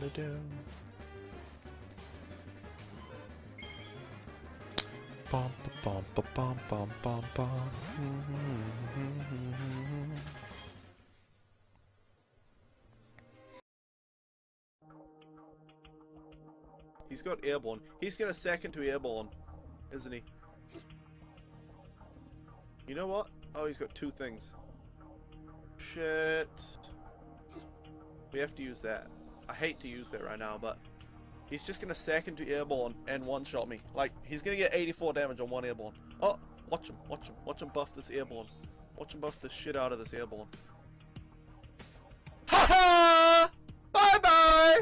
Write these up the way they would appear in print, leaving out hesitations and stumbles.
gonna do? Bum bum bum bum bum bum bum. He's got airborne. He's got a second to airborne, isn't he? You know what? Oh, he's got two things. Shit. We have to use that. I hate to use that right now, but he's just gonna second to airborne and one-shot me. Like, he's gonna get 84 damage on one airborne. Oh, watch him, watch him. Watch him buff this airborne. Watch him buff the shit out of this airborne. Ha ha! Bye-bye!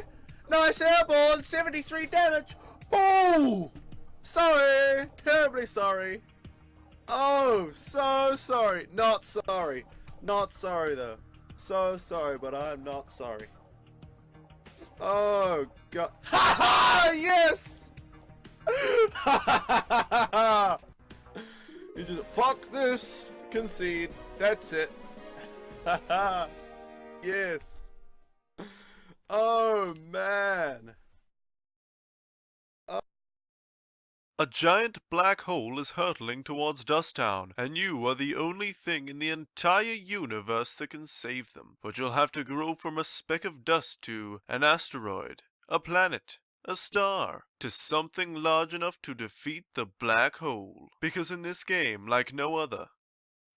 Nice airborne, 73 damage! Oh! Sorry! Terribly sorry. Oh, so sorry. Not sorry. Not sorry, though. So sorry, but I'm not sorry. Oh, God. Ha ha! Yes! Ha ha ha ha! You just, fuck this! Concede. That's it. Ha ha! Yes. Oh, man. A giant black hole is hurtling towards Dusttown, and you are the only thing in the entire universe that can save them. But you'll have to grow from a speck of dust to an asteroid, a planet, a star, to something large enough to defeat the black hole. Because in this game, like no other,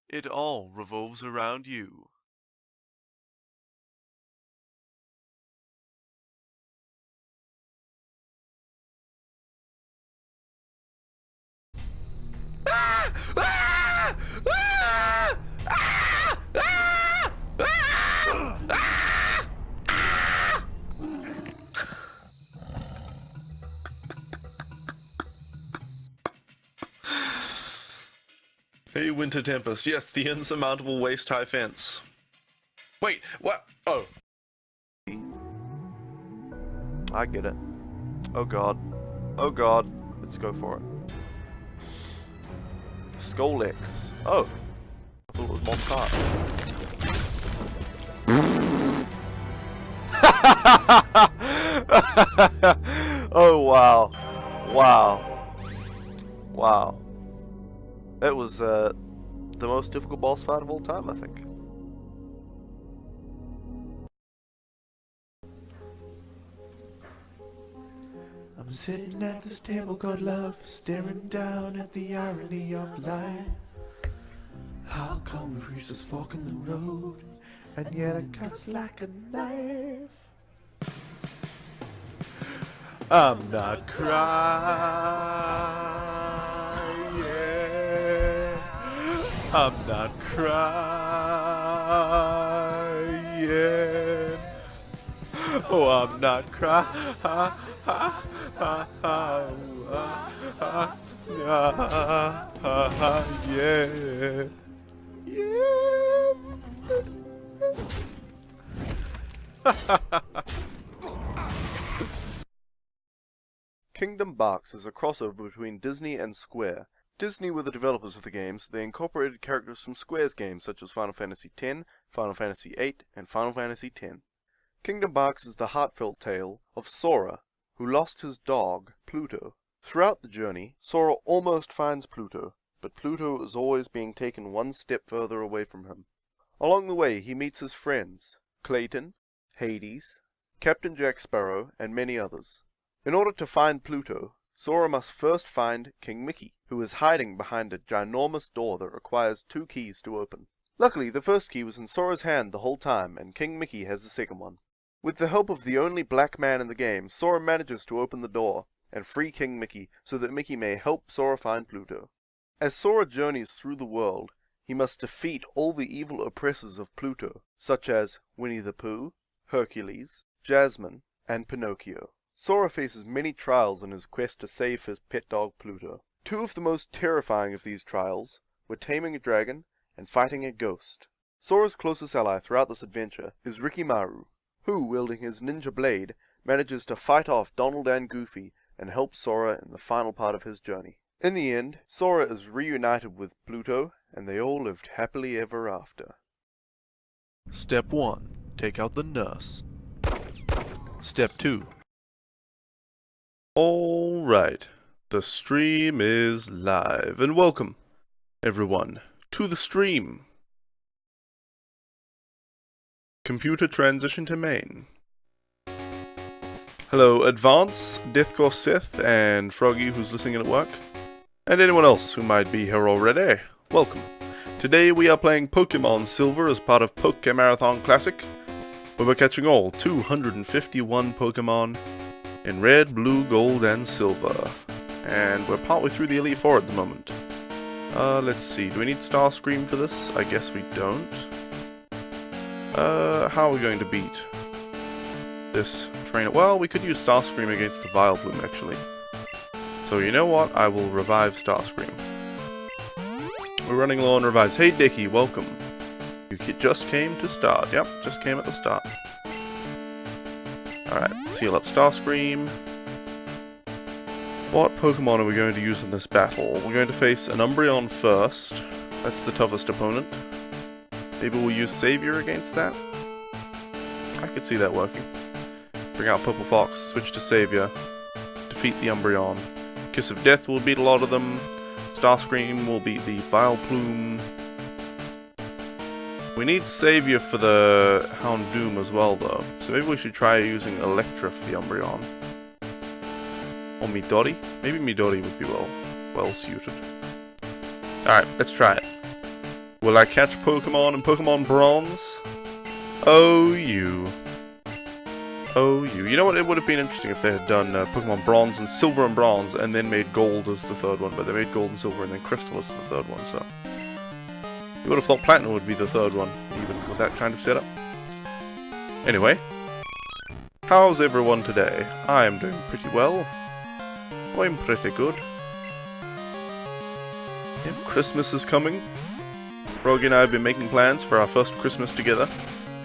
it all revolves around you. Hey, Winter Tempest. Yes, the insurmountable waist-high fence. Wait, what? Oh. I get it. Oh, God. Oh, God. Let's go for it. Skolex. Oh. I thought it was Mob Cart. Oh, wow. Wow. Wow. That was the most difficult boss fight of all time, I think. I'm sitting at this table called love, staring down at the irony of life. How come we've reached this fork in the road, and yet it cuts like a knife? I'm not crying. I'm not crying. Oh, I'm not crying. Yeah. Kingdom Box is a crossover between Disney and Square. Disney were the developers of the games. They incorporated characters from Square's games such as Final Fantasy X, Final Fantasy VIII, and Final Fantasy X. Kingdom Box is the heartfelt tale of Sora, who lost his dog, Pluto. Throughout the journey, Sora almost finds Pluto, but Pluto is always being taken one step further away from him. Along the way, he meets his friends, Clayton, Hades, Captain Jack Sparrow, and many others. In order to find Pluto, Sora must first find King Mickey, who is hiding behind a ginormous door that requires 2 keys to open. Luckily, the first key was in Sora's hand the whole time, and King Mickey has the second one. With the help of the only black man in the game, Sora manages to open the door and free King Mickey so that Mickey may help Sora find Pluto. As Sora journeys through the world, he must defeat all the evil oppressors of Pluto, such as Winnie the Pooh, Hercules, Jasmine, and Pinocchio. Sora faces many trials in his quest to save his pet dog Pluto. 2 of the most terrifying of these trials were taming a dragon and fighting a ghost. Sora's closest ally throughout this adventure is Rikimaru, who, wielding his ninja blade, manages to fight off Donald and Goofy and help Sora in the final part of his journey. In the end, Sora is reunited with Pluto, and they all lived happily ever after. Step 1. Take out the nurse. Step 2. Alright, the stream is live, and welcome, everyone, to the stream. Computer transition to main. Hello, Advance, Deathcore Sith, and Froggy who's listening in at work, and anyone else who might be here already. Welcome. Today we are playing Pokemon Silver as part of Pokemon Marathon Classic, where we're catching all 251 Pokemon in red, blue, gold, and silver. And we're partway through the Elite Four at the moment. Let's see, do we need Starscream for this? I guess we don't. How are we going to beat this trainer? Well, we could use Starscream against the Vileplume, actually. So you know what? I will revive Starscream. We're running low on revives. Hey Dickie, welcome. You just came to start. Yep, just came at the start. Alright, seal up Starscream. What Pokemon are we going to use in this battle? We're going to face an Umbreon first. That's the toughest opponent. Maybe we'll use Savior against that? I could see that working. Bring out Purple Fox, switch to Savior, defeat the Umbreon. Kiss of Death will beat a lot of them. Starscream will beat the Vileplume. We need Savior for the Houndoom as well, though. So maybe we should try using Electra for the Umbreon. Or Midori? Maybe Midori would be well suited. Alright, let's try it. Will I catch Pokemon in Pokemon Bronze? Oh, you. Oh, you. You know what? It would have been interesting if they had done Pokemon Bronze and Silver and Bronze, and then made Gold as the third one. But they made Gold and Silver and then Crystal as the third one, so... You would have thought Platinum would be the third one, even with that kind of setup. Anyway. How's everyone today? I am doing pretty well. I'm pretty good. Yep, Christmas is coming. Froggy and I have been making plans for our first Christmas together.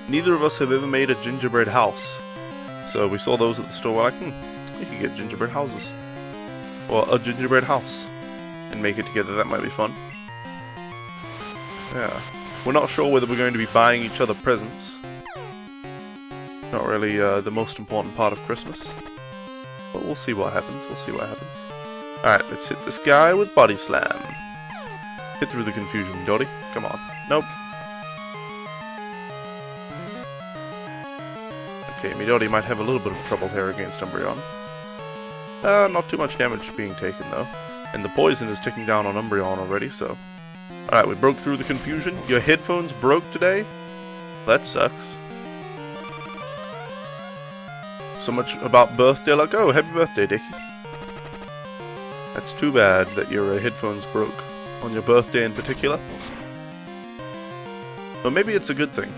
Neither of us have ever made a gingerbread house. So we saw those at the store, we're like, we could get gingerbread houses. Or a gingerbread house. And make it together, that might be fun. Yeah. We're not sure whether we're going to be buying each other presents. Not really the most important part of Christmas. But we'll see what happens, Alright, let's hit this guy with Body Slam. Hit through the confusion, Dottie. Come on. Nope. Okay, Midori might have a little bit of trouble here against Umbreon. Not too much damage being taken, though. And the poison is ticking down on Umbreon already, so... Alright, we broke through the confusion. Your headphones broke today? That sucks. So much about birthday luck. Oh, happy birthday, Dickie. That's too bad that your headphones broke on your birthday in particular. But maybe it's a good thing.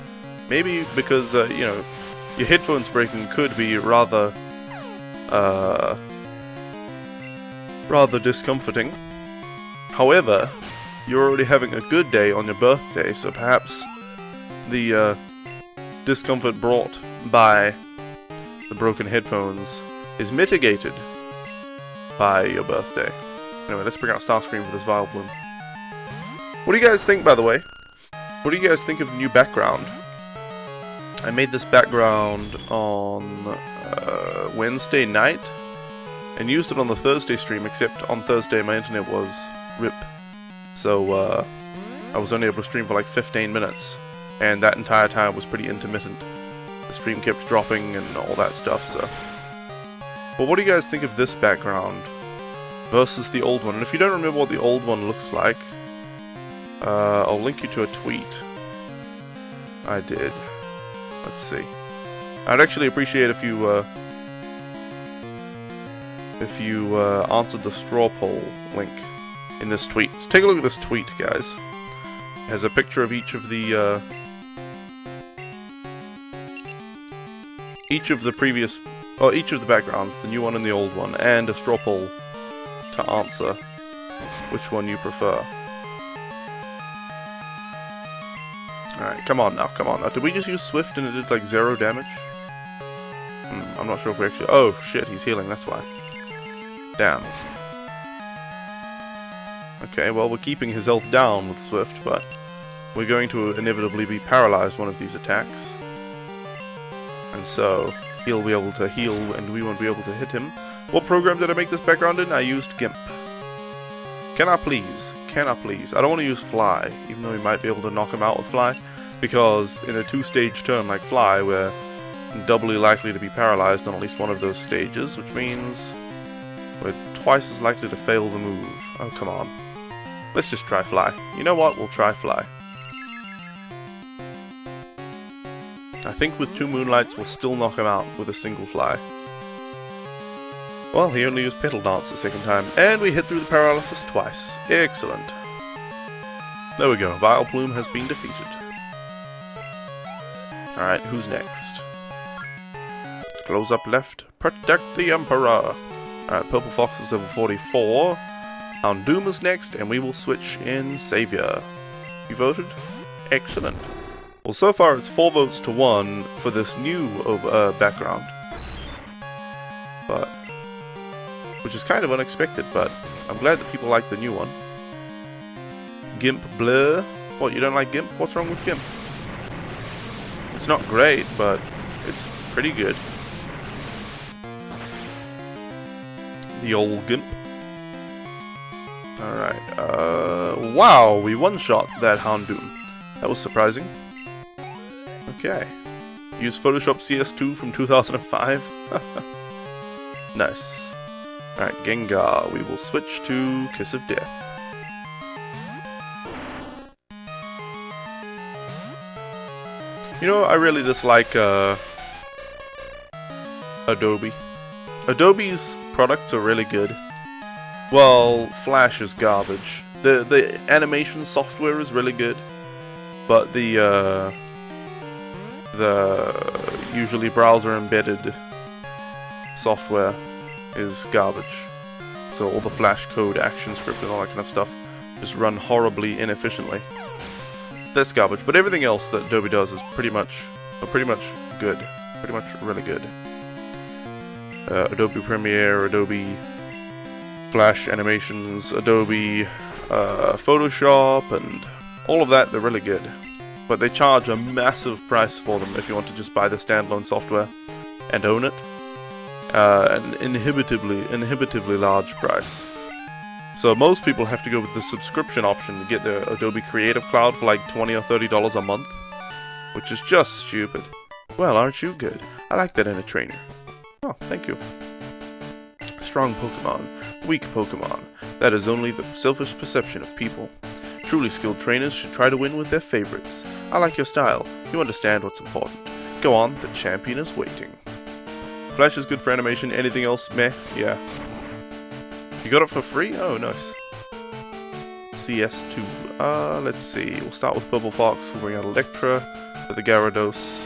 Maybe because, you know, your headphones breaking could be rather discomforting. However, you're already having a good day on your birthday, so perhaps the discomfort brought by the broken headphones is mitigated by your birthday. Anyway, let's bring out Starscream for this Vileplume. What do you guys think, by the way? What do you guys think of the new background? I made this background on Wednesday night and used it on the Thursday stream, except on Thursday my internet was RIP. So I was only able to stream for like 15 minutes, and that entire time was pretty intermittent. The stream kept dropping and all that stuff, so... But what do you guys think of this background versus the old one? And if you don't remember what the old one looks like, I'll link you to a tweet I did. Let's see. I'd actually appreciate if you answered the straw poll link in this tweet. So take a look at this tweet, guys. It has a picture of each of the backgrounds, the new one and the old one, and a straw poll to answer which one you prefer. Alright, come on now. Did we just use Swift and it did like 0 damage? I'm not sure if we actually... Oh, shit, he's healing, that's why. Damn. Okay, well, we're keeping his health down with Swift, but we're going to inevitably be paralyzed one of these attacks. And so, he'll be able to heal and we won't be able to hit him. What program did I make this background in? I used GIMP. Can I please? Can I please? I don't want to use Fly, even though we might be able to knock him out with Fly, because in a two-stage turn like Fly, we're doubly likely to be paralyzed on at least one of those stages, which means we're twice as likely to fail the move. Oh, come on. Let's just try Fly. You know what? We'll try Fly. I think with 2 Moonlights, we'll still knock him out with a single Fly. Well, he only used Petal Dance the second time, and we hit through the paralysis twice. Excellent. There we go. Vile Plume has been defeated. Alright, who's next? Close up left. Protect the Emperor. Alright, Purple Fox is level 44. Houndoom is next, and we will switch in Savior. You voted? Excellent. Well, so far it's 4 votes to 1 for this new background. But which is kind of unexpected, but I'm glad that people like the new one. Gimp Blur. What, you don't like Gimp? What's wrong with Gimp? It's not great, but it's pretty good. The old Gimp. Alright, wow, we one-shot that Houndoom. That was surprising. Okay. Use Photoshop CS2 from 2005. Nice. Alright, Gengar, we will switch to Kiss of Death. You know, I really dislike Adobe. Adobe's products are really good. Well, Flash is garbage. The animation software is really good, but the usually browser embedded software is garbage. So all the Flash code, action script, and all that kind of stuff just run horribly inefficiently. That's garbage. But everything else that Adobe does is pretty much good. Pretty much really good. Adobe Premiere, Adobe Flash animations, Adobe Photoshop, and all of that, they're really good. But they charge a massive price for them if you want to just buy the standalone software and own it. An inhibitively large price. So most people have to go with the subscription option to get the Adobe Creative Cloud for like $20 or $30 a month, which is just stupid. Well, aren't you good? I like that in a trainer. Oh, thank you. Strong Pokemon, weak Pokemon. That is only the selfish perception of people. Truly skilled trainers should try to win with their favorites. I like your style. You understand what's important. Go on, the champion is waiting. Flash is good for animation. Anything else? Meh. Yeah. You got it for free? Oh, nice. CS2. Let's see. We'll start with Purple Fox. We'll bring out Electra for the Gyarados.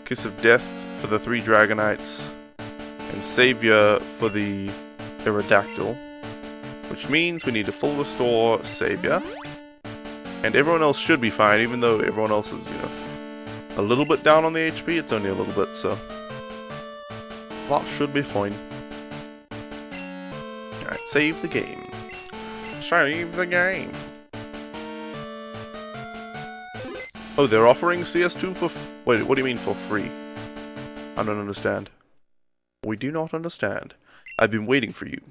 Kiss of Death for the 3 Dragonites. And Savior for the Aerodactyl. Which means we need to full restore Savior. And everyone else should be fine, even though everyone else is, you know, a little bit down on the HP. It's only a little bit, so that should be fine. Alright, save the game. Save the game. Oh, they're offering CS2 for wait, what do you mean for free? I don't understand. We do not understand. I've been waiting for you.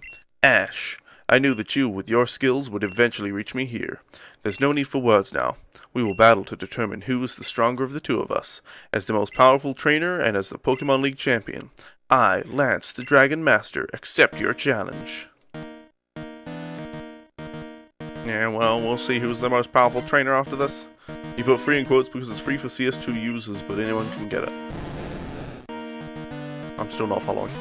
Ash, I knew that you, with your skills, would eventually reach me here. There's no need for words now. We will battle to determine who is the stronger of the two of us. As the most powerful trainer and as the Pokemon League champion, I, Lance, the Dragon Master, accept your challenge. Yeah, well, we'll see who's the most powerful trainer after this. You put free in quotes because it's free for CS2 users, but anyone can get it. I'm still not following.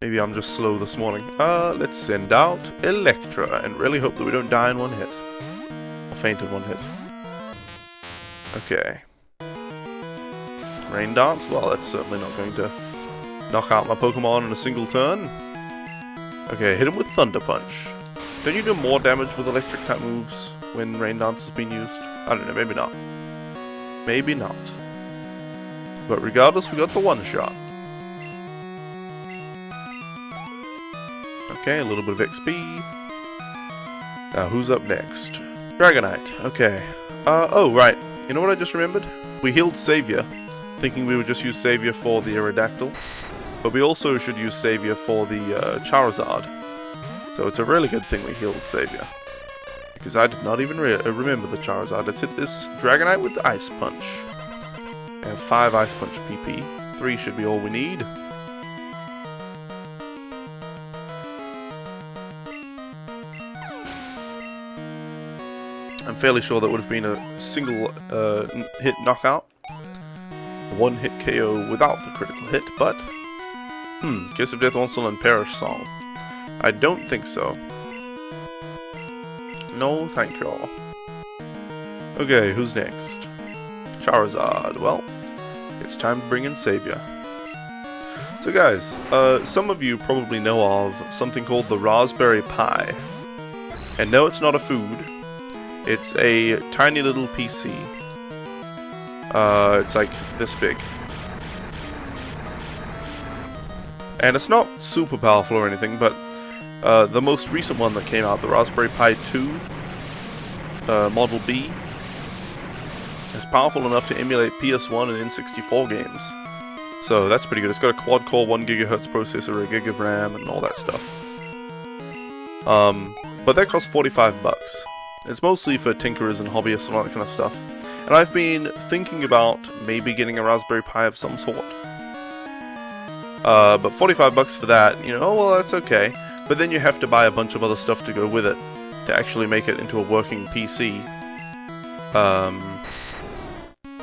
Maybe I'm just slow this morning. Let's send out Electra and really hope that we don't die in one hit. Or faint in one hit. Okay. Rain Dance? Well, that's certainly not going to knock out my Pokemon in a single turn. Okay, hit him with Thunder Punch. Don't you do more damage with electric type moves when Rain Dance has been used? I don't know, maybe not. Maybe not. But regardless, we got the one shot. Okay, a little bit of XP. Now, who's up next? Dragonite. Okay. Oh, right. You know what I just remembered? We healed Savior. thinking we would just use Savior for the Aerodactyl. But we also should use Savior for the Charizard. So it's a really good thing we healed Savior. Because I did not even remember the Charizard. Let's hit this Dragonite with the Ice Punch. And 5 Ice Punch PP. 3 should be all we need. I'm fairly sure that would have been a single hit knockout. A 1-hit KO without the critical hit, but... Kiss of Death won't still perish song. I don't think so. No, thank you all. Okay, who's next? Charizard. Well, it's time to bring in Savior. So guys, some of you probably know of something called the Raspberry Pi. And no, it's not a food. It's a tiny little PC. It's like this big. And it's not super powerful or anything, but the most recent one that came out, the Raspberry Pi 2 Model B, is powerful enough to emulate PS1 and N64 games. So that's pretty good. It's got a quad-core 1 GHz processor, a gig of RAM, and all that stuff. But that costs $45. It's mostly for tinkerers and hobbyists and all that kind of stuff. And I've been thinking about maybe getting a Raspberry Pi of some sort. But $45 for that, you know, oh well, that's okay. But then you have to buy a bunch of other stuff to go with it to actually make it into a working PC.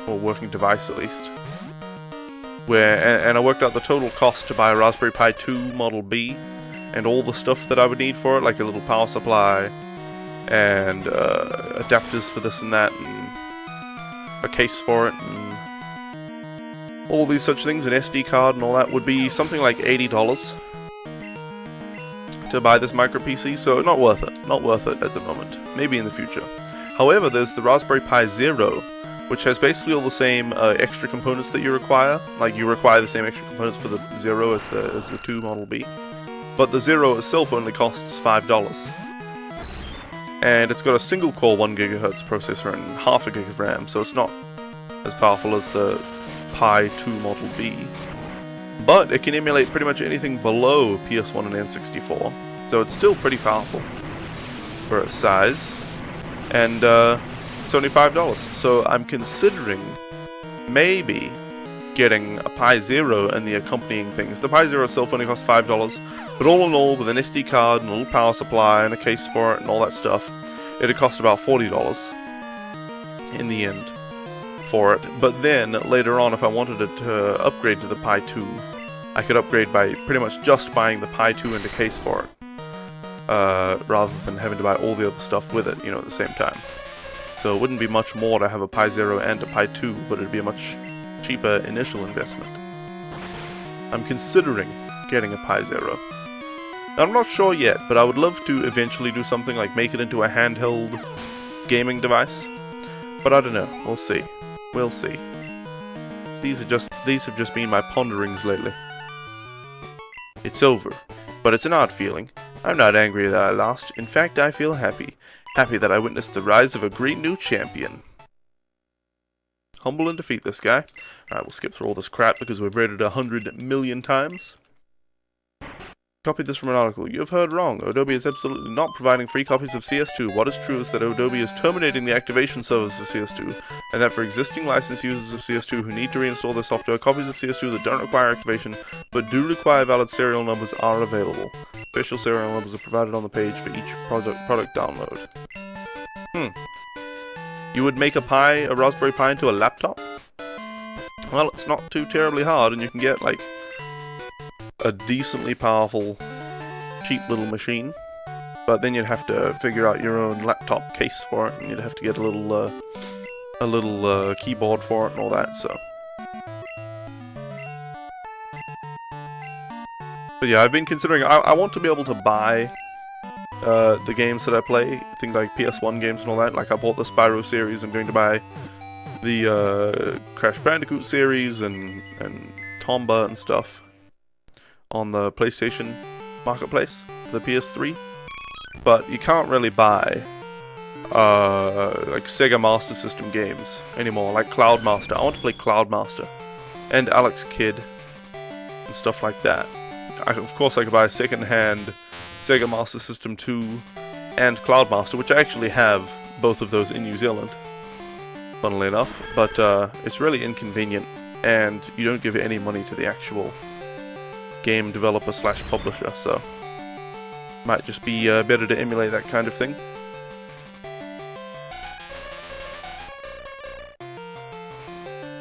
Or working device at least. And I worked out the total cost to buy a Raspberry Pi 2 Model B and all the stuff that I would need for it, like a little power supply and adapters for this and that, and a case for it, and all these such things, an SD card and all that, would be something like $80 to buy this micro PC, so not worth it. Not worth it at the moment. Maybe in the future. However, there's the Raspberry Pi Zero, which has basically all the same extra components that you require. Like, you require the same extra components for the Zero as the 2 Model B. But the Zero itself only costs $5. And it's got a single core 1 GHz processor and half a gig of RAM, so it's not as powerful as the Pi 2 Model B. But it can emulate pretty much anything below PS1 and N64, so it's still pretty powerful for its size. And it's only $5, so I'm considering maybe getting a Pi Zero and the accompanying things. The Pi Zero itself only costs $5, but all in all, with an SD card and a little power supply and a case for it and all that stuff, it'd cost about $40 in the end for it. But then, later on, if I wanted it to upgrade to the Pi 2, I could upgrade by pretty much just buying the Pi 2 and a case for it, rather than having to buy all the other stuff with it, you know, at the same time. So it wouldn't be much more to have a Pi Zero and a Pi 2, but it'd be a much cheaper initial investment. I'm considering getting a Pi Zero. I'm not sure yet, but I would love to eventually do something like make it into a handheld gaming device. But I don't know. We'll see. We'll see. These have just been my ponderings lately. It's over, but it's an odd feeling. I'm not angry that I lost. In fact, I feel happy. Happy that I witnessed the rise of a great new champion. Humble and defeat this guy. Alright, we'll skip through all this crap because we've read it 100 million times. Copied this from an article. You have heard wrong. Adobe is absolutely not providing free copies of CS2. What is true is that Adobe is terminating the activation service of CS2, and that for existing licensed users of CS2 who need to reinstall their software, copies of CS2 that don't require activation but do require valid serial numbers are available. Special serial numbers are provided on the page for each product download. You would make a Raspberry Pi into a laptop? Well, it's not too terribly hard, and you can get, like, a decently powerful, cheap little machine. But then you'd have to figure out your own laptop case for it, and you'd have to get a little keyboard for it and all that, so. But yeah, I've been considering, I want to be able to buy the games that I play, things like PS1 games and all that. Like, I bought the Spyro series, I'm going to buy the Crash Bandicoot series and Tomba and stuff on the PlayStation Marketplace, the PS3. But you can't really buy like Sega Master System games anymore, like Cloud Master. I want to play Cloud Master. and Alex Kidd and stuff like that. Of course, I could buy a second-hand Sega Master System 2 and Cloudmaster, which I actually have both of those in New Zealand, funnily enough, but it's really inconvenient, and you don't give any money to the actual game developer slash publisher, so might just be better to emulate that kind of thing.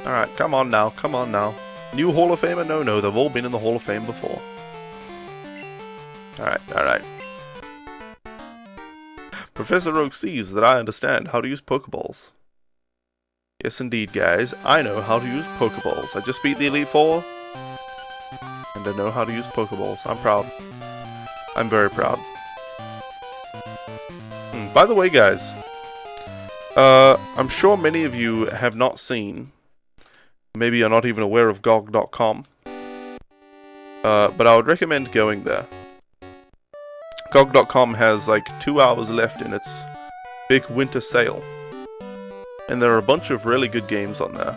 Alright, come on now, come on now. New Hall of Famer? No, they've all been in the Hall of Fame before. Alright. Professor Oak sees that I understand how to use Pokeballs. Yes indeed, guys, I know how to use Pokeballs. I just beat the Elite Four, and I know how to use Pokeballs. I'm proud. I'm very proud. By the way, guys, I'm sure many of you have not seen, maybe you're not even aware of GOG.com, but I would recommend going there. GOG.com has like 2 hours left in its big winter sale, and there are a bunch of really good games on there.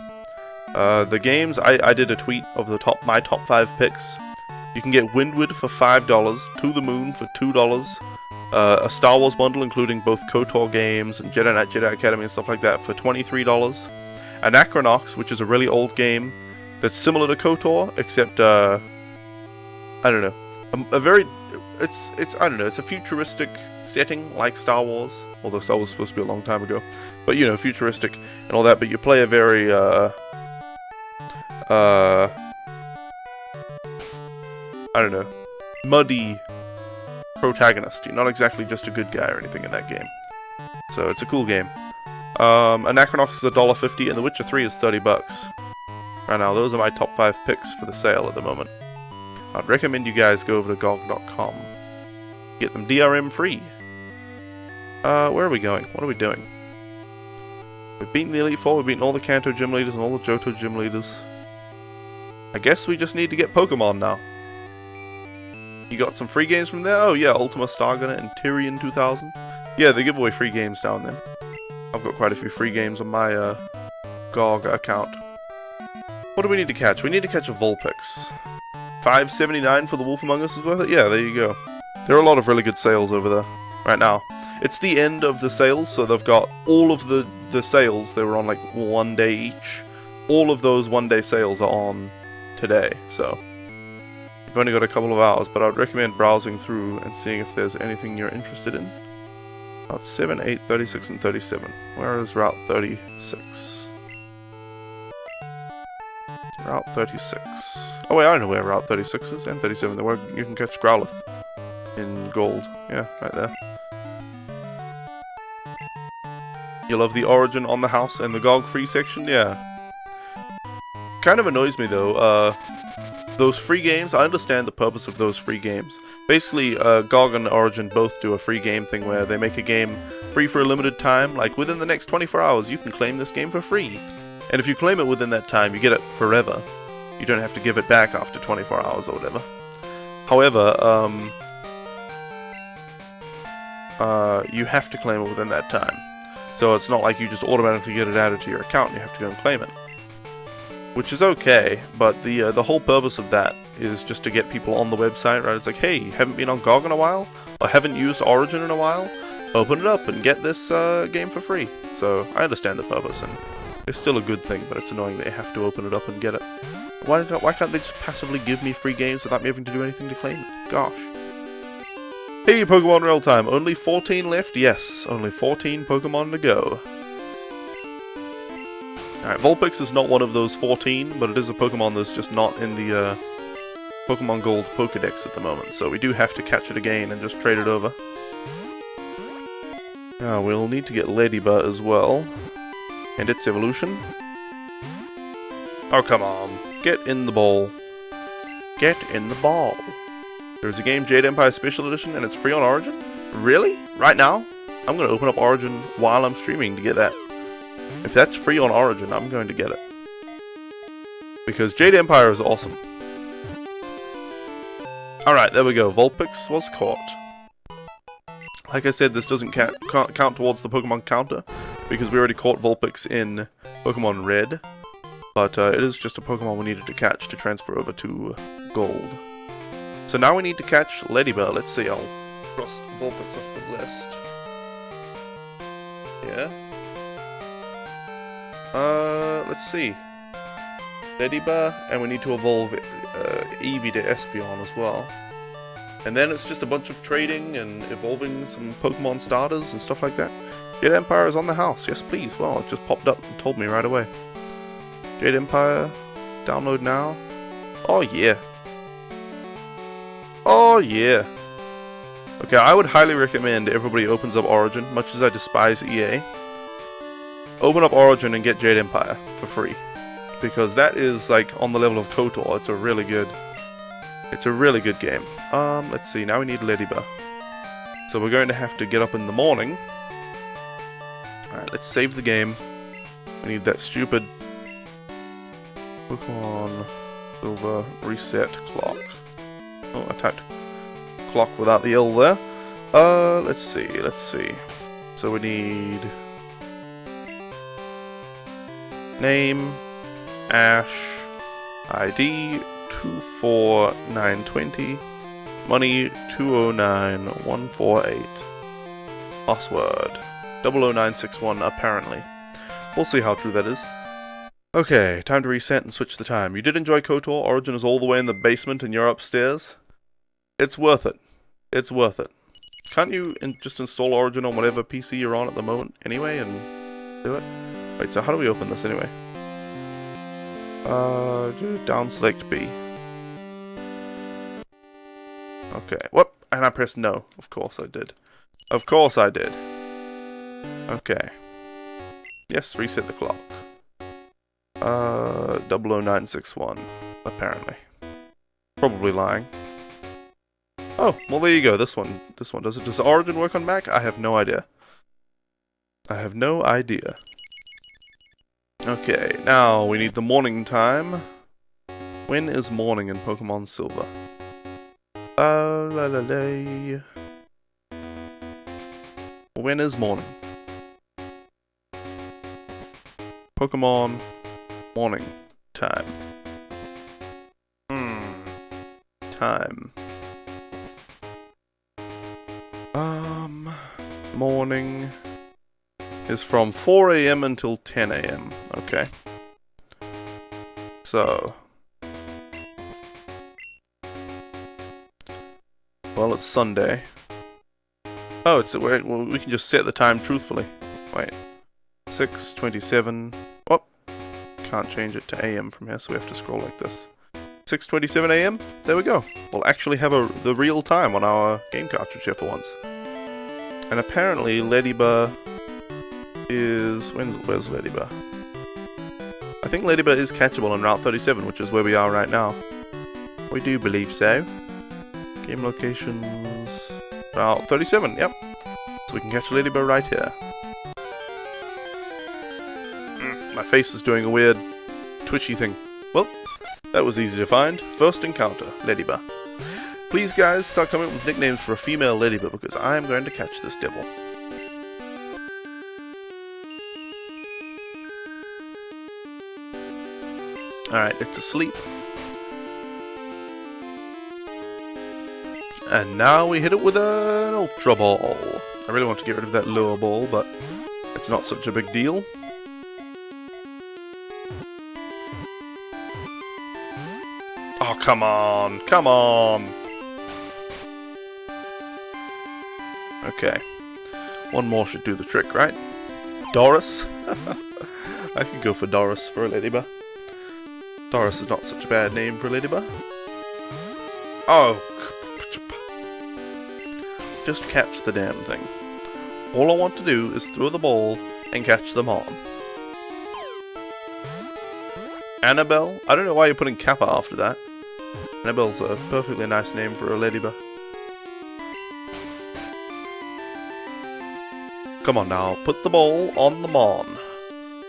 The games, I did a tweet of my top 5 picks. You can get Windward for $5, To the Moon for $2, a Star Wars bundle including both KOTOR games and Jedi Knight, Jedi Academy and stuff like that for $23, Anachronox, which is a really old game that's similar to KOTOR, except, I don't know, it's a futuristic setting like Star Wars, although Star Wars was supposed to be a long time ago, but you know, futuristic and all that, but you play a very, I don't know, muddy protagonist. You're not exactly just a good guy or anything in that game. So it's a cool game. Anachronox is $1.50 and The Witcher 3 is $30. Right now, those are my top 5 picks for the sale at the moment. I'd recommend you guys go over to GOG.com. Get them DRM free. Where are we going? What are we doing? We've beaten the Elite Four, we've beaten all the Kanto gym leaders and all the Johto gym leaders. I guess we just need to get Pokemon now. You got some free games from there? Oh yeah, Ultima Stargunner and Tyrion 2000. Yeah, they give away free games now and then. I've got quite a few free games on my GOG account. What do we need to catch? We need to catch a Vulpix. $5.79 for the Wolf Among Us is worth it? Yeah, there you go. There are a lot of really good sales over there right now. It's the end of the sales, so they've got all of the sales. They were on like 1 day each. All of those 1 day sales are on today, so you've only got a couple of hours, but I'd recommend browsing through and seeing if there's anything you're interested in. Route 7, 8, 36, and 37. Where is Route 36? Route 36. Oh wait, I know where Route 36 is, and 37, where you can catch Growlithe in gold. Yeah, right there. You love the origin on the house and the GOG free section? Yeah. Kind of annoys me though, those free games, I understand the purpose of those free games. Basically, GOG and Origin both do a free game thing where they make a game free for a limited time, like within the next 24 hours you can claim this game for free. And if you claim it within that time, you get it forever. You don't have to give it back after 24 hours or whatever. However, you have to claim it within that time. So it's not like you just automatically get it added to your account, you have to go and claim it. Which is okay, but the whole purpose of that is just to get people on the website, right? It's like, hey, haven't been on GOG in a while? Or haven't used Origin in a while? Open it up and get this game for free. So I understand the purpose, and it's still a good thing, but it's annoying that you have to open it up and get it. Why can't they just passively give me free games without me having to do anything to claim it? Gosh. Hey, Pokemon Real Time, only 14 left? Yes, only 14 Pokemon to go. Alright, Vulpix is not one of those 14, but it is a Pokemon that's just not in the Pokemon Gold Pokedex at the moment, so we do have to catch it again and just trade it over. Now, we'll need to get Ladybug as well, and its evolution. Oh, come on. Get in the ball. Get in the ball. There's a game, Jade Empire Special Edition, and it's free on Origin? Really? Right now? I'm going to open up Origin while I'm streaming to get that. If that's free on Origin, I'm going to get it. Because Jade Empire is awesome. Alright, there we go. Vulpix was caught. Like I said, this doesn't count towards the Pokemon counter, because we already caught Vulpix in Pokemon Red. But it is just a Pokemon we needed to catch to transfer over to Gold. So now we need to catch Ladybird. Let's see, I'll cross Vulpix off the list. Yeah. Let's see. Ladybird, and we need to evolve Eevee to Espeon as well. And then it's just a bunch of trading and evolving some Pokemon starters and stuff like that. Jade Empire is on the house. Yes, please. Well, it just popped up and told me right away. Jade Empire, download now. Oh, yeah. Oh, yeah. Okay, I would highly recommend everybody opens up Origin, much as I despise EA. Open up Origin and get Jade Empire for free. Because that is, like, on the level of KOTOR. It's a really good game. Let's see, now we need Ladybird. So we're going to have to get up in the morning. Alright, let's save the game. We need that stupid Pokemon Silver reset clock. Oh, I typed clock without the L there. Let's see. So we need name, Ash, ID 24920, money 209148, password 00961 apparently. We'll see how true that is. Okay, time to reset and switch the time. You did enjoy KOTOR. Origin is all the way in the basement and you're upstairs. It's worth it. It's worth it. Can't you just install Origin on whatever PC you're on at the moment anyway and do it? Wait, so how do we open this anyway? Down select B. Okay, whoop, and I pressed no. Of course I did. Of course I did. Okay. Yes, reset the clock. 00961, apparently. Probably lying. Oh, well there you go, this one does it. Does Origin work on Mac? I have no idea. I have no idea. Okay, now we need the morning time. When is morning in Pokemon Silver? When is morning? Pokemon morning time. Time. Morning is from 4 AM until 10 AM. Okay. So. Well, it's Sunday. Oh, well, we can just set the time truthfully. Wait. 6:27. Oh, can't change it to AM from here, so we have to scroll like this. 6:27 AM. There we go. We'll actually have the real time on our game cartridge here for once. And apparently, Ladybird is where's Ladybird? I think Ladybird is catchable on Route 37, which is where we are right now. We do believe so. Game locations Route 37. Yep. So we can catch Ladybird right here. My face is doing a weird twitchy thing. Well, that was easy to find. First encounter, Ladybird. Please guys, start coming up with nicknames for a female Ladybird because I am going to catch this devil. Alright, it's asleep. And now we hit it with an Ultra Ball. I really want to get rid of that lower ball, but it's not such a big deal. Oh, come on. Come on. Okay. One more should do the trick, right? Doris? I could go for Doris for a Ladybird. Doris is not such a bad name for a Ladybird. Oh. Just catch the damn thing. All I want to do is throw the ball and catch them on. Annabelle? I don't know why you're putting Kappa after that. Annabelle's a perfectly nice name for a Ladybird. Come on now, put the ball on the Mon.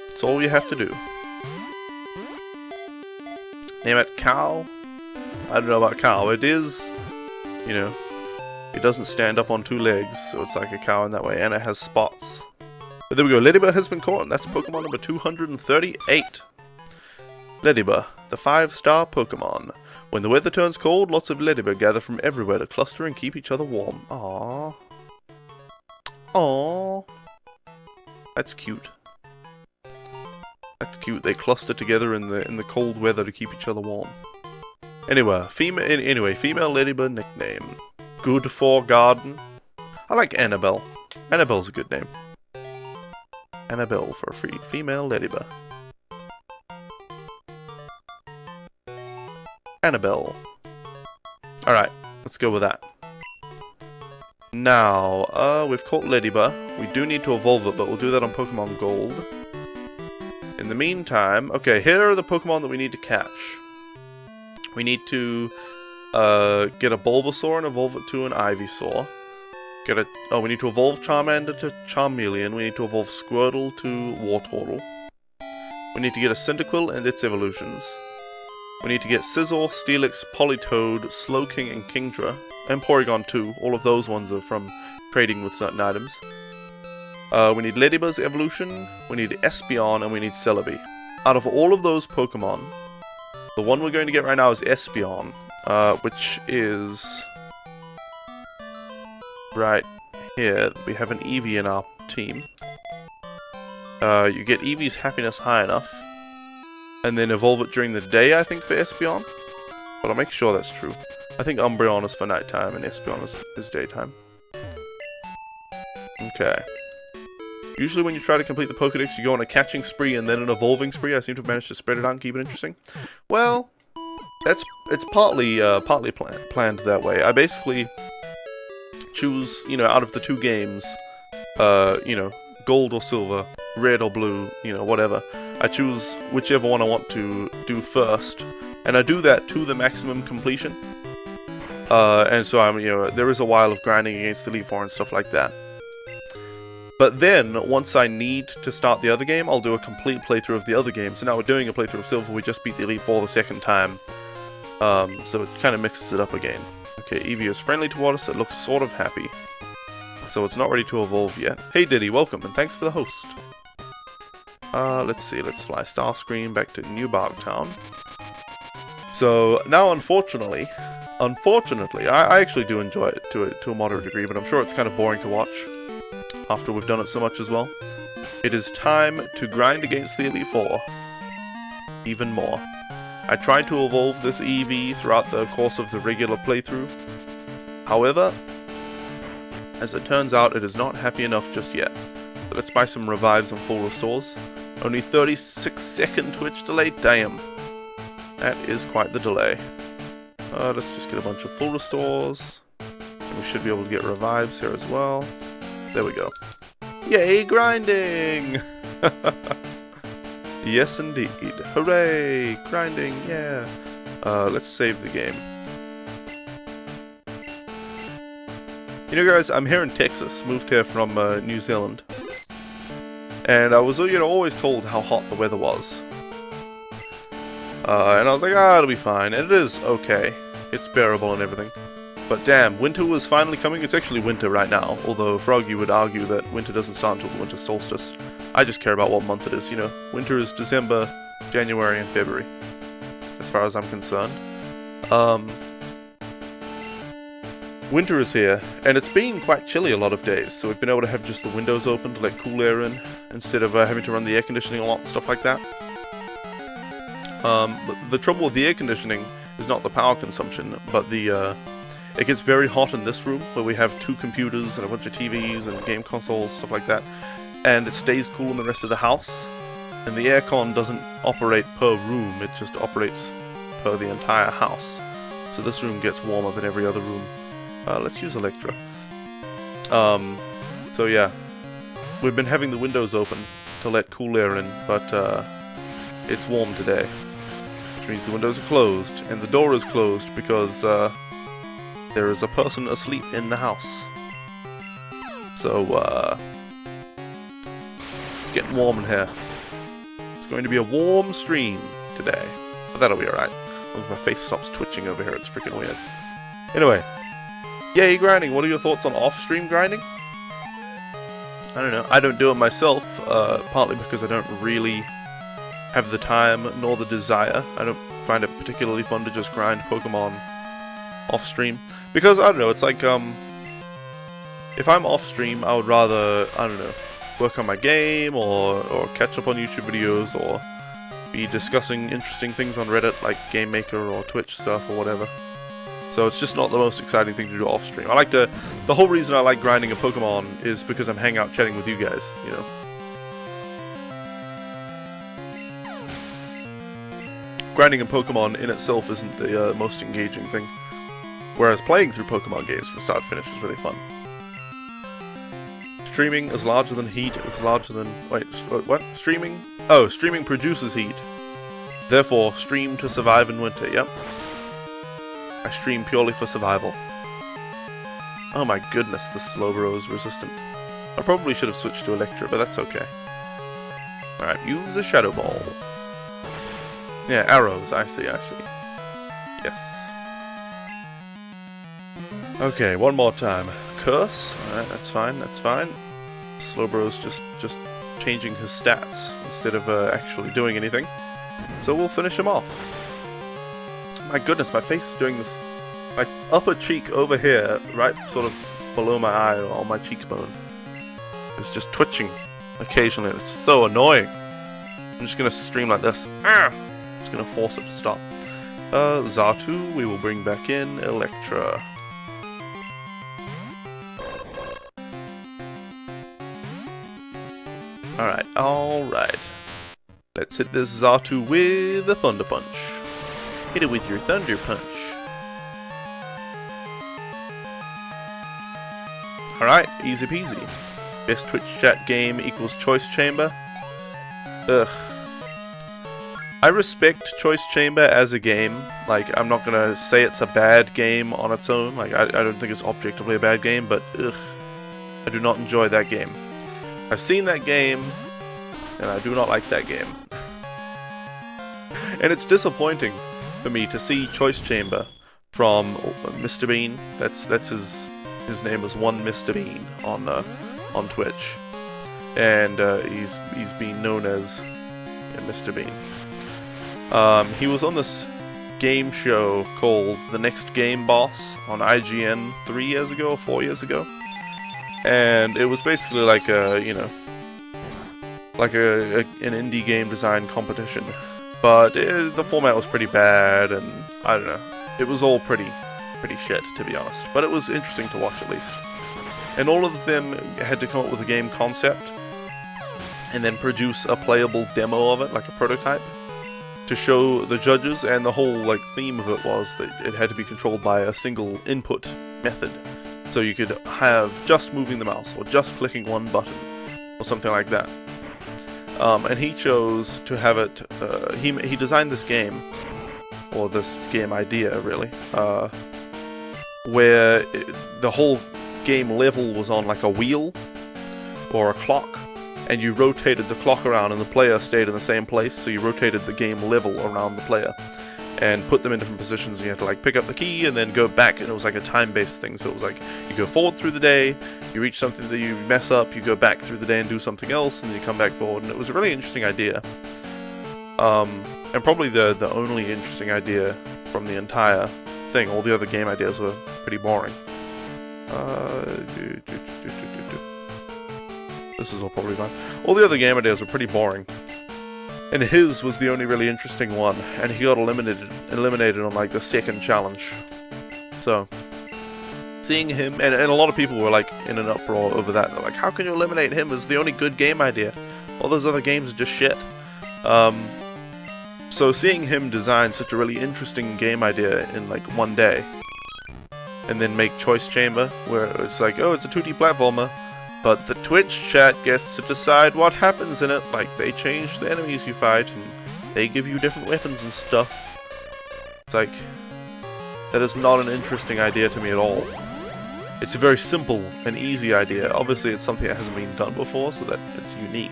That's all you have to do. Name it Cow? I don't know about Cow. It is, you know, it doesn't stand up on two legs, so it's like a cow in that way, and it has spots. But there we go, Ladybird has been caught, and that's Pokemon number 238. Ladybug, the 5-star Pokemon. When the weather turns cold, lots of Ladybug gather from everywhere to cluster and keep each other warm. Aww. Aww. That's cute. That's cute. They cluster together in the cold weather to keep each other warm. Anyway, female Ladybug nickname. Good for garden. I like Annabelle. Annabelle's a good name. Annabelle for a free female Ladybug. Annabelle. Alright, let's go with that. Now, we've caught Ladybug. We do need to evolve it, but we'll do that on Pokemon Gold. In the meantime, okay, here are the Pokemon that we need to catch. We need to get a Bulbasaur and evolve it to an Ivysaur. We need to evolve Charmander to Charmeleon. We need to evolve Squirtle to Wartortle. We need to get a Cyndaquil and its evolutions. We need to get Scizor, Steelix, Politoed, Slowking, and Kingdra. And Porygon 2. All of those ones are from trading with certain items. We need Ladybug's evolution, we need Espeon, and we need Celebi. Out of all of those Pokemon, the one we're going to get right now is Espeon, which is right here. We have an Eevee in our team. You get Eevee's happiness high enough, and then evolve it during the day, I think, for Espeon. But I'll make sure that's true. I think Umbreon is for nighttime and Espeon is daytime. Okay. Usually when you try to complete the Pokédex, you go on a catching spree and then an evolving spree. I seem to have managed to spread it out and keep it interesting. Well, it's partly planned that way. I basically choose, out of the two games, gold or silver, red or blue, whatever. I choose whichever one I want to do first, and I do that to the maximum completion. And so there is a while of grinding against the Elite Four and stuff like that. But then, once I need to start the other game, I'll do a complete playthrough of the other game. So now we're doing a playthrough of Silver, we just beat the Elite Four the second time. So it kind of mixes it up again. Okay, Eevee is friendly toward us, it looks sort of happy. So it's not ready to evolve yet. Hey Diddy, welcome, and thanks for the host. Let's see, let's fly Starscream back to New Barktown. So, now unfortunately, I actually do enjoy it to a moderate degree, but I'm sure it's kind of boring to watch after we've done it so much as well. It is time to grind against the Elite Four even more. I tried to evolve this Eevee throughout the course of the regular playthrough. However, as it turns out, it is not happy enough just yet. So let's buy some revives and full restores. Only 36-second Twitch delay, damn. That is quite the delay. Let's just get a bunch of full restores. We should be able to get revives here as well. There we go. Yay, grinding! Yes, indeed. Hooray! Grinding, yeah. Let's save the game. Guys, I'm here in Texas. Moved here from New Zealand. And I was, always told how hot the weather was. And I was like, it'll be fine. And it is okay. It's bearable and everything. But damn, winter was finally coming. It's actually winter right now. Although Froggy would argue that winter doesn't start until the winter solstice. I just care about what month it is, Winter is December, January, and February. As far as I'm concerned. Winter is here, and it's been quite chilly a lot of days. So we've been able to have just the windows open to let cool air in. Instead of having to run the air conditioning a lot and stuff like that. But the trouble with the air conditioning is not the power consumption, but it gets very hot in this room, where we have 2 computers and a bunch of TVs and game consoles, stuff like that, and it stays cool in the rest of the house, and the aircon doesn't operate per room, it just operates per the entire house. So this room gets warmer than every other room. Let's use Electra. So yeah, we've been having the windows open to let cool air in, but it's warm today. Which means the windows are closed, and the door is closed because there is a person asleep in the house. So, it's getting warm in here. It's going to be a warm stream today, but that'll be alright. As long as my face stops twitching over here, it's freaking weird. Anyway, yay grinding, what are your thoughts on off-stream grinding? I don't know, I don't do it myself, partly because I don't really have the time nor the desire. I don't find it particularly fun to just grind Pokemon off stream, because I don't know, it's like if I'm off stream, I would rather, I don't know, work on my game or catch up on YouTube videos or be discussing interesting things on Reddit like Game Maker or Twitch stuff or whatever. So it's just not the most exciting thing to do off stream. I like to, the whole reason I like grinding a Pokemon is because I'm hanging out chatting with you guys, you know. Grinding a Pokemon in itself isn't the most engaging thing, whereas playing through Pokemon games from start to finish is really fun. Streaming is larger than heat is larger than... Wait, what? Streaming? Oh, streaming produces heat. Therefore, stream to survive in winter, yep. I stream purely for survival. Oh my goodness, the Slowbro is resistant. I probably should have switched to Electra, but that's okay. Alright, use a Shadow Ball. Yeah, arrows, I see. Yes. Okay, one more time. Curse. Alright, that's fine. Slowbro's just changing his stats instead of actually doing anything. So we'll finish him off. My goodness, my face is doing this. My upper cheek over here, right sort of below my eye or on my cheekbone, is just twitching occasionally. It's so annoying. I'm just gonna stream like this. Just gonna force it to stop. Xatu, we will bring back in Electra. Alright. Let's hit this Xatu with a Thunder Punch. Hit it with your Thunder Punch. Alright, easy peasy. Best Twitch chat game equals Choice Chamber. Ugh. I respect Choice Chamber as a game. Like, I'm not gonna say it's a bad game on its own. Like, I don't think it's objectively a bad game, but ugh. I do not enjoy that game. I've seen that game, and I do not like that game. And it's disappointing for me to see Choice Chamber from Mr. Bean. That's his name is One Mr. Bean on Twitch, and he's been known as Mr. Bean. He was on this game show called The Next Game Boss on IGN 3 years ago or 4 years ago. And it was basically like a, you know, like an indie game design competition. But the format was pretty bad, and I don't know. It was all pretty shit, to be honest. But it was interesting to watch, at least. And all of them had to come up with a game concept, and then produce a playable demo of it, like a prototype, to show the judges. And the whole like theme of it was that it had to be controlled by a single input method. So you could have just moving the mouse, or just clicking one button, or something like that. And he chose to have it, he designed this game, or this game idea really, where the whole game level was on like a wheel, or a clock, and you rotated the clock around and the player stayed in the same place, so you rotated the game level around the player. And put them in different positions, and you had to like pick up the key and then go back, and it was like a time-based thing. So it was like you go forward through the day, you reach something that you mess up, you go back through the day and do something else, and then you come back forward. And it was a really interesting idea, and probably the only interesting idea from the entire thing. All the other game ideas were pretty boring. This is all probably fine. All the other game ideas were pretty boring. And his was the only really interesting one, and he got eliminated on like the second challenge. So, seeing him, and a lot of people were like in an uproar over that. They're like, how can you eliminate him as the only good game idea? All those other games are just shit. So seeing him design such a really interesting game idea in like one day, and then make Choice Chamber, where it's like, oh, it's a 2D platformer, but the Twitch chat gets to decide what happens in it. Like, they change the enemies you fight, and they give you different weapons and stuff. It's like, that is not an interesting idea to me at all. It's a very simple and easy idea. Obviously, it's something that hasn't been done before, so that it's unique.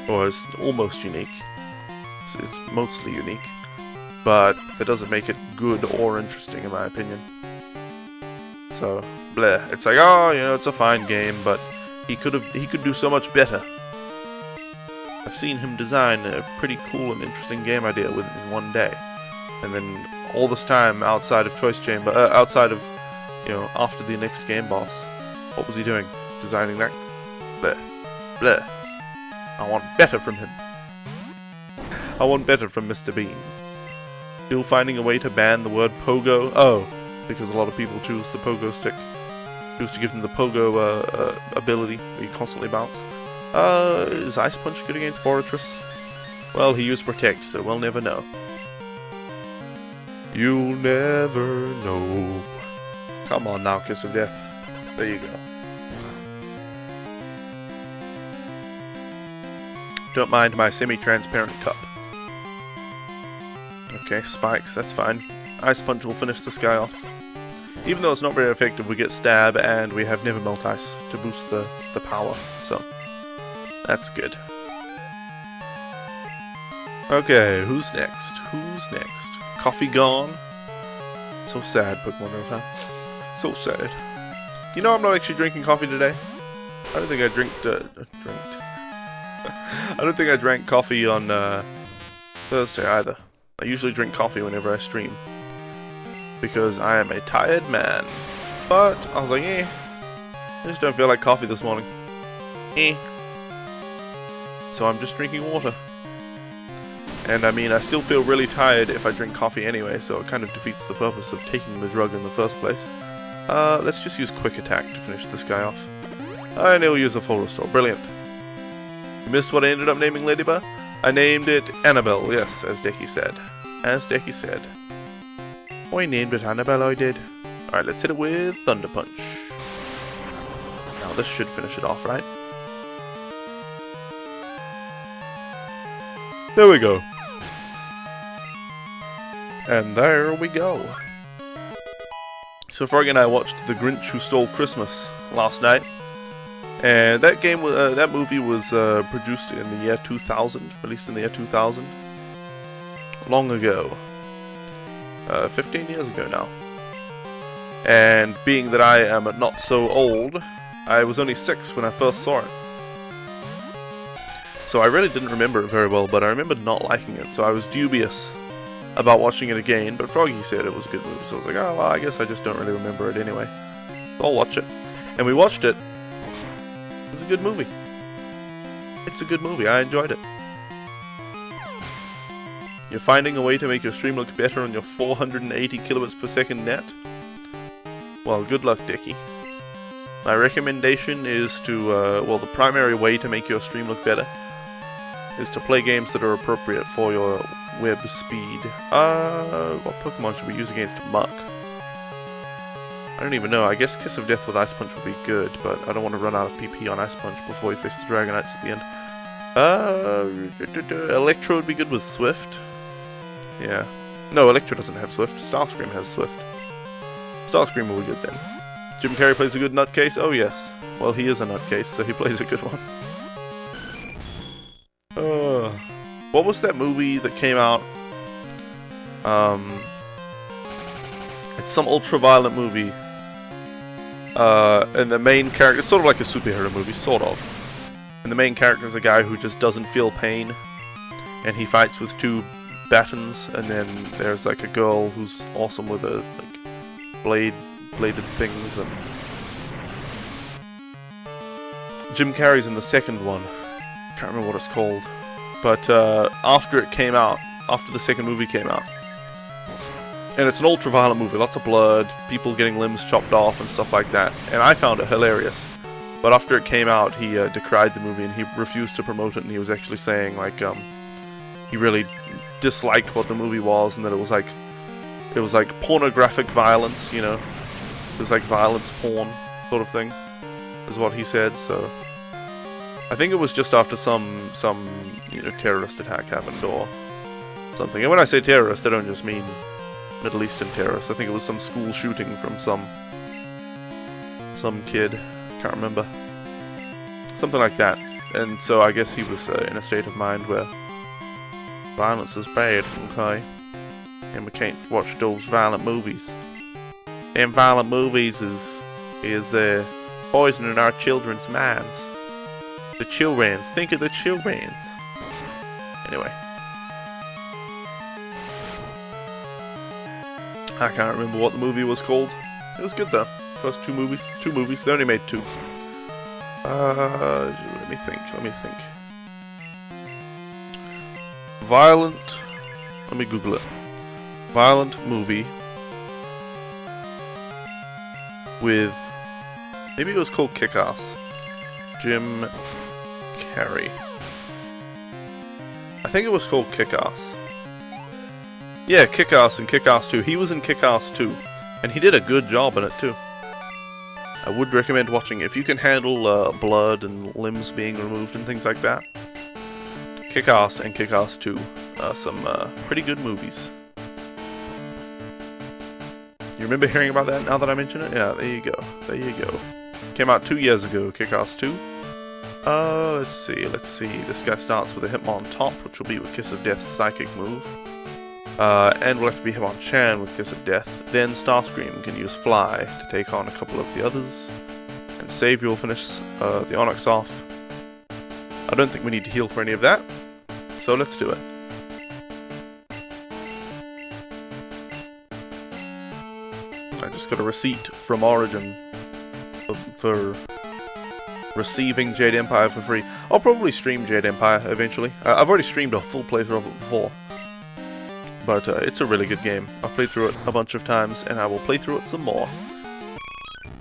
Or it's almost unique. It's mostly unique. But that doesn't make it good or interesting, in my opinion. So, bleh. It's like, oh, you know, it's a fine game, but he could do so much better. I've seen him design a pretty cool and interesting game idea in one day. And then all this time outside of Choice Chamber, outside of, after the next game boss, what was he doing? Designing that? Bleh. Bleh. I want better from him. I want better from Mr. Bean. Still finding a way to ban the word pogo? Oh, because a lot of people choose the pogo stick. Choose to give them the pogo ability, where you constantly bounce. Is Ice Punch good against Fortress? Well, he used Protect, so we'll never know. You'll never know. Come on now, Kiss of Death. There you go. Don't mind my semi-transparent cup. Okay, spikes, that's fine. Ice Punch will finish this guy off. Even though it's not very effective, we get Stab and we have Never Melt Ice to boost the power, so that's good. Okay, who's next? Who's next? Coffee gone? So sad, Pokemon every time. So sad. You know I'm not actually drinking coffee today. I don't think I I don't think I drank coffee on Thursday either. I usually drink coffee whenever I stream. Because I am a tired man. But I was like, I just don't feel like coffee this morning. So I'm just drinking water. And I mean, I still feel really tired if I drink coffee anyway, so it kind of defeats the purpose of taking the drug in the first place. Let's just use Quick Attack to finish this guy off. And he'll use a full restore. Brilliant. You missed what I ended up naming Ladybug? I named it Annabelle, yes, as Decky said. As Decky said. I named it Annabelle, I did. Alright, let's hit it with Thunder Punch. Now this should finish it off, right? There we go. And there we go. So Froggy and I watched The Grinch Who Stole Christmas last night. And that game, that movie was produced in the year 2000, released in the year 2000. Long ago. 15 years ago now. And being that I am not so old, I was only 6 when I first saw it. So I really didn't remember it very well, but I remembered not liking it, so I was dubious about watching it again, but Froggy said it was a good movie, so I was like, oh, well, I guess I just don't really remember it anyway. So I'll watch it. And we watched it. It was a good movie. It's a good movie. I enjoyed it. You're finding a way to make your stream look better on your 480 kilobits per second net? Well, good luck, Dickie. My recommendation is to, well, the primary way to make your stream look better is to play games that are appropriate for your web speed. What Pokemon should we use against Muck? I don't even know. I guess Kiss of Death with Ice Punch would be good, but I don't want to run out of PP on Ice Punch before we face the Dragonites at the end. Electro would be good with Swift. Yeah. No, Electro doesn't have Swift. Starscream has Swift. Starscream will be good then. Jim Carrey plays a good nutcase? Oh yes. Well, he is a nutcase, so he plays a good one. What was that movie that came out? It's some ultra-violent movie. And the main character... It's sort of like a superhero movie, sort of. And the main character is a guy who just doesn't feel pain. And he fights with 2 batons, and then there's like a girl who's awesome with a bladed things, and Jim Carrey's in the second one. Can't remember what it's called, but after it came out, after the second movie came out, and it's an ultra-violent movie, lots of blood, people getting limbs chopped off and stuff like that, and I found it hilarious. But after it came out, he decried the movie and he refused to promote it, and he was actually saying like he really disliked what the movie was, and that it was like pornographic violence, you know. It was like violence porn sort of thing, is what he said. So I think it was just after some terrorist attack happened or something. And when I say terrorist, I don't just mean Middle Eastern terrorists. I think it was some school shooting from some kid. Can't remember. Something like that. And so I guess he was in a state of mind where violence is bad, okay? And we can't watch those violent movies. And violent movies is poisoning our children's minds. The children's. Think of the children's. Anyway. I can't remember what the movie was called. It was good though. First two movies. They only made 2. Let me think. Violent. Let me Google it. Violent movie with, maybe it was called Kick-Ass. Jim Carrey. I think it was called Kick-Ass. Yeah, Kick-Ass and Kick-Ass 2. He was in Kick-Ass 2, and he did a good job in it too. I would recommend watching it if you can handle blood and limbs being removed and things like that. Kick-Ass and Kick-Ass 2 are some pretty good movies. You remember hearing about that now that I mention it? Yeah, there you go. Came out 2 years ago, Kick-Ass 2. Let's see. This guy starts with a Hitmontop, which will be with Kiss of Death's psychic move. And we'll have to be Hitmonchan with Kiss of Death. Then Starscream can use Fly to take on a couple of the others. And Savior will finish the Onyx off. I don't think we need to heal for any of that, so let's do it. I just got a receipt from Origin for receiving Jade Empire for free. I'll probably stream Jade Empire eventually. I've already streamed a full playthrough of it before. But it's a really good game. I've played through it a bunch of times, and I will play through it some more.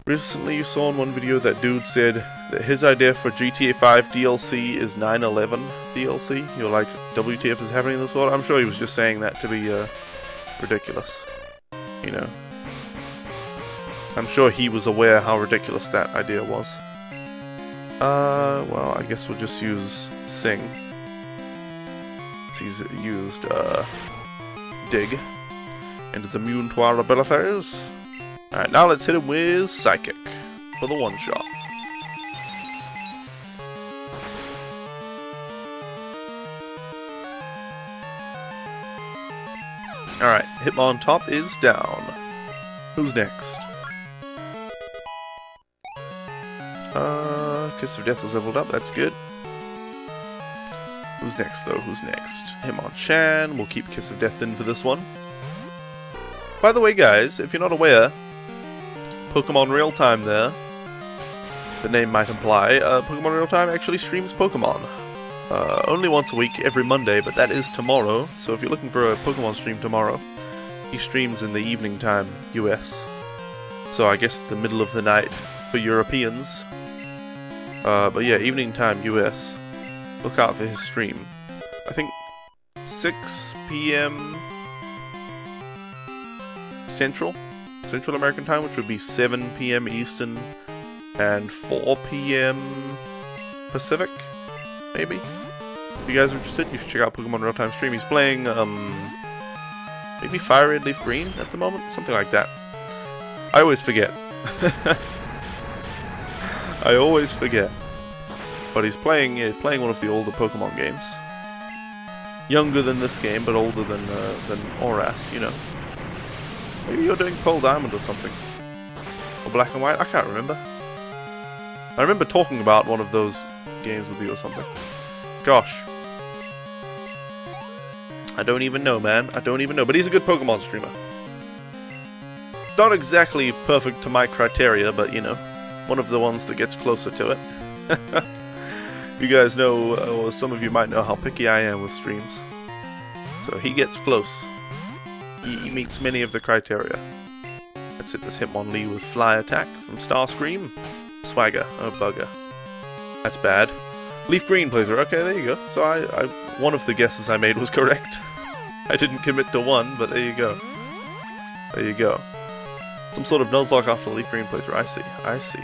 Recently you saw in one video that dude said that his idea for GTA 5 DLC is 9/11 DLC. You're like, WTF is happening in this world? I'm sure he was just saying that to be ridiculous. You know. I'm sure he was aware how ridiculous that idea was. Well, I guess we'll just use Sing. He's used, Dig. And is immune to our abilities. Alright, now let's hit him with Psychic. For the one-shot. Alright, Hitmontop is down. Who's next? Kiss of Death is leveled up, that's good. Who's next though? Hitmonchan. We'll keep Kiss of Death in for this one. By the way guys, if you're not aware, Pokemon Real Time there, the name might imply, Pokemon Real Time actually streams Pokemon. Only once a week, every Monday, but that is tomorrow, so if you're looking for a Pokemon stream tomorrow, he streams in the evening time, US. So I guess the middle of the night for Europeans. But yeah, evening time, US. Look out for his stream. I think 6 p.m. Central American time, which would be 7 p.m. Eastern and 4 p.m. Pacific, maybe. If you guys are interested, you should check out Pokemon Real Time stream. He's playing maybe Fire Red Leaf Green at the moment, something like that. I always forget. I always forget. But he's playing one of the older Pokemon games. Younger than this game, but older than Oras, you know. Maybe you're doing Pearl Diamond or something. Or Black and White, I can't remember. I remember talking about one of those games with you or something. Gosh. I don't even know, man. I don't even know. But he's a good Pokemon streamer. Not exactly perfect to my criteria, but, you know, one of the ones that gets closer to it. You guys know, or some of you might know how picky I am with streams. So he gets close. He meets many of the criteria. Let's hit this Hitmonlee with Fly Attack from Starscream. Swagger. Oh, bugger. That's bad. Leaf Green playthrough. Okay, there you go. So one of the guesses I made was correct. I didn't commit to one, but there you go. There you go. Some sort of Nuzlocke after the Leaf Green playthrough. I see.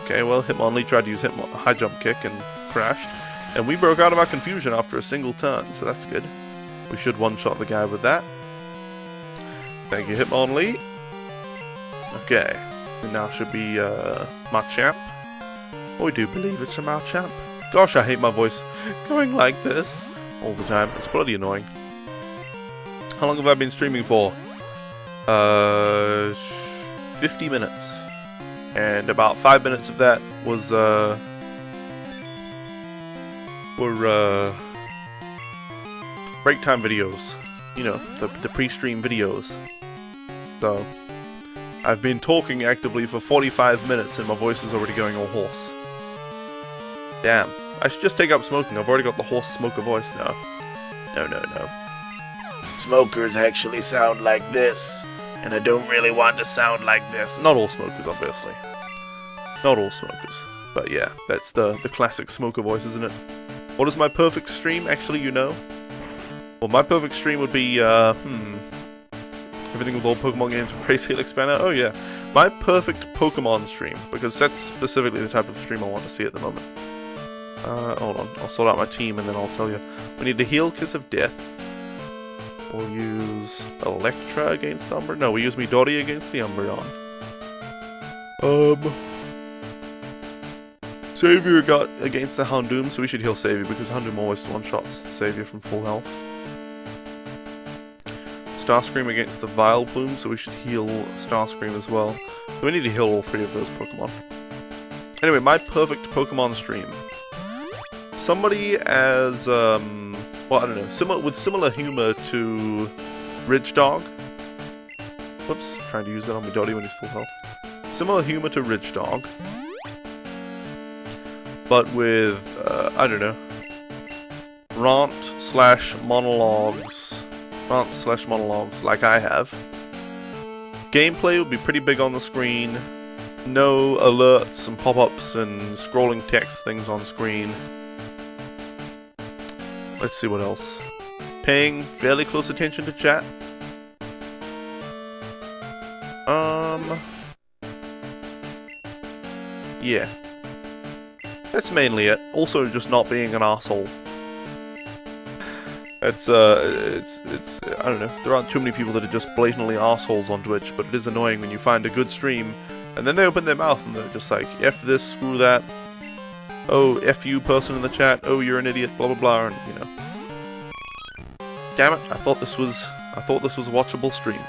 Okay, well, Hitmonlee tried to use High Jump Kick and crashed. And we broke out of our confusion after a single turn, so that's good. We should one-shot the guy with that. Thank you, Hitmonlee. Okay. And now should be, Machamp. Oh, I do believe it's a Machamp. Gosh, I hate my voice going like this all the time. It's bloody annoying. How long have I been streaming for? 50 minutes. And about 5 minutes of that was, were break time videos. You know, the pre-stream videos. So, I've been talking actively for 45 minutes and my voice is already going all hoarse. Damn. I should just take up smoking. I've already got the hoarse smoker voice now. No. Smokers actually sound like this. And I don't really want to sound like this. Not all smokers, obviously. Not all smokers. But yeah, that's the classic smoker voice, isn't it? What is my perfect stream? Actually, you know? Well, my perfect stream would be, everything with all Pokemon games with Praise Helix Banner. Oh yeah. My perfect Pokemon stream. Because that's specifically the type of stream I want to see at the moment. Hold on. I'll sort out my team and then I'll tell you. We need to heal Kiss of Death. We'll use Electra against the Umbreon. No, we use Midori against the Umbreon. Savior got against the Houndoom, so we should heal Savior because Houndoom always one-shots Savior from full health. Starscream against the Vileplume, so we should heal Starscream as well. So we need to heal all three of those Pokemon. Anyway, my perfect Pokemon stream. Somebody as, well, I don't know, with similar humor to Ridge Dog. Whoops, trying to use that on Midori when he's full health. Similar humor to Ridge Dog. But with, I don't know, rant/monologues like I have. Gameplay would be pretty big on the screen. No alerts and pop-ups and scrolling text things on screen. Let's see what else. Paying fairly close attention to chat. Yeah. That's mainly it. Also, just not being an asshole. It's I don't know. There aren't too many people that are just blatantly assholes on Twitch, but it is annoying when you find a good stream, and then they open their mouth and they're just like, F this, screw that. Oh, F you person in the chat. Oh, you're an idiot, blah blah blah, and you know. Damn it, I thought this was a watchable stream.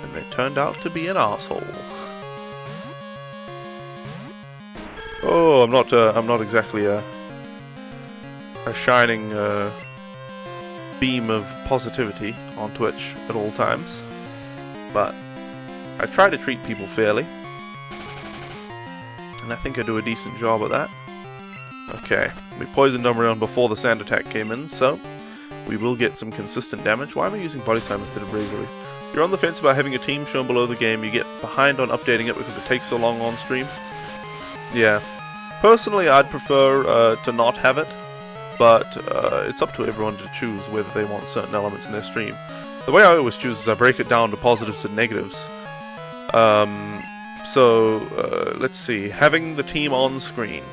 And they turned out to be an asshole. Oh, I'm not exactly a shining beam of positivity on Twitch at all times, but I try to treat people fairly, and I think I do a decent job at that. Okay, we poisoned Umbreon before the sand attack came in, so we will get some consistent damage. Why am I using Body Slam instead of Razor Leaf? You're on the fence about having a team shown below the game. You get behind on updating it because it takes so long on stream. Yeah. Personally, I'd prefer to not have it, but it's up to everyone to choose whether they want certain elements in their stream. The way I always choose is I break it down to positives and negatives. Let's see. Having the team on screen.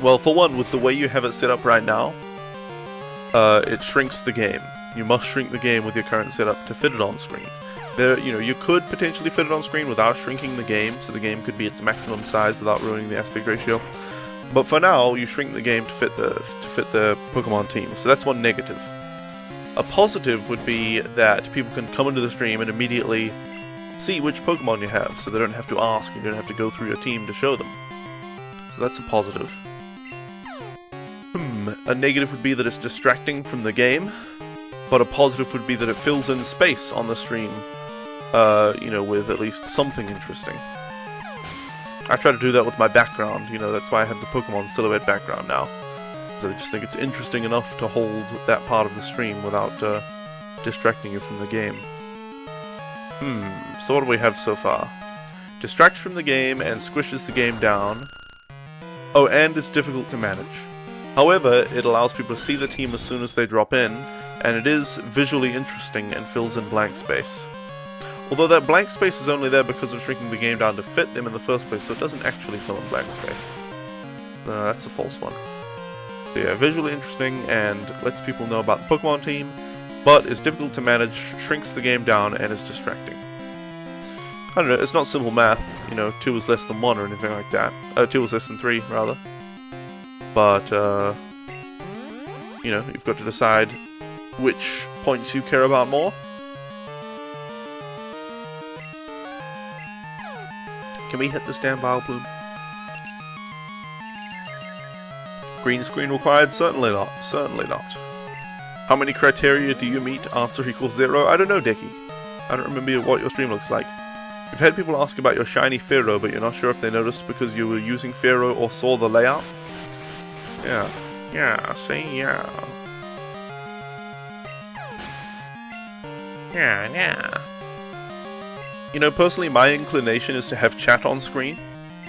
Well, for one, with the way you have it set up right now, it shrinks the game. You must shrink the game with your current setup to fit it on screen. You could potentially fit it on screen without shrinking the game, so the game could be its maximum size without ruining the aspect ratio. But for now, you shrink the game to fit the Pokemon team. So that's one negative. A positive would be that people can come into the stream and immediately see which Pokemon you have, so they don't have to ask, you don't have to go through your team to show them. So that's a positive. A negative would be that it's distracting from the game, but a positive would be that it fills in space on the stream, with at least something interesting. I try to do that with my background, that's why I have the Pokemon silhouette background now. So I just think it's interesting enough to hold that part of the stream without distracting you from the game. So what do we have so far? Distracts from the game and squishes the game down. Oh, and is difficult to manage. However, it allows people to see the team as soon as they drop in, and it is visually interesting and fills in blank space. Although that blank space is only there because of shrinking the game down to fit them in the first place, so it doesn't actually fill in blank space. That's a false one. So yeah, visually interesting and lets people know about the Pokemon team, but is difficult to manage, shrinks the game down, and is distracting. I don't know, it's not simple math, 2 is less than 1 or anything like that. 2 is less than 3, rather. But, you've got to decide which points you care about more. Can we hit this damn Vileplume? Green screen required? Certainly not. Certainly not. How many criteria do you meet? Answer equals 0. I don't know, Dickie. I don't remember what your stream looks like. You've had people ask about your shiny Pharaoh, but you're not sure if they noticed because you were using Pharaoh or saw the layout? Yeah. Yeah, see, yeah. Yeah. You know, personally, my inclination is to have chat on screen.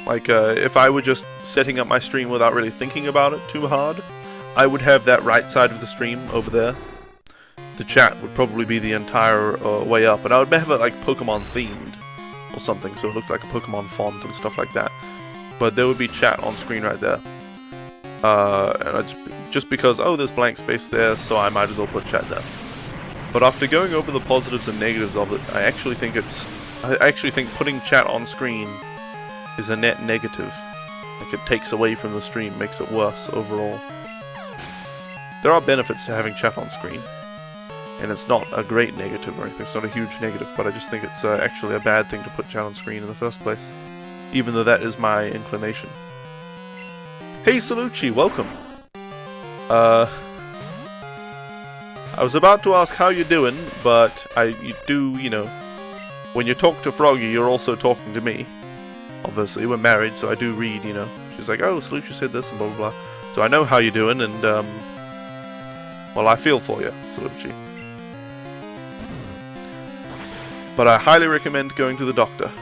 Like, if I were just setting up my stream without really thinking about it too hard, I would have that right side of the stream over there. The chat would probably be the entire way up, and I would have it like Pokemon themed or something, so it looked like a Pokemon font and stuff like that. But there would be chat on screen right there. And just because, oh, there's blank space there, so I might as well put chat there. But after going over the positives and negatives of it, I actually think putting chat on screen is a net negative. Like, it takes away from the stream, makes it worse overall. There are benefits to having chat on screen, and it's not a great negative or anything, it's not a huge negative, but I just think it's actually a bad thing to put chat on screen in the first place, even though that is my inclination. Hey Salucci, welcome! I was about to ask how you're doing, but you know, when you talk to Froggy, you're also talking to me. Obviously, we're married, so I do read, you know. She's like, oh, Salucci said this, and blah blah blah. So I know how you're doing, and, well, I feel for you, Salucci. But I highly recommend going to the doctor.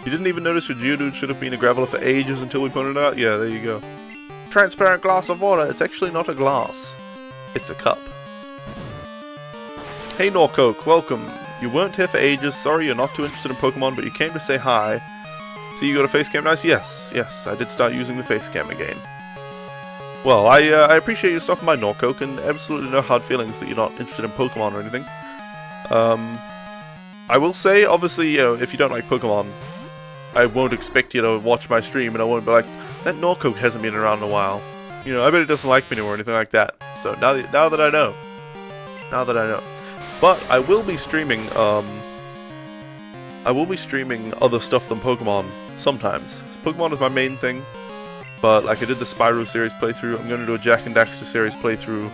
You didn't even notice your Geodude should have been a Graveler for ages until we pointed it out? Yeah, there you go. Transparent glass of water. It's actually not a glass. It's a cup. Hey Norcoke, welcome. You weren't here for ages. Sorry you're not too interested in Pokemon, but you came to say hi. See, you got a face cam? Nice? Yes, I did start using the face cam again. Well, I appreciate you stopping by, Norcoke, and absolutely no hard feelings that you're not interested in Pokemon or anything. I will say, obviously, you know, if you don't like Pokemon, I won't expect you to watch my stream, and I won't be like, that Norcoke hasn't been around in a while. You know, I bet he doesn't like me anymore or anything like that. So now that I know. But I will be streaming, other stuff than Pokemon sometimes. Pokemon is my main thing, but like I did the Spyro series playthrough, I'm going to do a Jak and Daxter series playthrough.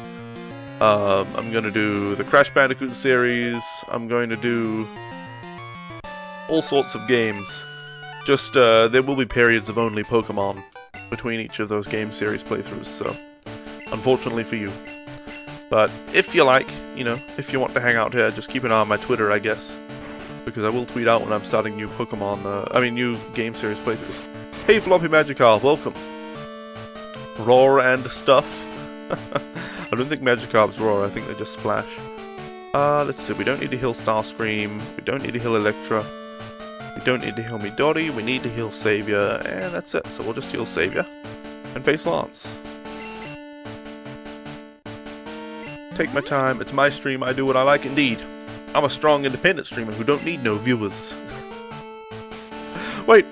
I'm going to do the Crash Bandicoot series. I'm going to do all sorts of games. Just, there will be periods of only Pokemon between each of those game series playthroughs, so unfortunately for you. But if you like, you know, if you want to hang out here, just keep an eye on my Twitter, I guess. Because I will tweet out when I'm starting new new game series playthroughs. Hey Floppy Magikarp, welcome. Roar and stuff. I don't think Magikarps roar, I think they just splash. Let's see, we don't need to heal Starscream, we don't need to heal Electra, we don't need to heal Midori, we need to heal Savior, and that's it. So we'll just heal Savior and face Lance. Take my time, it's my stream, I do what I like indeed. I'm a strong independent streamer who don't need no viewers. Wait!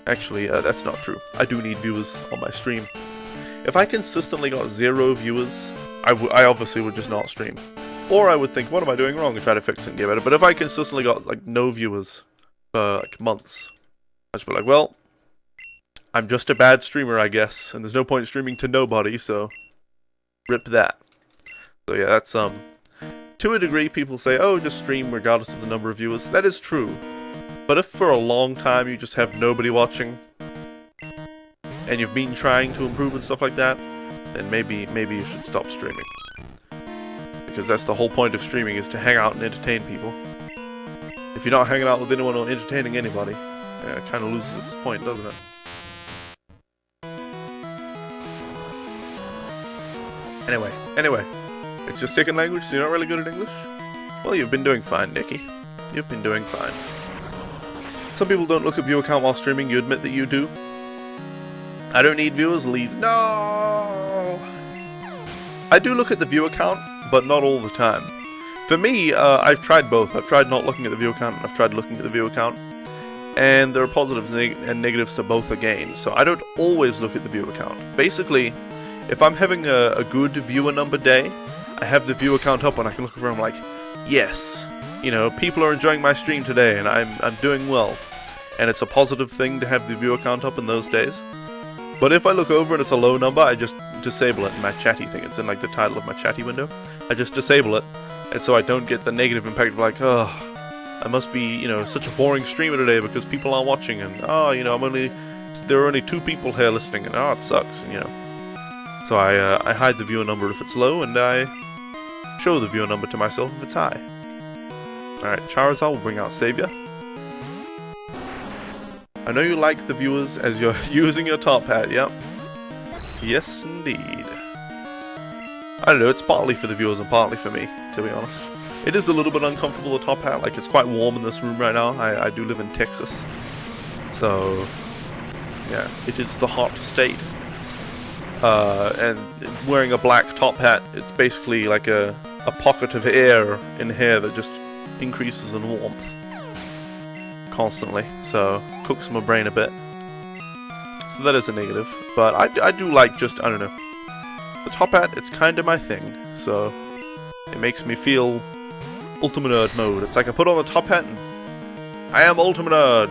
Actually, that's not true. I do need viewers on my stream. If I consistently got 0 viewers, I obviously would just not stream. Or I would think, what am I doing wrong, and try to fix it and get better. But if I consistently got, like, no viewers for, like, months, I'd just be like, well, I'm just a bad streamer, I guess, and there's no point streaming to nobody, so rip that. So yeah, that's, to a degree, people say, oh, just stream regardless of the number of viewers. That is true. But if for a long time you just have nobody watching, and you've been trying to improve and stuff like that, then maybe you should stop streaming. Because that's the whole point of streaming, is to hang out and entertain people. If you're not hanging out with anyone or entertaining anybody, it kind of loses its point, doesn't it? Anyway. It's your second language, so you're not really good at English? Well, you've been doing fine, Nicky. You've been doing fine. Some people don't look at viewer count while streaming, you admit that you do. I don't need viewers, leave. No! I do look at the viewer count, but not all the time. For me, I've tried both. I've tried not looking at the viewer count, and I've tried looking at the viewer count. And there are positives and negatives to both again, so I don't always look at the viewer count. Basically, if I'm having a good viewer number day, I have the viewer count up and I can look over and I'm like, yes, you know, people are enjoying my stream today and I'm doing well. And it's a positive thing to have the viewer count up in those days. But if I look over and it's a low number, I just disable it in my chatty thing. It's in like the title of my chatty window. I just disable it, and so I don't get the negative impact of like, oh, I must be, you know, such a boring streamer today because people aren't watching, and oh, you know, there are only 2 people here listening, and oh, it sucks, and, you know. So I hide the viewer number if it's low, and I show the viewer number to myself if it's high. Alright, Charizard will bring out Savior. I know you like the viewers as you're using your top hat, yep. Yes, indeed. I don't know, it's partly for the viewers and partly for me, to be honest. It is a little bit uncomfortable, the top hat, like it's quite warm in this room right now. I do live in Texas. So, yeah, it is the hot state. And wearing a black top hat, it's basically like a pocket of air in here that just increases in warmth constantly, so cooks my brain a bit. So that is a negative, but I do like just, I don't know, the top hat, it's kind of my thing, so it makes me feel Ultimate Nerd mode. It's like I put on the top hat and I am Ultimate Nerd,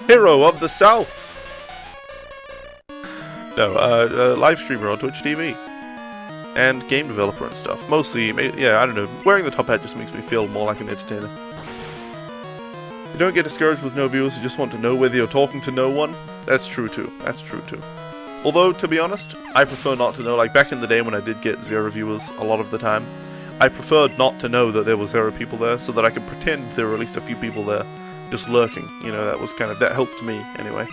hero of the South. No, live streamer on Twitch TV. And game developer and stuff. Mostly, yeah, I don't know. Wearing the top hat just makes me feel more like an entertainer. You don't get discouraged with no viewers, you just want to know whether you're talking to no one. That's true too. That's true too. Although, to be honest, I prefer not to know. Like, back in the day when I did get 0 viewers a lot of the time, I preferred not to know that there were 0 people there, so that I could pretend there were at least a few people there, just lurking. You know, that was kind of, that helped me, anyway.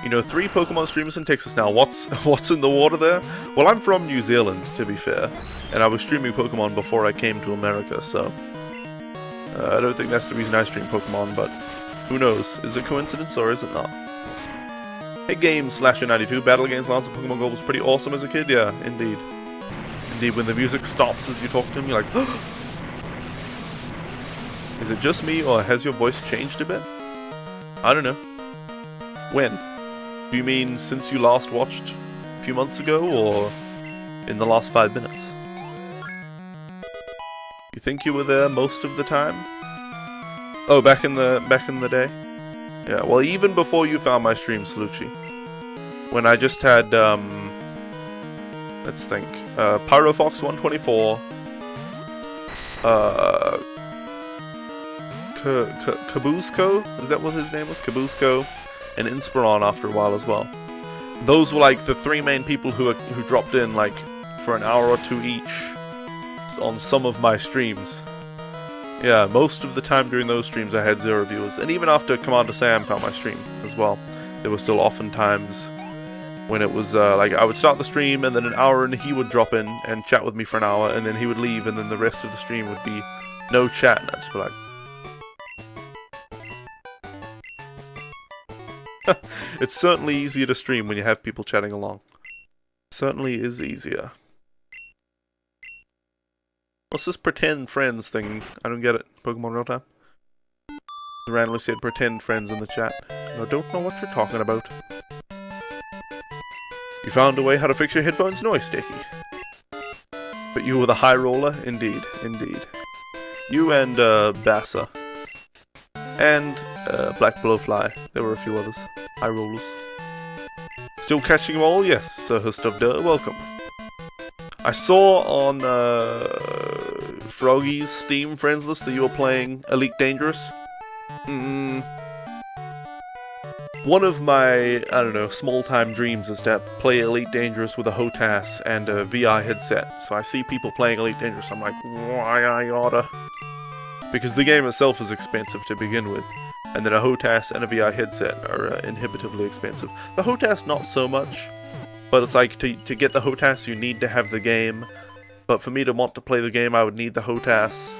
You know, 3 Pokemon streamers in Texas now. What's in the water there? Well, I'm from New Zealand, to be fair, and I was streaming Pokemon before I came to America, so I don't think that's the reason I stream Pokemon, but who knows? Is it coincidence or is it not? Hey Games /92, Battle Against Lance and Pokemon Go was pretty awesome as a kid, yeah, indeed. Indeed, when the music stops as you talk to him, you're like, is it just me, or has your voice changed a bit? I don't know. When? Do you mean since you last watched a few months ago, or in the last 5 minutes? You think you were there most of the time? Oh, back in the day? Yeah, well, even before you found my stream, Salucci. When I just had, let's think, Pyrofox 124, Kabuzco? Is that what his name was? Kabuzco, and Inspiron after a while as well. Those were like the 3 main people who dropped in like for an hour or 2 each on some of my streams. Yeah, most of the time during those streams I had 0 viewers, and even after Commander Sam found my stream as well, there were still often times when it was like I would start the stream and then an hour and he would drop in and chat with me for an hour, and then he would leave, and then the rest of the stream would be no chat, and I'd just be like, it's certainly easier to stream when you have people chatting along. Certainly is easier. What's this pretend friends thing? I don't get it. Pokemon Real Time? Randomly said pretend friends in the chat. I don't know what you're talking about. You found a way how to fix your headphones noise, Sticky. But you were the high roller? Indeed, indeed. You and Bassa. And Black Blowfly. There were a few others. High rollers. Still catching them all? Yes, Sir Hust of Duh. Welcome. I saw on Froggy's Steam friends list that you were playing Elite Dangerous. One of my, I don't know, small-time dreams is to play Elite Dangerous with a HOTAS and a VR headset. So I see people playing Elite Dangerous, I'm like, why I oughta? Because the game itself is expensive to begin with, and then a HOTAS and a VR headset are inhibitively expensive. The HOTAS not so much, but it's like, to get the HOTAS you need to have the game, but for me to want to play the game I would need the HOTAS.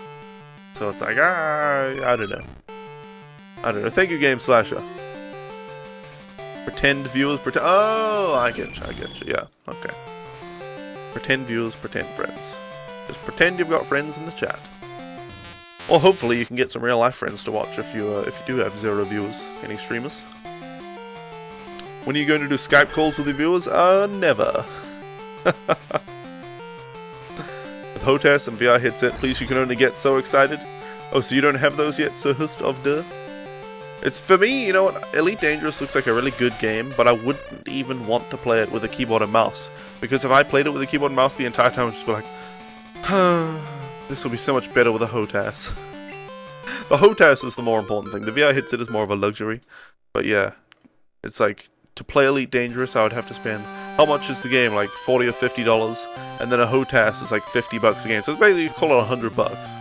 So it's like, I don't know. I don't know. Thank you, Game Slasher. Pretend viewers, oh, I get you, yeah, okay. Pretend viewers, pretend friends. Just pretend you've got friends in the chat. Or hopefully you can get some real life friends to watch if you do have 0 viewers. Any streamers? When are you going to do Skype calls with your viewers? Never. With HOTAS and VR headset, please, you can only get so excited. Oh, so you don't have those yet, Sir Hust of Duh? It's, for me, you know what, Elite Dangerous looks like a really good game, but I wouldn't even want to play it with a keyboard and mouse. Because if I played it with a keyboard and mouse the entire time, I'd just be like, this will be so much better with a HOTAS. The HOTAS is the more important thing. The VR headset is more of a luxury. But yeah, it's like, to play Elite Dangerous, I would have to spend, how much is the game? Like $40 or $50? And then a HOTAS is like $50 a game. So it's basically, you call it $100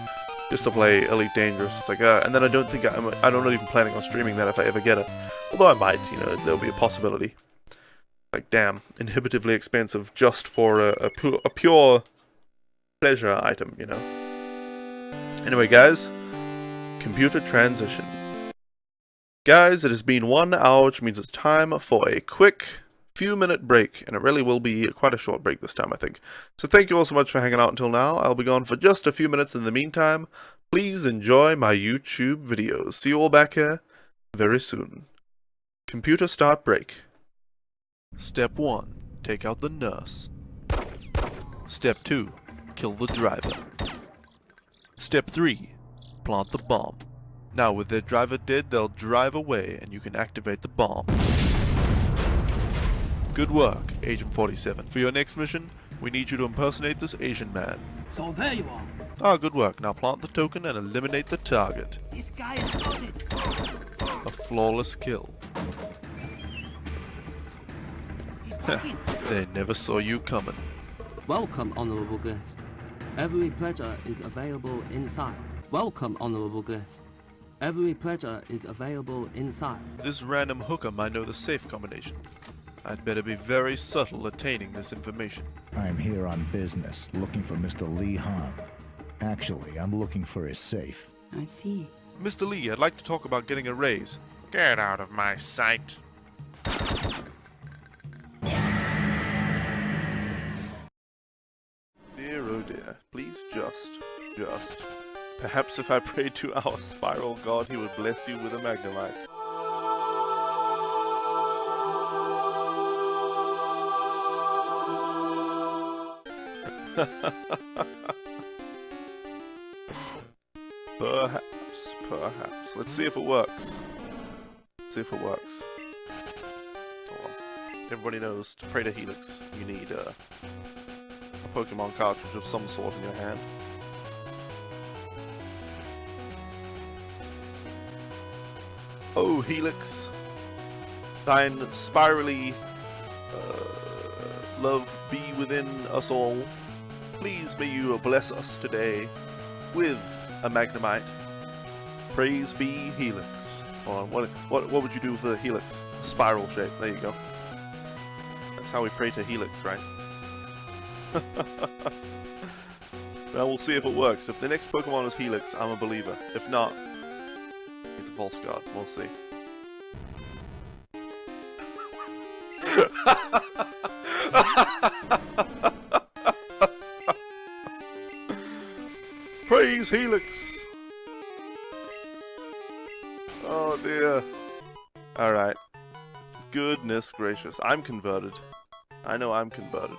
just to play Elite Dangerous. It's like, and then I don't think I'm not even planning on streaming that if I ever get it. Although I might, you know, there'll be a possibility. Like, damn, inhibitively expensive just for a pure pleasure item, you know. Anyway, guys, computer transition. Guys, it has been 1 hour, which means it's time for a quick few-minute break, and it really will be quite a short break this time, I think. So thank you all so much for hanging out until now. I'll be gone for just a few minutes in the meantime. Please enjoy my YouTube videos. See you all back here very soon. Computer start break. Step 1. Take out the nurse. Step 2. Kill the driver. Step 3. Plant the bomb. Now with their driver dead, they'll drive away and you can activate the bomb. Good work, Agent 47. For your next mission, we need you to impersonate this Asian man. So there you are. Ah, good work. Now plant the token and eliminate the target. This guy is loaded. A flawless kill. He's working. They never saw you coming. Welcome, honorable guest. Every pleasure is available inside. Welcome, honorable guest. Every pleasure is available inside. This random hooker might know the safe combination. I'd better be very subtle attaining this information. I'm here on business, looking for Mr. Lee Han. Actually, I'm looking for his safe. I see. Mr. Lee, I'd like to talk about getting a raise. Get out of my sight. Dear, oh dear, please just. Perhaps if I prayed to our spiral god, he would bless you with a Magnemite. Perhaps. Let's see if it works. Hold on. Everybody knows to pray to Helix, you need a Pokemon cartridge of some sort in your hand. Oh, Helix, thine spirally love be within us all. Please may you bless us today with a Magnemite. Praise be Helix. Hold on, what would you do with the Helix? A spiral shape. There you go. That's how we pray to Helix, right? Now we'll see if it works. If the next Pokemon is Helix, I'm a believer. If not, he's a false god. We'll see. Praise Helix! Oh dear. Alright. Goodness gracious. I'm converted. I know I'm converted.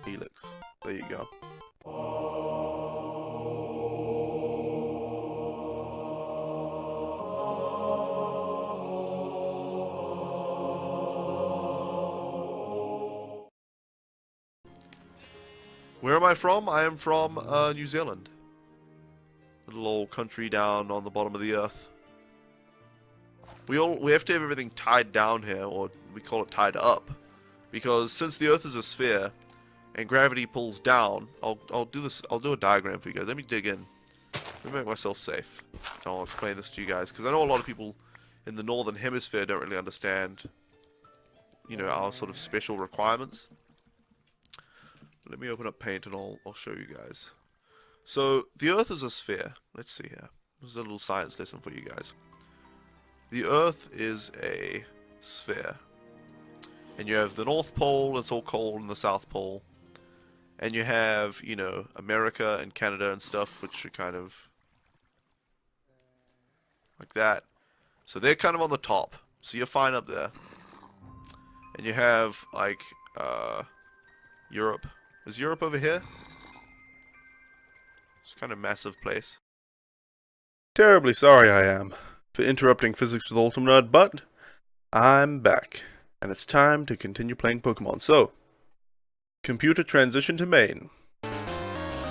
Helix. There you go. Where am I from? I am from New Zealand. A little old country down on the bottom of the earth. We have to have everything tied down here, or we call it tied up, because since the earth is a sphere and gravity pulls down, I'll do a diagram for you guys. Let me dig in. Let me make myself safe. And I'll explain this to you guys, because I know a lot of people in the northern hemisphere don't really understand, you know, our sort of special requirements. Let me open up Paint and I'll show you guys. So, the Earth is a sphere. Let's see here. This is a little science lesson for you guys. The Earth is a sphere. And you have the North Pole, it's all cold, and the South Pole. And you have, you know, America and Canada and stuff, which are kind of like that. So they're kind of on the top. So you're fine up there. And you have, like, Europe. Is Europe over here? It's kind of a massive place. Terribly sorry I am for interrupting Physics with Ultimate Nerd, but I'm back, and it's time to continue playing Pokemon. So, computer transition to main.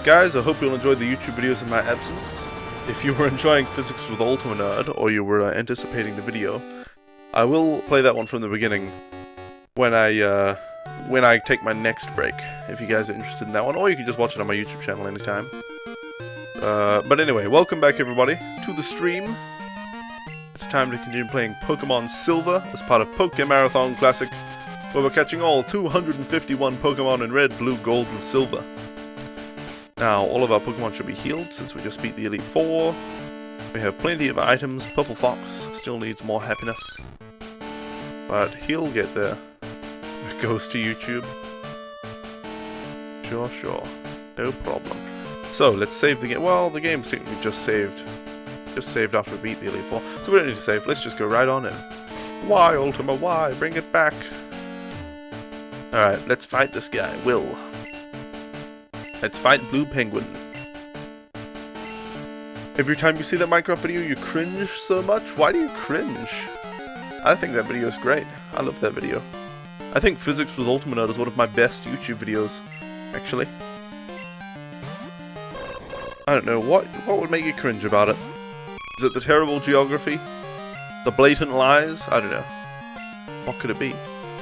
Guys, I hope you'll enjoy the YouTube videos in my absence. If you were enjoying Physics with Ultimate Nerd, or you were anticipating the video, I will play that one from the beginning when I take my next break, if you guys are interested in that one, or you can just watch it on my YouTube channel anytime. But anyway, welcome back everybody to the stream. It's time to continue playing Pokemon Silver as part of Pokemon Marathon Classic, where we're catching all 251 Pokemon in Red, Blue, Gold, and Silver. Now, all of our Pokemon should be healed since we just beat the Elite Four. We have plenty of items. Purple Fox still needs more happiness, but he'll get there. It goes to YouTube. Sure, no problem. So, let's save the game. Well, the game's technically just saved. Just saved after we beat the Elite Four. So we don't need to save. Let's just go right on in. Why, Ultima? Why? Bring it back. Alright, let's fight this guy. Will. Let's fight Blue Penguin. Every time you see that Minecraft video, you cringe so much. Why do you cringe? I think that video is great. I love that video. I think Physics with Ultimate Nerd is one of my best YouTube videos, actually. I don't know, what would make you cringe about it? Is it the terrible geography? The blatant lies? I don't know. What could it be?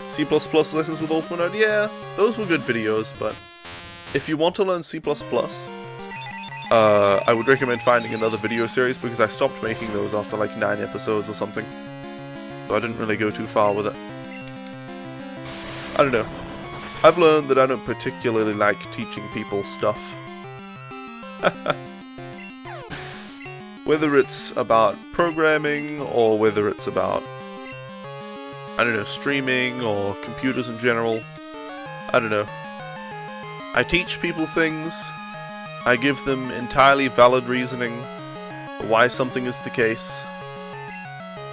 C++ lessons with Ultimate Nerd? Yeah, those were good videos, but if you want to learn C++, I would recommend finding another video series because I stopped making those after like 9 episodes or something. So I didn't really go too far with it. I don't know. I've learned that I don't particularly like teaching people stuff. Whether it's about programming, or whether it's about, I don't know, streaming, or computers in general. I don't know. I teach people things. I give them entirely valid reasoning for why something is the case.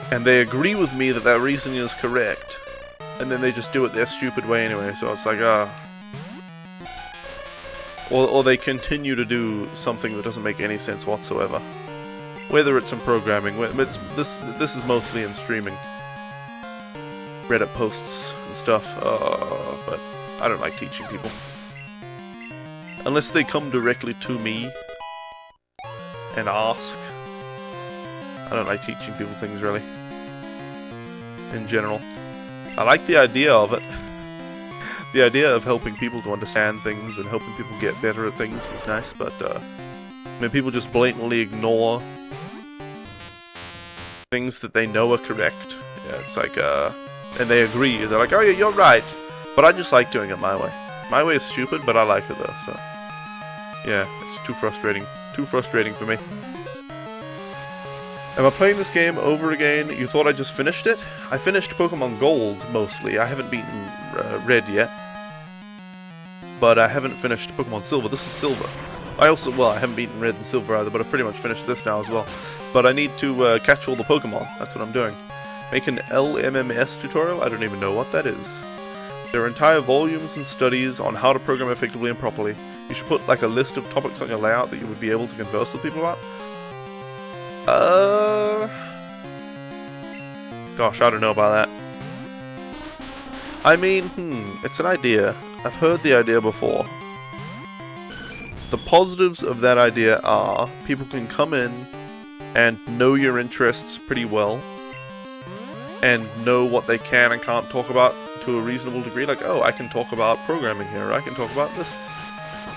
And they agree with me that that reasoning is correct. And then they just do it their stupid way anyway, so it's like, Or they continue to do something that doesn't make any sense whatsoever. Whether it's in programming, this is mostly in streaming. Reddit posts and stuff, but I don't like teaching people. Unless they come directly to me and ask. I don't like teaching people things, really. In general. I like the idea of it. The idea of helping people to understand things and helping people get better at things is nice, but when people just blatantly ignore things that they know are correct, yeah, it's like, and they agree, they're like, oh yeah, you're right, but I just like doing it my way. My way is stupid, but I like it though, so, yeah, it's too frustrating for me. Am I playing this game over again? You thought I just finished it? I finished Pokemon Gold, mostly. I haven't beaten Red yet. But I haven't finished Pokemon Silver. This is Silver. I haven't beaten Red and Silver either, but I've pretty much finished this now as well. But I need to catch all the Pokemon. That's what I'm doing. Make an LMMS tutorial? I don't even know what that is. There are entire volumes and studies on how to program effectively and properly. You should put like a list of topics on your layout that you would be able to converse with people about. Gosh, I don't know about that. I mean, it's an idea. I've heard the idea before. The positives of that idea are people can come in and know your interests pretty well and know what they can and can't talk about to a reasonable degree. Like, oh, I can talk about programming here, or I can talk about this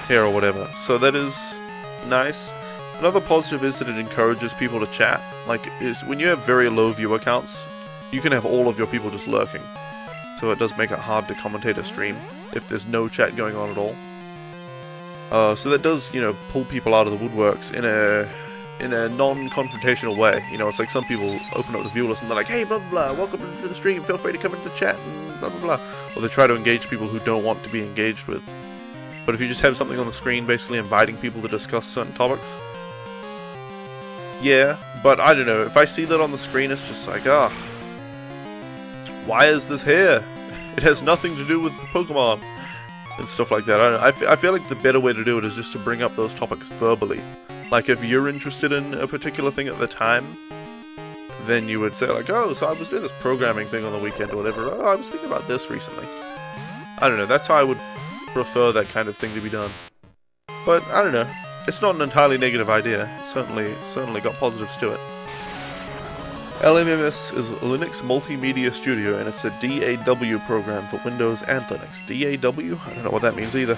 here, or whatever. So that is nice. Another positive is that it encourages people to chat. Like, when you have very low viewer counts, you can have all of your people just lurking. So it does make it hard to commentate a stream if there's no chat going on at all. So that does, pull people out of the woodworks in a non-confrontational way. It's like some people open up the view list and they're like, hey, blah, blah, blah, welcome to the stream, feel free to come into the chat, and blah, blah, blah. Or they try to engage people who don't want to be engaged with. But if you just have something on the screen basically inviting people to discuss certain topics, yeah, but I don't know, if I see that on the screen, it's just like, why is this here? It has nothing to do with the Pokemon, and stuff like that. I feel like the better way to do it is just to bring up those topics verbally. Like, if you're interested in a particular thing at the time, then you would say, like, oh, so I was doing this programming thing on the weekend or whatever. Oh, I was thinking about this recently. I don't know, that's how I would prefer that kind of thing to be done. But, I don't know, it's not an entirely negative idea. It certainly got positives to it. LMMS is Linux Multimedia Studio, and it's a DAW program for Windows and Linux. DAW? I don't know what that means either.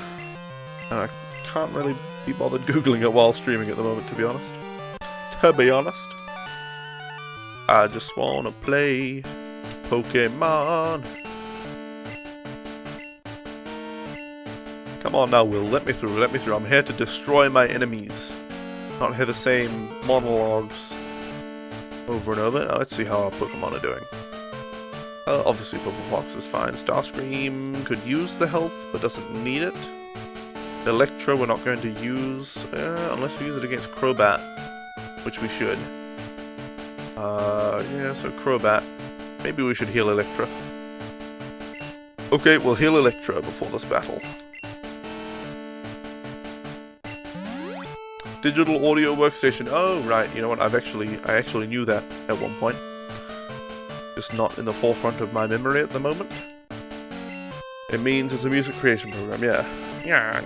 And I can't really be bothered Googling it while streaming at the moment, to be honest. I just wanna play Pokemon. Come on now, Will, let me through, let me through. I'm here to destroy my enemies. Not hear the same monologues over and over. Now let's see how our Pokemon are doing. Obviously Fox is fine. Starscream could use the health, but doesn't need it. Electra we're not going to use, unless we use it against Crobat, which we should. Yeah, so Crobat. Maybe we should heal Electra. Okay, we'll heal Electra before this battle. Digital audio workstation. Oh, right. You know what? I actually knew that at one point. Just not in the forefront of my memory at the moment. It means it's a music creation program. Yeah. Yeah.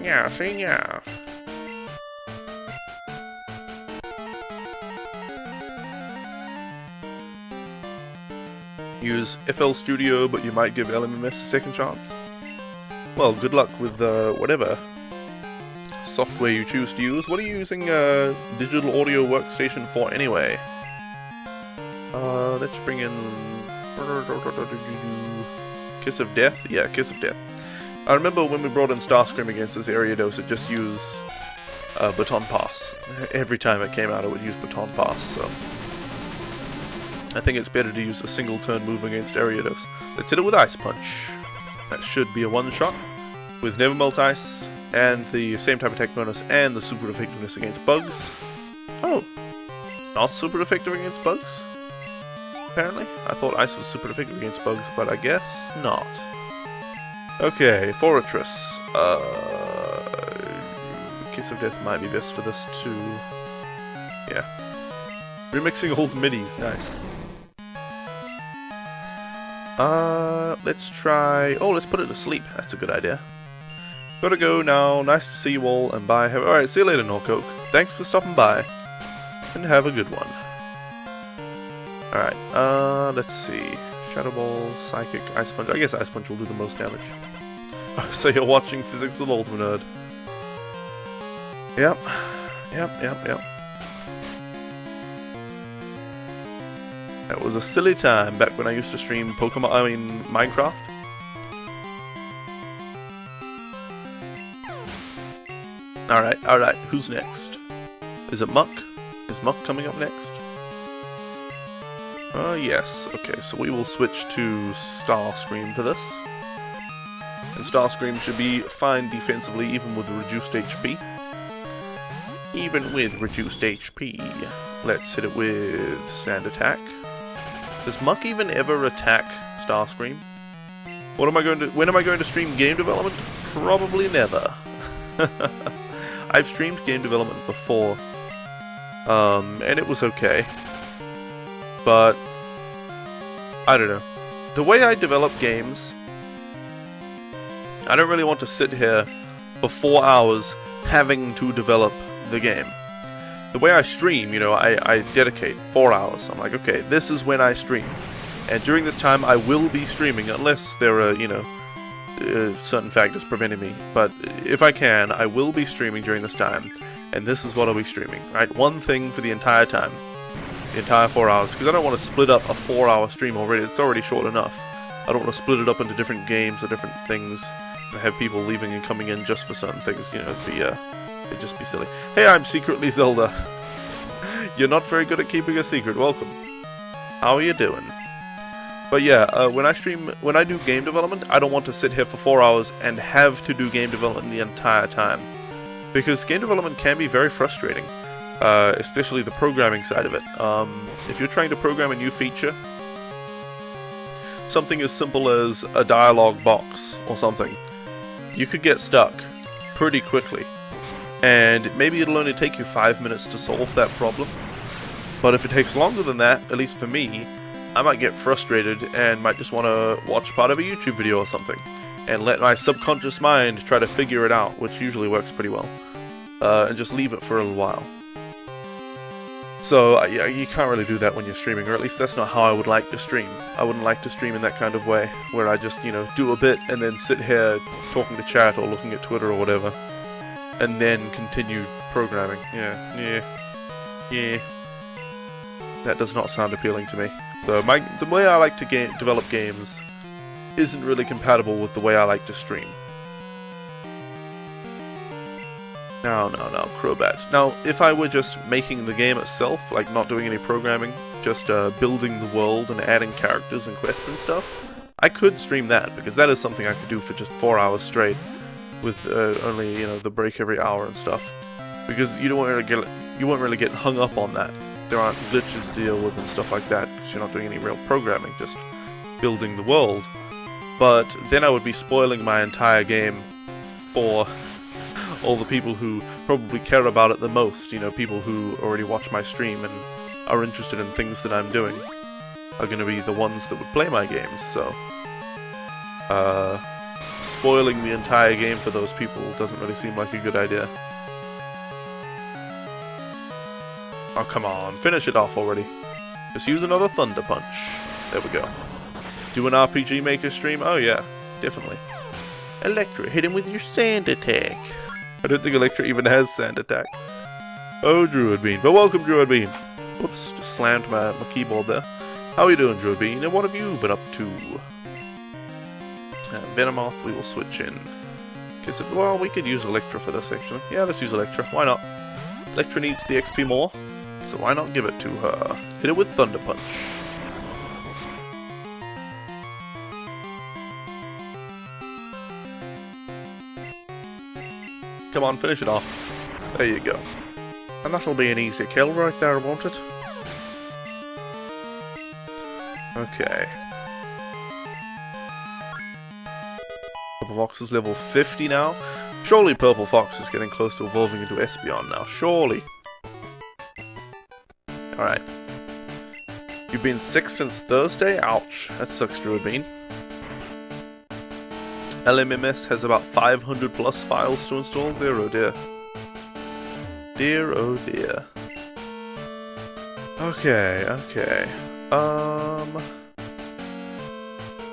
Use FL Studio, but you might give LMMS a second chance. Well, good luck with whatever software you choose to use. What are you using digital audio workstation for anyway? Let's bring in Kiss of Death? Yeah, Kiss of Death. I remember when we brought in Starscream against this Ariados, it just used Baton Pass. Every time it came out, it would use Baton Pass, so I think it's better to use a single turn move against Ariados. Let's hit it with Ice Punch. That should be a one-shot with Never Melt Ice, and the same type attack bonus, and the super effectiveness against bugs. Oh, not super effective against bugs? Apparently. I thought Ice was super effective against bugs, but I guess not. Okay, Fortress. Kiss of Death might be best for this too. Yeah. Remixing old midis, nice. Let's try... Oh, let's put it to sleep. That's a good idea. Gotta go now. Nice to see you all, and bye. Alright, see you later, Norcoke. Thanks for stopping by, and have a good one. Alright, let's see. Shadow Ball, Psychic, Ice Punch. I guess Ice Punch will do the most damage. So you're watching Physics with Ultimate Nerd. Yep. That was a silly time back when I used to stream Minecraft. Alright, who's next? Is it Muck? Is Muck coming up next? Yes. Okay, so we will switch to Starscream for this. And Starscream should be fine defensively, even with reduced HP. Even with reduced HP. Let's hit it with Sand Attack. Does Muck even ever attack Starscream? When am I going to stream game development? Probably never. I've streamed game development before, and it was okay. But I don't know. The way I develop games, I don't really want to sit here for 4 hours having to develop the game. The way I stream, you know, I dedicate 4 hours. I'm like, okay, this is when I stream. And during this time, I will be streaming, unless there are, you know, certain factors preventing me. But if I can, I will be streaming during this time. And this is what I'll be streaming, right? One thing for the entire time. The entire 4 hours. Because I don't want to split up a 4-hour stream already. It's already short enough. I don't want to split it up into different games or different things. And have people leaving and coming in just for certain things. You know, it'd just be silly. Hey, I'm secretly Zelda. You're not very good at keeping a secret. Welcome. How are you doing? But yeah, when I do game development, I don't want to sit here for 4 hours and have to do game development the entire time. Because game development can be very frustrating. Especially the programming side of it. If you're trying to program a new feature, something as simple as a dialogue box or something, you could get stuck pretty quickly. and maybe it'll only take you 5 minutes to solve that problem. But if it takes longer than that, at least for me, I might get frustrated and might just want to watch part of a YouTube video or something, and let my subconscious mind try to figure it out, which usually works pretty well, and just leave it for a little while. So yeah, you can't really do that when you're streaming, or at least that's not how I would like to stream. I wouldn't like to stream in that kind of way, where I just, you know, do a bit and then sit here talking to chat or looking at Twitter or whatever, and then continue programming. Yeah. That does not sound appealing to me. So the way I like to develop games isn't really compatible with the way I like to stream. No, Crobat. Now, if I were just making the game itself, like not doing any programming, just building the world and adding characters and quests and stuff, I could stream that, because that is something I could do for just 4 hours straight, with only, you know, the break every hour and stuff. Because you won't really get hung up on that. There aren't glitches to deal with and stuff like that, because you're not doing any real programming, just building the world. But then I would be spoiling my entire game for all the people who probably care about it the most, you know, people who already watch my stream and are interested in things that I'm doing, are going to be the ones that would play my games, so spoiling the entire game for those people doesn't really seem like a good idea. Oh, come on, finish it off already. Just use another Thunder Punch. There we go. Do an RPG Maker stream? Oh yeah, definitely. Electra, hit him with your sand attack. I don't think Electra even has sand attack. Oh, Druid Bean. But welcome, Druid Bean. Whoops, just slammed my keyboard there. How are you doing, Druid Bean? And what have you been up to? Venomoth, we will switch in. Well, we could use Electra for this, actually. Yeah, let's use Electra. Why not? Electra needs the XP more, so why not give it to her? Hit it with Thunder Punch. Come on, finish it off. There you go. And that'll be an easy kill right there, won't it? Okay. Purple Fox is level 50 now. Surely Purple Fox is getting close to evolving into Espeon now. Surely. Alright. You've been sick since Thursday? Ouch. That sucks, Druid Bean. LMMS has about 500 plus files to install. Dear oh dear. Dear oh dear. Okay.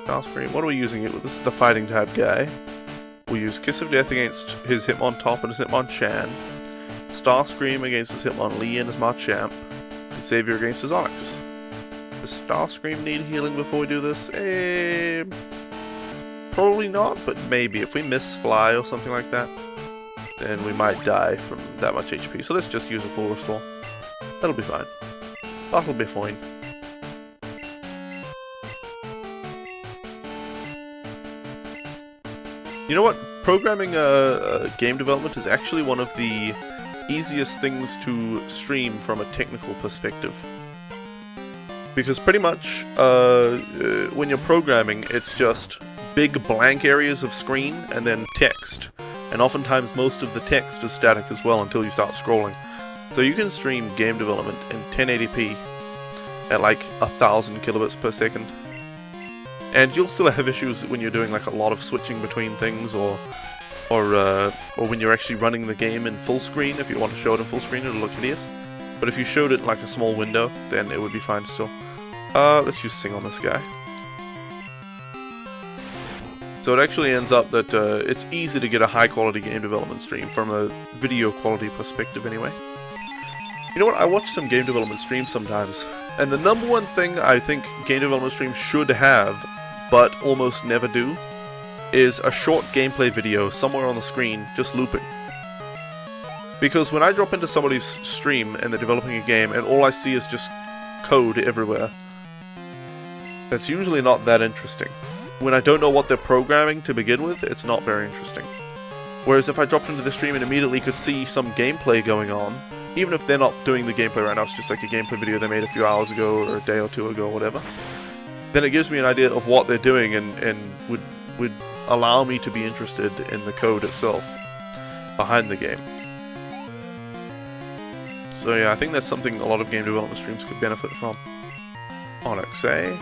Starscream, what are we using it with? This is the fighting type guy. We'll use Kiss of Death against his Hitmontop and his Hitmonchan. Starscream against his Hitmonlee and his Machamp. And Savior against his Onix. Does Starscream need healing before we do this? Probably not, but maybe. If we miss Fly or something like that, then we might die from that much HP. So let's just use a full restore. That'll be fine. That'll be fine. You know what? Programming game development is actually one of the easiest things to stream from a technical perspective. Because pretty much, when you're programming, it's just big blank areas of screen and then text. And oftentimes most of the text is static as well until you start scrolling. So you can stream game development in 1080p at like 1000 kilobits per second. And you'll still have issues when you're doing like a lot of switching between things, or when you're actually running the game in full screen. If you want to show it in full screen, it'll look hideous. But if you showed it in like a small window, then it would be fine still. Let's use Sing on this guy. So it actually ends up that it's easy to get a high quality game development stream from a video quality perspective anyway. You know what, I watch some game development streams sometimes, and the number one thing I think game development streams should have, but almost never do, is a short gameplay video somewhere on the screen just looping. Because when I drop into somebody's stream and they're developing a game and all I see is just code everywhere, that's usually not that interesting. When I don't know what they're programming to begin with, it's not very interesting. Whereas if I dropped into the stream and immediately could see some gameplay going on, even if they're not doing the gameplay right now, it's just like a gameplay video they made a few hours ago or a day or two ago or whatever, then it gives me an idea of what they're doing and would allow me to be interested in the code itself behind the game. So yeah, I think that's something a lot of game development streams could benefit from. Onyx, eh?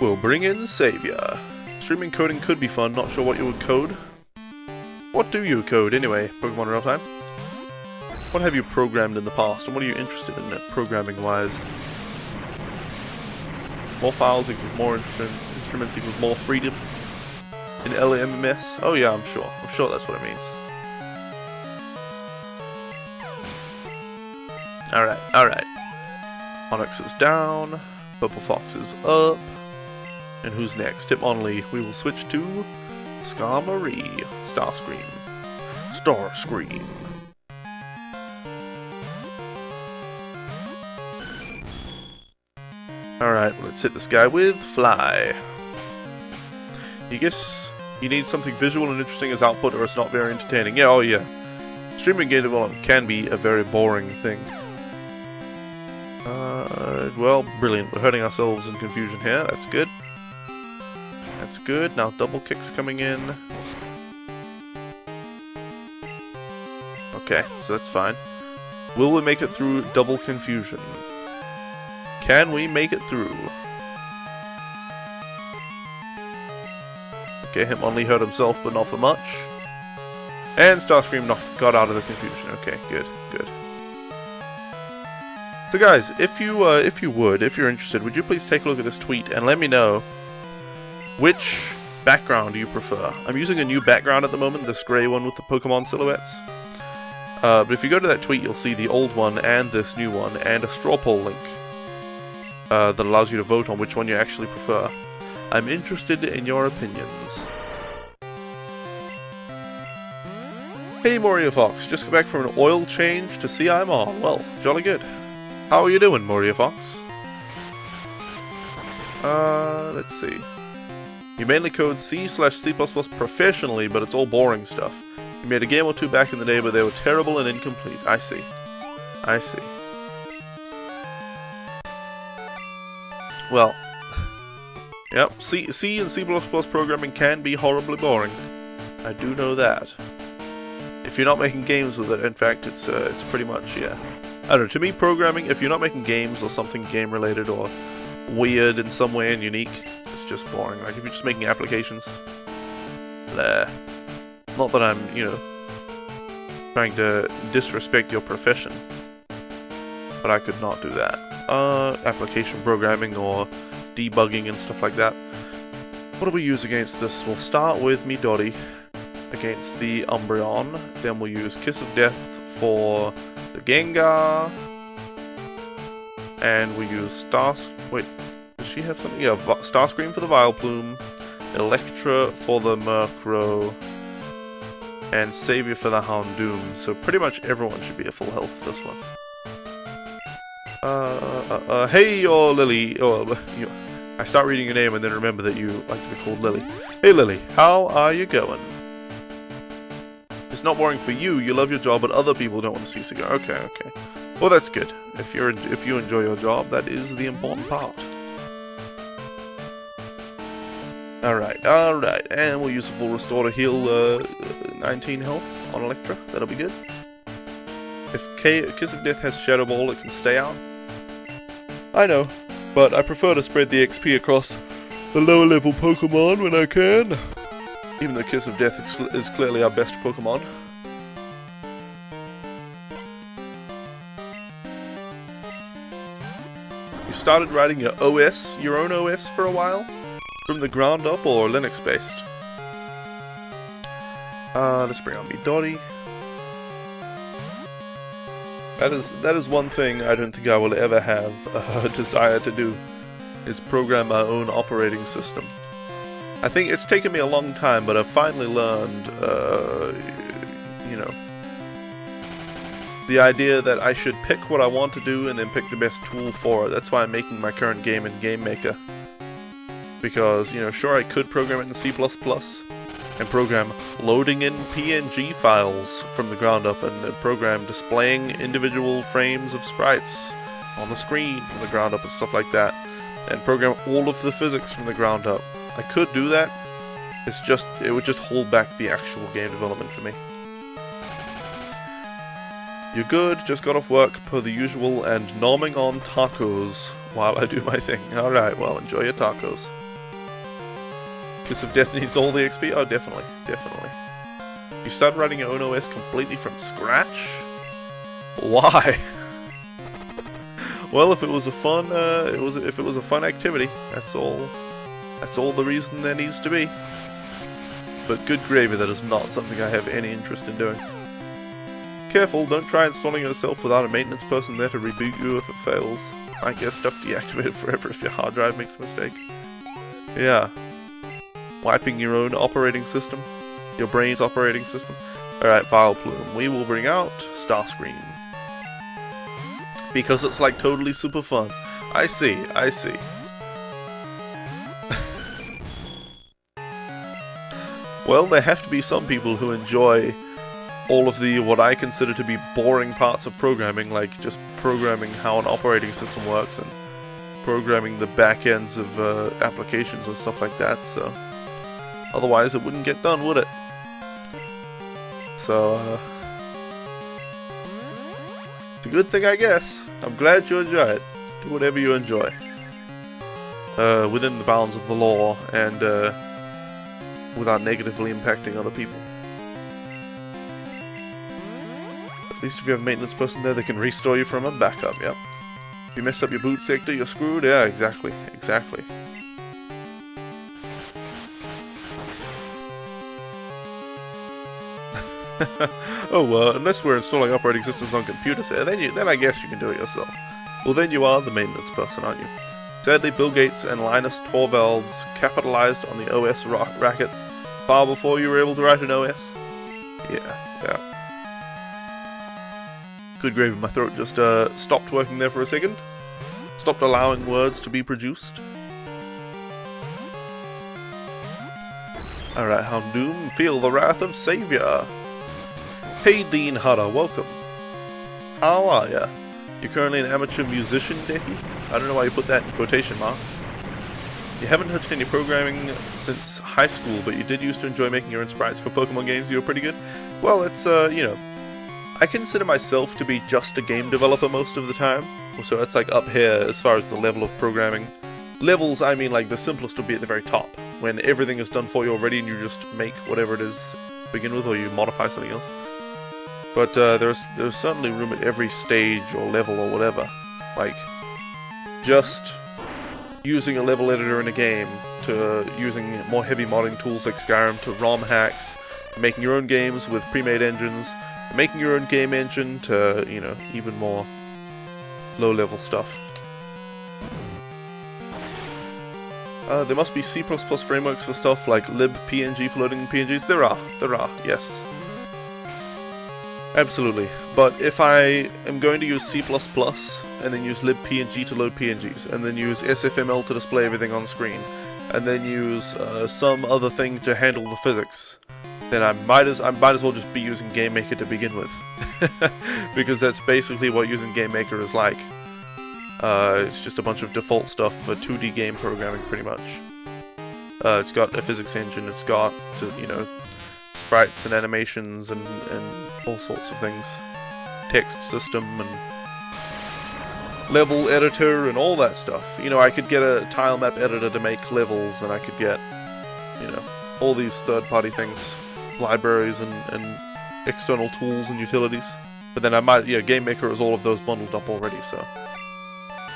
We'll bring in Savior. Streaming coding could be fun, not sure what you would code. What do you code anyway, Pokemon Real Time? What have you programmed in the past, and what are you interested in programming-wise? More files equals more instruments equals more freedom in LMMS? Oh yeah, I'm sure that's what it means. Alright. Onyx is down, Purple Fox is up, and who's next? Hitmonlee. We will switch to Skarmory. Starscream. Alright, let's hit this guy with Fly. You guess you need something visual and interesting as output or it's not very entertaining. Yeah, oh yeah. Streaming game development can be a very boring thing. Well, brilliant. We're hurting ourselves in confusion here. That's good. That's good. Now double kicks coming in. Okay, so that's fine. Will we make it through double confusion? Can we make it through? Okay, Hitmonlee hurt himself, but not for much. And Starscream got out of the confusion. Okay, good. So guys, if you're interested, would you please take a look at this tweet and let me know which background you prefer. I'm using a new background at the moment, this grey one with the Pokemon silhouettes. But if you go to that tweet, you'll see the old one and this new one, and a straw poll link that allows you to vote on which one you actually prefer. I'm interested in your opinions. Hey Moria Fox, just got back from an oil change to see I'm on. Well, jolly good. How are you doing, Moria Fox? Let's see. You mainly code C/C++ professionally, but it's all boring stuff. You made a game or two back in the day, but they were terrible and incomplete. I see. Well, yep, C and C++ programming can be horribly boring. I do know that. If you're not making games with it, in fact, it's pretty much, yeah. I don't know, to me, programming, if you're not making games or something game-related or weird in some way and unique, it's just boring. Like, if you're just making applications, blah. Not that I'm, trying to disrespect your profession, but I could not do that. Application programming or debugging and stuff like that. What do we use against this? We'll start with Midori against the Umbreon, then we'll use Kiss of Death for the Gengar, and we use wait, does she have something? Yeah, Starscream for the Vileplume, Electra for the Murkrow, and Savior for the Houndoom. So pretty much everyone should be at full health this one. Hey, you're Lily. I start reading your name and then remember that you like to be called Lily. Hey Lily, how are you going? It's not boring for you. You love your job, but other people don't want to see you go. Okay. Well, that's good. If you enjoy your job, that is the important part. Alright, and we'll use a full restore to heal 19 health on Electra. That'll be good. If Kiss of Death has Shadow Ball, it can stay out. I know, but I prefer to spread the XP across the lower level Pokemon when I can. Even though Kiss of Death is clearly our best Pokemon. You started writing your own OS for a while? From the ground up or Linux based? Let's bring on Midori. That is one thing I don't think I will ever have a desire to do, is program my own operating system. I think it's taken me a long time, but I've finally learned, the idea that I should pick what I want to do and then pick the best tool for it. That's why I'm making my current game in Game Maker. Because, sure, I could program it in C++ and program loading in PNG files from the ground up and program displaying individual frames of sprites on the screen from the ground up and stuff like that, and program all of the physics from the ground up. I could do that. It would just hold back the actual game development for me. You're good, just got off work per the usual and nomming on tacos while I do my thing. Alright, well, enjoy your tacos. Kiss of Death needs all the XP? Oh, definitely, definitely. You start writing your own OS completely from scratch? Why? Well, if it was a fun, if it was a fun activity, that's all. That's all the reason there needs to be. But good gravy, that is not something I have any interest in doing. Careful, don't try installing it yourself without a maintenance person there to reboot you if it fails. Might get stuff deactivated forever if your hard drive makes a mistake. Yeah. Wiping your own operating system. Your brain's operating system. Alright, Vile Plume. We will bring out Starscream. Because it's like totally super fun. I see, I see. Well, there have to be some people who enjoy all of the, what I consider to be boring parts of programming, like just programming how an operating system works and programming the back ends of applications and stuff like that, so otherwise it wouldn't get done, would it? So, it's a good thing, I guess. I'm glad you enjoy it. Do whatever you enjoy. Within the bounds of the law and without negatively impacting other people. At least if you have a maintenance person there, they can restore you from a backup, yep. If you mess up your boot sector, you're screwed. Yeah, exactly. Exactly. Oh, unless we're installing operating systems on computers here, then I guess you can do it yourself. Well, then you are the maintenance person, aren't you? Sadly, Bill Gates and Linus Torvalds capitalized on the OS racket far before you were able to write an OS. Yeah. Good gravy, my throat just stopped working there for a second. Stopped allowing words to be produced. Alright, Houndoom, feel the wrath of Savior. Hey Dean Hutter, welcome. How are ya? You're currently an amateur musician, Decky? I don't know why you put that in quotation marks. You haven't touched any programming since high school, but you did used to enjoy making your own sprites for Pokemon games. You were pretty good. Well, it's, you know, I consider myself to be just a game developer most of the time. So that's like up here as far as the level of programming. Levels, I mean like the simplest would be at the very top, when everything is done for you already and you just make whatever it is to begin with, or you modify something else. But there's certainly room at every stage or level or whatever. Like, just using a level editor in a game, to using more heavy modding tools like Skyrim, to ROM hacks, making your own games with pre-made engines, making your own game engine, to, you know, even more low-level stuff. There must be C++ frameworks for stuff like libpng for loading PNGs. There are, yes. Absolutely. But if I am going to use C++ and then use libpng to load PNGs, and then use SFML to display everything on screen, and then use some other thing to handle the physics, then I might as well just be using GameMaker to begin with. Because that's basically what using GameMaker is like. It's just a bunch of default stuff for 2D game programming, pretty much. It's got a physics engine, it's got, you know, sprites and animations and all sorts of things. Text system and level editor and all that stuff. You know, I could get a tile map editor to make levels, and I could get, you know, all these third-party things, libraries and external tools and utilities. But then I might, yeah, GameMaker is all of those bundled up already, so.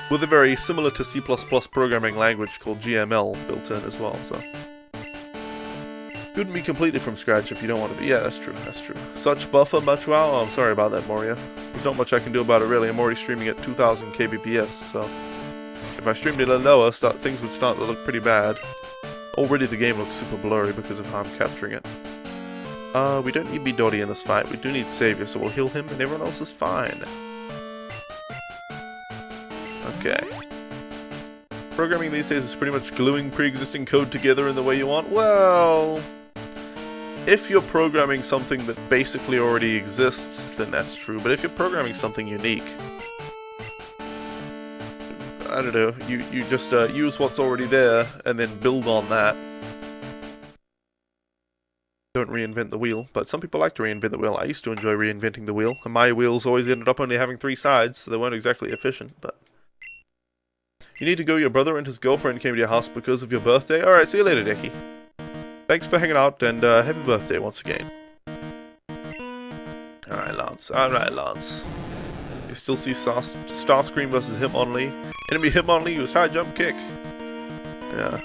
With a very similar to C++ programming language called GML built in as well, so. Couldn't be completely from scratch if you don't want to be. Yeah, that's true, that's true. Such buffer, much wow? Oh, I'm sorry about that, Moria. There's not much I can do about it, really. I'm already streaming at 2000 kbps, so. If I streamed it a little lower, things would start to look pretty bad. Already the game looks super blurry because of how I'm capturing it. We don't need Midori in this fight. We do need Savior, so we'll heal him and everyone else is fine. Okay. Programming these days is pretty much gluing pre-existing code together in the way you want. Well, if you're programming something that basically already exists, then that's true. But if you're programming something unique, I don't know, you just use what's already there and then build on that. don't reinvent the wheel, but some people like to reinvent the wheel. I used to enjoy reinventing the wheel, and my wheels always ended up only having 3 sides, so they weren't exactly efficient, but... You need to go. Your brother and his girlfriend came to your house because of your birthday. Alright, see you later, Decky. Thanks for hanging out, and happy birthday once again. Alright, Lance. Alright, Lance. You still see Starscream versus Hitmonlee. Enemy Hitmonlee use high jump kick. Yeah.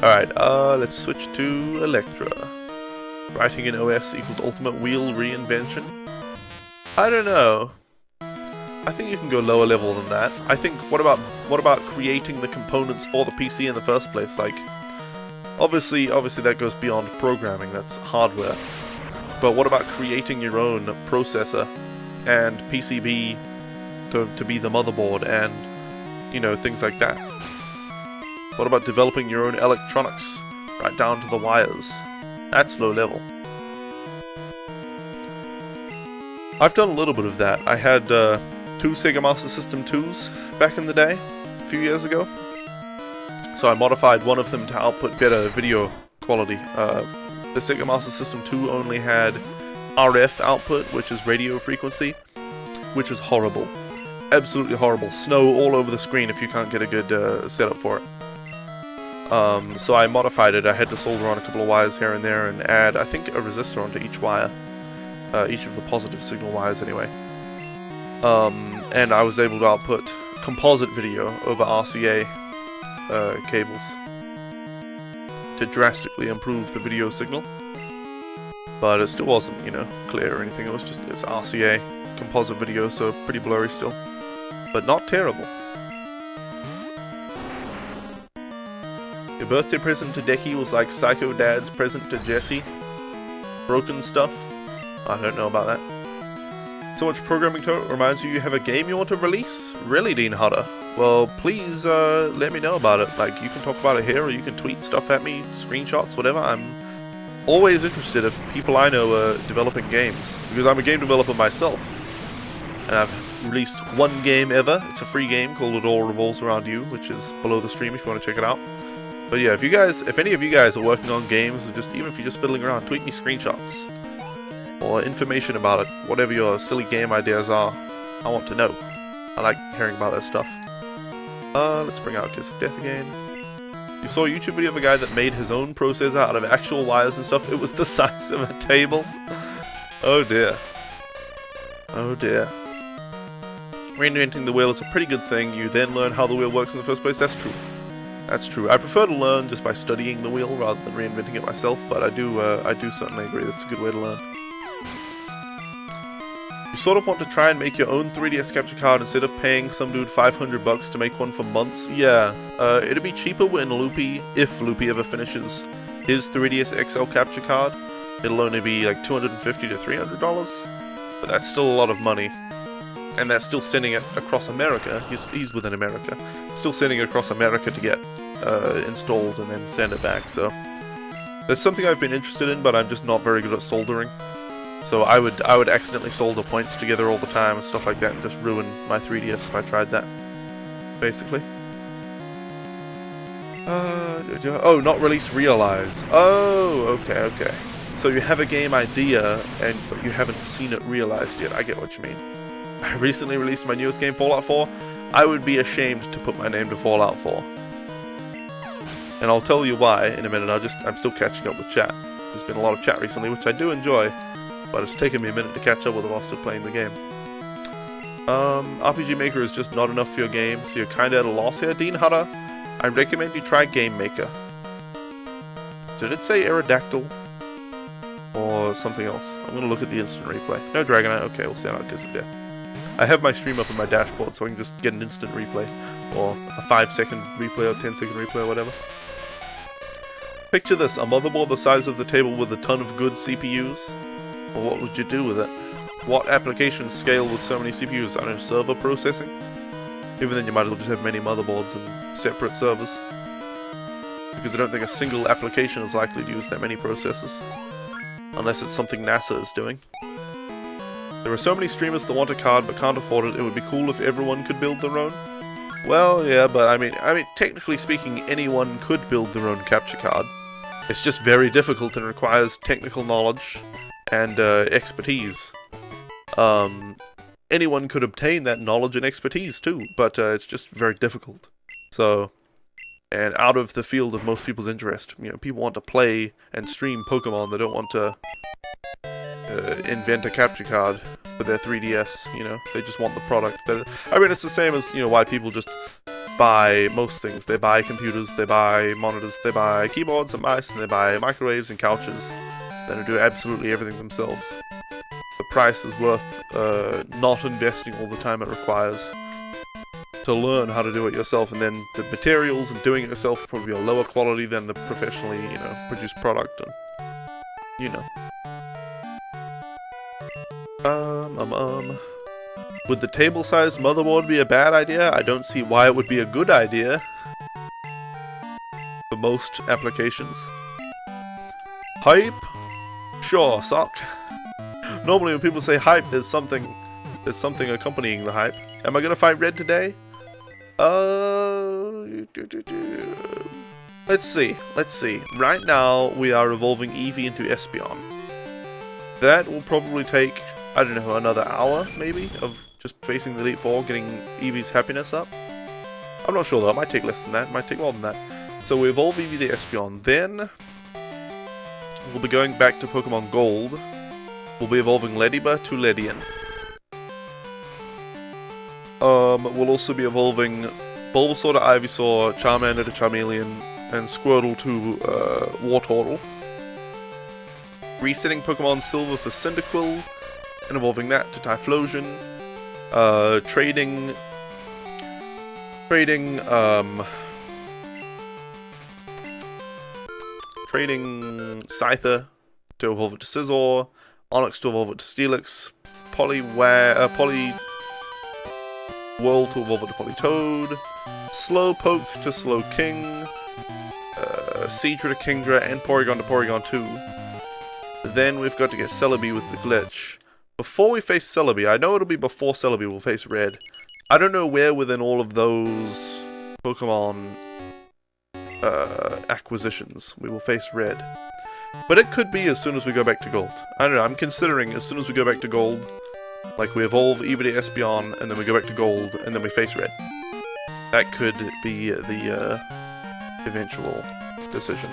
Alright, let's switch to Electra. Writing in OS equals ultimate wheel reinvention. I don't know. I think you can go lower level than that. I think, what about creating the components for the PC in the first place? Like, obviously that goes beyond programming, that's hardware. But what about creating your own processor and PCB to be the motherboard and, you know, things like that? What about developing your own electronics, right down to the wires? That's low level. I've done a little bit of that. I had 2 Sega Master System 2s back in the day, a few years ago. So I modified one of them to output better video quality. The Sega Master System 2 only had RF output, which is radio frequency, which is horrible. Absolutely horrible. Snow all over the screen if you can't get a good setup for it. So I modified it. I had to solder on a couple of wires here and there and add, I think, a resistor onto each wire. Each of the positive signal wires, anyway. And I was able to output composite video over RCA cables to drastically improve the video signal. But it still wasn't, you know, clear or anything. It's RCA composite video, so pretty blurry still. But not terrible. Your birthday present to Decky was like Psycho Dad's present to Jesse. Broken stuff. I don't know about that. So much programming to it reminds you have a game you want to release? Really, Dean Hutter? Well, please let me know about it. Like, you can talk about it here, or you can tweet stuff at me, screenshots, whatever. I'm always interested if people I know are developing games, because I'm a game developer myself. And I've released 1 game ever. It's a free game called It All Revolves Around You, which is below the stream if you want to check it out. But yeah, if any of you guys are working on games, or just even if you're just fiddling around, tweet me screenshots or information about it. Whatever your silly game ideas are, I want to know. I like hearing about that stuff. Let's bring out Kiss of Death again. You saw a YouTube video of a guy that made his own processor out of actual wires and stuff. It was the size of a table. Oh dear. Oh dear. Reinventing the wheel is a pretty good thing. You then learn how the wheel works in the first place. That's true. That's true. I prefer to learn just by studying the wheel rather than reinventing it myself, but I do certainly agree that's a good way to learn. You sort of want to try and make your own 3DS capture card instead of paying some dude $500 to make one for months? Yeah, it'd be cheaper when Loopy, if Loopy ever finishes his 3DS XL capture card. It'll only be like $250 to $300, but that's still a lot of money. And that's still sending it across America. He's within America. Still sending it across America to get installed and then send it back, so... There's something I've been interested in, but I'm just not very good at soldering. So I would accidentally solder points together all the time and stuff like that and just ruin my 3DS if I tried that. Basically. Oh, not release Realize. Oh, okay. So you have a game idea, but you haven't seen it realized yet. I get what you mean. I recently released my newest game, Fallout 4. I would be ashamed to put my name to Fallout 4. And I'll tell you why in a minute. I'm still catching up with chat. There's been a lot of chat recently, which I do enjoy. But it's taken me a minute to catch up with it while still playing the game. RPG Maker is just not enough for your game, so you're kinda at a loss here, Dean Hutter. I recommend you try Game Maker. Did it say Aerodactyl? Or something else? I'm gonna look at the instant replay. No Dragonite, okay, we'll see how it Kiss of Death. I have my stream up on my dashboard, so I can just get an instant replay. Or a 5-second replay, or 10-second replay, or whatever. Picture this, a motherboard the size of the table with a ton of good CPUs. Well, what would you do with it? What applications scale with so many CPUs? I don't know, server processing? Even then you might as well just have many motherboards and separate servers. Because I don't think a single application is likely to use that many processors. Unless it's something NASA is doing. There are so many streamers that want a card but can't afford it. It would be cool if everyone could build their own. Well, yeah, but I mean, technically speaking, anyone could build their own capture card. It's just very difficult and requires technical knowledge and expertise. Anyone could obtain that knowledge and expertise too, but it's just very difficult. So, and out of the field of most people's interest. You know, people want to play and stream Pokemon. They don't want to invent a capture card for their 3DS. You know, they just want the product. I mean, it's the same as, you know, why people just buy most things. They buy computers, they buy monitors, they buy keyboards and mice, and they buy microwaves and couches. They do absolutely everything themselves. The price is worth not investing all the time it requires to learn how to do it yourself, and then the materials and doing it yourself will probably be a lower quality than the professionally, you know, produced product, and you know. Would the table-sized motherboard be a bad idea? I don't see why it would be a good idea for most applications. Hype? Sure, sock. Normally when people say hype, there's something accompanying the hype. Am I gonna fight Red today? Let's see. Right now, we are evolving Eevee into Espeon. That will probably take, I don't know, another hour, maybe, of just facing the Elite Four, getting Eevee's happiness up. I'm not sure though, it might take less than that, it might take more than that. So we evolve Eevee to Espeon, then we'll be going back to Pokemon Gold. We'll be evolving Ledybur to Ledian. We'll also be evolving Bulbasaur to Ivysaur, Charmander to Charmeleon, and Squirtle to Wartortle. Resetting Pokemon Silver for Cyndaquil, and evolving that to Typhlosion. Trading Scyther to evolve it to Scizor, Onix to evolve it to Steelix, Poliwhirl to evolve it to Politoad, Slowpoke to Slowking, Seadra to Kingdra, and Porygon to Porygon 2. Then we've got to get Celebi with the glitch. Before we face Celebi, I know it'll be before Celebi we'll face Red. I don't know where within all of those Pokemon acquisitions we will face Red. But it could be as soon as we go back to Gold. I don't know, I'm considering as soon as we go back to Gold, like we evolve Eevee to Espeon, and then we go back to Gold, and then we face Red. That could be the eventual decision.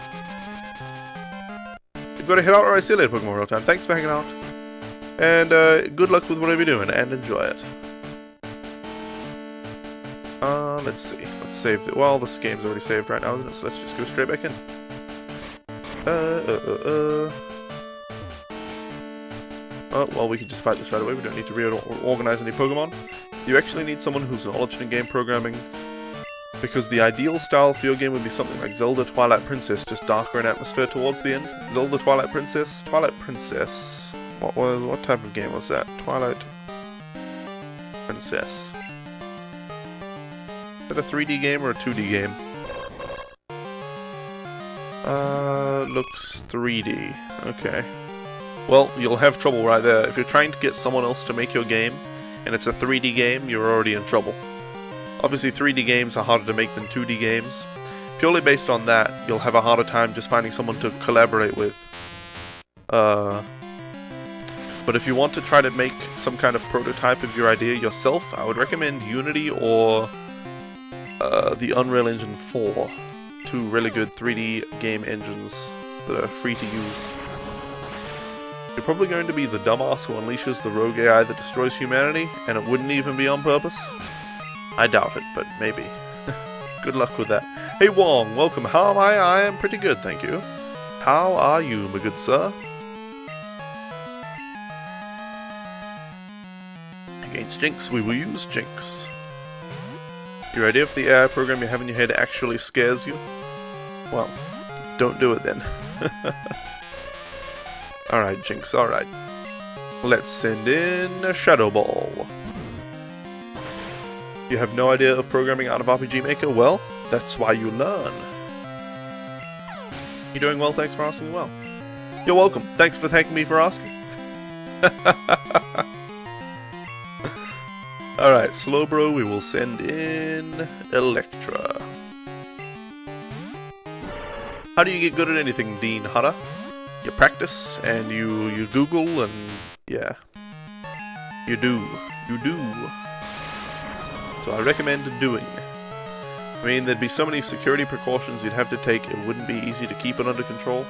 We've got to head out, or I see you later, Pokemon Real Time. Thanks for hanging out. And good luck with whatever you're doing, and enjoy it. Let's see. Let's save it. Well, this game's already saved right now, isn't it? So let's just go straight back in. Oh, well, we can just fight this right away. We don't need to reorganize any Pokemon. You actually need someone who's knowledgeable in game programming, because the ideal style for your game would be something like Zelda Twilight Princess, just darker in atmosphere towards the end. Zelda Twilight Princess? Twilight Princess. What type of game was that? Twilight Princess. Is that a 3D game or a 2D game? Looks 3D. Okay. Well, you'll have trouble right there. If you're trying to get someone else to make your game, and it's a 3D game, you're already in trouble. Obviously, 3D games are harder to make than 2D games. Purely based on that, you'll have a harder time just finding someone to collaborate with. But if you want to try to make some kind of prototype of your idea yourself, I would recommend Unity or the Unreal Engine 4. Two really good 3D game engines that are free to use. You're probably going to be the dumbass who unleashes the rogue AI that destroys humanity, and it wouldn't even be on purpose. I doubt it, but maybe. Good luck with that. Hey Wong, welcome. How am I? I am pretty good, thank you. How are you, my good sir? Against Jinx, we will use Jinx. Your idea for the AI program you have in your head actually scares you? Well, don't do it then. Alright, Jinx, alright. Let's send in a Shadow Ball. You have no idea of programming out of RPG Maker? Well, that's why you learn. You doing well? Thanks for asking well. You're welcome. Thanks for thanking me for asking. Alright, Slowbro, we will send in Electra. How do you get good at anything, Dean Hutter? You practice, and you Google, and yeah. You do. You do. So I recommend doing. I mean, there'd be so many security precautions you'd have to take, it wouldn't be easy to keep it under control.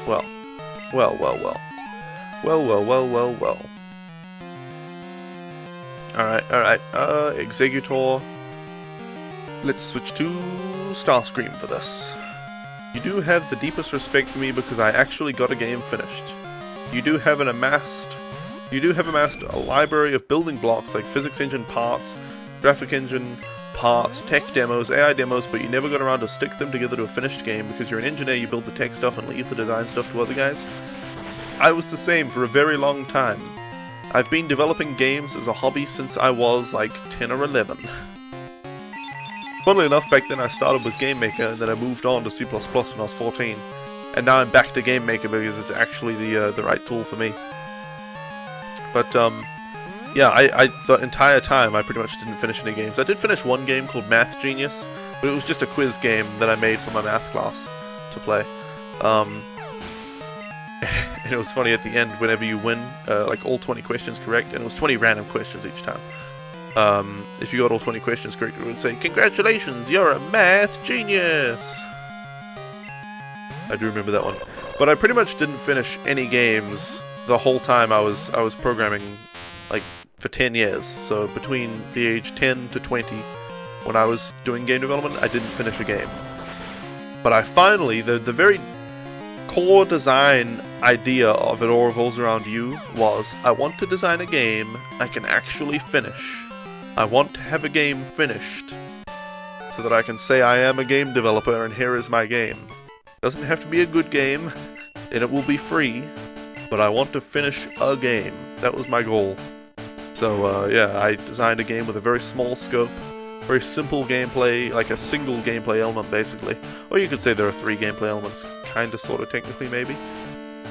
Well. Well, well, well. Well, well, well, well, well. Alright. Executor. Let's switch to Starscream for this. You do have the deepest respect for me because I actually got a game finished. You do have amassed a library of building blocks like physics engine parts, graphic engine parts, tech demos, AI demos, but you never got around to stick them together to a finished game because you're an engineer, you build the tech stuff and leave the design stuff to other guys. I was the same for a very long time. I've been developing games as a hobby since I was like 10 or 11. Funnily enough, back then I started with GameMaker and then I moved on to C++ when I was 14. And now I'm back to GameMaker because it's actually the right tool for me. But yeah, the entire time I pretty much didn't finish any games. I did finish one game called Math Genius, but it was just a quiz game that I made for my math class to play. And it was funny at the end, whenever you win, like all 20 questions correct, and it was 20 random questions each time. If you got all 20 questions correct, it would say, "Congratulations, you're a math genius!" I do remember that one. But I pretty much didn't finish any games the whole time I was programming, like, for 10 years. So between the age 10 to 20, when I was doing game development, I didn't finish a game. But I finally, the very core design idea of It All Revolves Around You was, I want to design a game I can actually finish. I want to have a game finished, so that I can say I am a game developer and here is my game. It doesn't have to be a good game, and it will be free, but I want to finish a game. That was my goal. So yeah, I designed a game with a very small scope, very simple gameplay, like a single gameplay element basically. Or you could say there are 3 gameplay elements, kinda, sorta, technically maybe.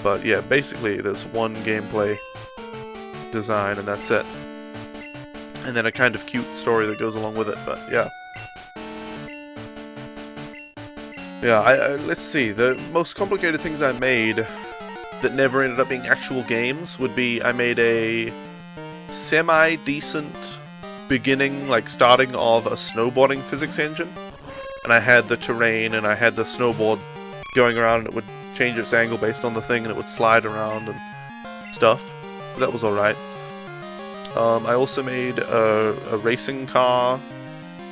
But yeah, basically there's one gameplay design and that's it. And then a kind of cute story that goes along with it, but yeah. Yeah, let's see, the most complicated things I made that never ended up being actual games would be, I made a semi-decent beginning, like starting of a snowboarding physics engine. And I had the terrain and I had the snowboard going around and it would change its angle based on the thing and it would slide around and stuff. That was alright. I also made a racing car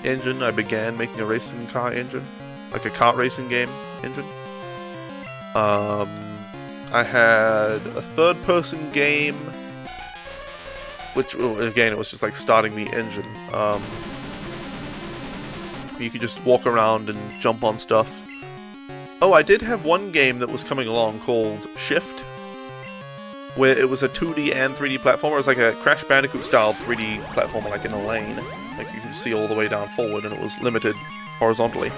engine. I began making a racing car engine, like a kart racing game engine. I had a third-person game, which, again, it was just like starting the engine. You could just walk around and jump on stuff. Oh, I did have one game that was coming along called Shift, where it was a 2D and 3D platformer. It was like a Crash Bandicoot-style 3D platformer, like in a lane. Like you could see all the way down forward, and it was limited horizontally.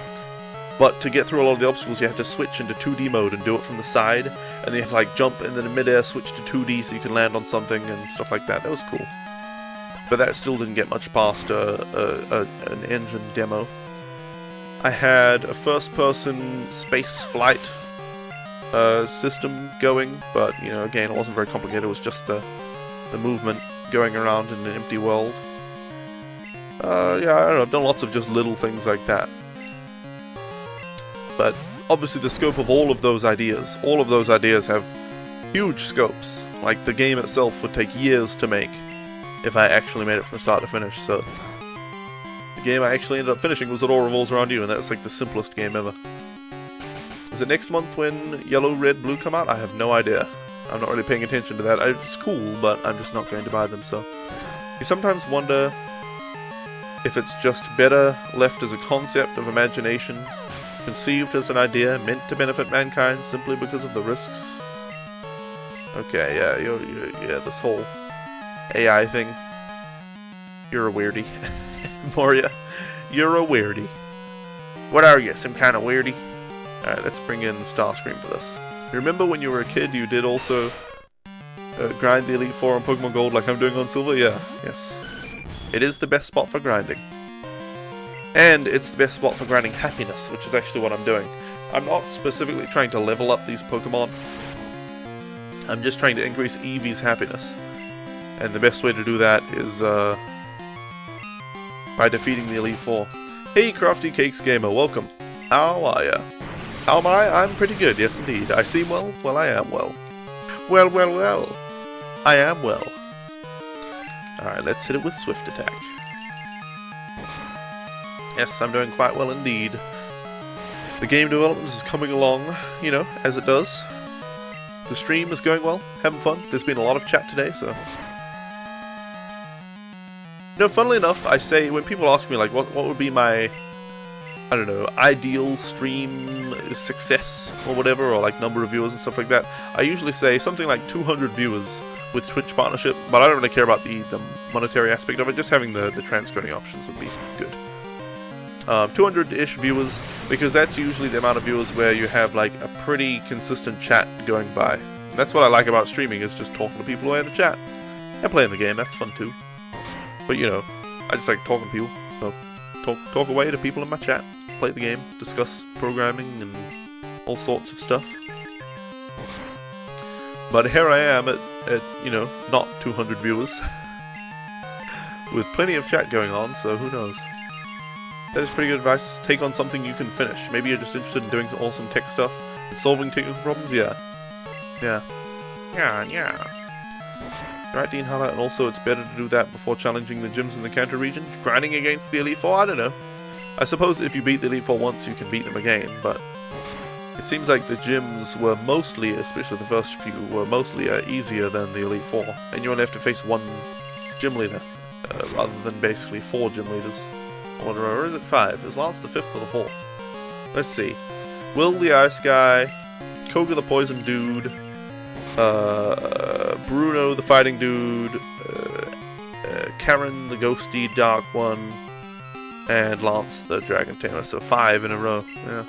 But to get through a lot of the obstacles, you had to switch into 2D mode and do it from the side, and then you had to like jump and then in midair switch to 2D so you could land on something and stuff like that. That was cool. But that still didn't get much past an engine demo. I had a first-person space flight system going, but you know, again, it wasn't very complicated. It was just the movement going around in an empty world. Yeah, I don't know. I've done lots of just little things like that. But obviously the scope of all of those ideas have huge scopes. Like the game itself would take years to make if I actually made it from start to finish, so the game I actually ended up finishing was It All Revolves Around You, and that's like the simplest game ever. Is it next month when Yellow, Red, Blue come out? I have no idea. I'm not really paying attention to that. It's cool, but I'm just not going to buy them, so. You sometimes wonder if it's just better left as a concept of imagination, conceived as an idea meant to benefit mankind simply because of the risks. Okay, yeah, yeah, this whole AI thing. You're a weirdie. Moria, you're a weirdie. What are you, some kind of weirdie? Alright, let's bring in Starscream for this. Remember when you were a kid, you did also grind the Elite Four on Pokemon Gold like I'm doing on Silver? Yeah, yes. It is the best spot for grinding. And it's the best spot for grinding happiness, which is actually what I'm doing. I'm not specifically trying to level up these Pokemon. I'm just trying to increase Eevee's happiness. And the best way to do that is by defeating the Elite Four. Hey, Crafty Cakes Gamer, welcome. How are ya? How am I? I'm pretty good, yes indeed. I seem well? Well, I am well. Well, well, well. I am well. Alright, let's hit it with Swift Attack. Yes, I'm doing quite well indeed. The game development is coming along, you know, as it does. The stream is going well, having fun. There's been a lot of chat today, so... You know, funnily enough, I say, when people ask me, like, what would be my, I don't know, ideal stream success or whatever, or like number of viewers and stuff like that, I usually say something like 200 viewers with Twitch partnership, but I don't really care about the monetary aspect of it. Just having the transcoding options would be good. 200-ish viewers, because that's usually the amount of viewers where you have like a pretty consistent chat going by. And that's what I like about streaming, is just talking to people away in the chat. And playing the game, that's fun too. But you know, I just like talking to people, so talk away to people in my chat, play the game, discuss programming and all sorts of stuff. But here I am at you know, not 200 viewers, with plenty of chat going on, so who knows. That is pretty good advice. Take on something you can finish. Maybe you're just interested in doing awesome tech stuff, and solving technical problems, yeah. Right, Dean Haller, and also it's better to do that before challenging the gyms in the Kanto region. Grinding against the Elite Four? I don't know. I suppose if you beat the Elite Four once, you can beat them again, but it seems like the gyms were mostly, especially the first few, were mostly easier than the Elite Four, and you only have to face one gym leader, rather than basically 4 gym leaders. Or is it 5? Is Lance the 5th or the 4th? Let's see. Will the Ice Guy, Koga the Poison Dude, Bruno the Fighting Dude, Karen the Ghosty Dark One, and Lance the Dragon Tamer. So 5 in a row. Yeah.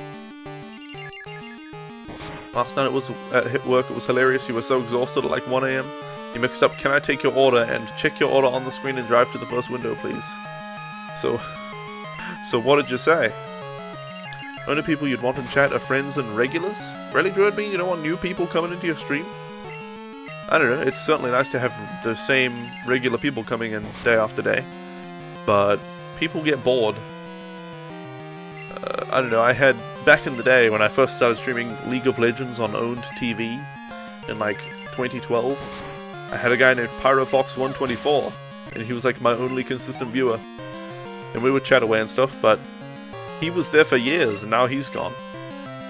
Last night it was at work. It was hilarious. You were so exhausted at like 1 AM. You mixed up. Can I take your order and check your order on the screen and drive to the first window, please? So what did you say? Only people you'd want in chat are friends and regulars? Really, Druidbean? You don't want new people coming into your stream? I don't know, it's certainly nice to have the same regular people coming in day after day, but people get bored. I don't know, I had, back in the day when I first started streaming League of Legends on owned TV in like 2012, I had a guy named PyroFox124, and he was like my only consistent viewer. And we would chat away and stuff, but he was there for years, and now he's gone.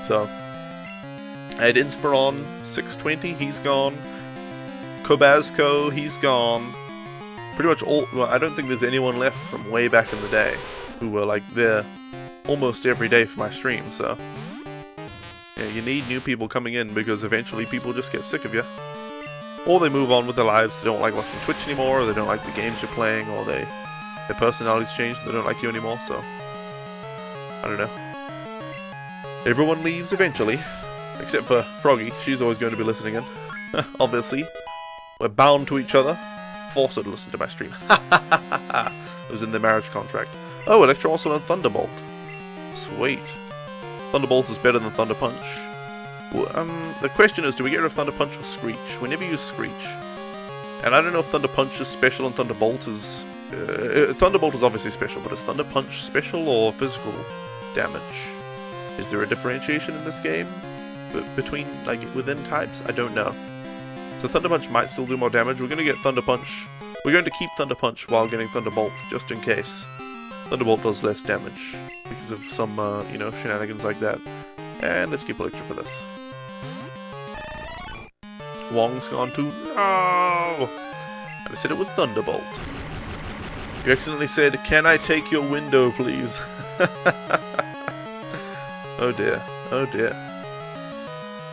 So, I had Inspiron620, he's gone. Kobazco, he's gone. Pretty much all, well, I don't think there's anyone left from way back in the day who were like there almost every day for my stream, so. Yeah, you need new people coming in because eventually people just get sick of you. Or they move on with their lives, they don't like watching Twitch anymore, or they don't like the games you're playing, or their personalities change, they don't like you anymore, so. I don't know. Everyone leaves eventually. Except for Froggy, she's always going to be listening in. Obviously. We're bound to each other. Force her to listen to my stream. It was in the marriage contract. Oh, Electro also learned Thunderbolt. Sweet. Thunderbolt is better than Thunder Punch. Well, the question is, do we get rid of Thunder Punch or Screech? We never use Screech. And I don't know if Thunder Punch is special and Thunderbolt is... Thunderbolt is obviously special, but is Thunder Punch special or physical damage? Is there a differentiation in this game? Between, like, within types? I don't know. So Thunder Punch might still do more damage. We're going to get Thunder Punch. We're going to keep Thunder Punch while getting Thunderbolt, just in case. Thunderbolt does less damage because of some, you know, shenanigans like that. And let's keep Electro for this. Wong's gone too. No! And I said it with Thunderbolt. You accidentally said, "Can I take your window, please?" Oh dear. Oh dear.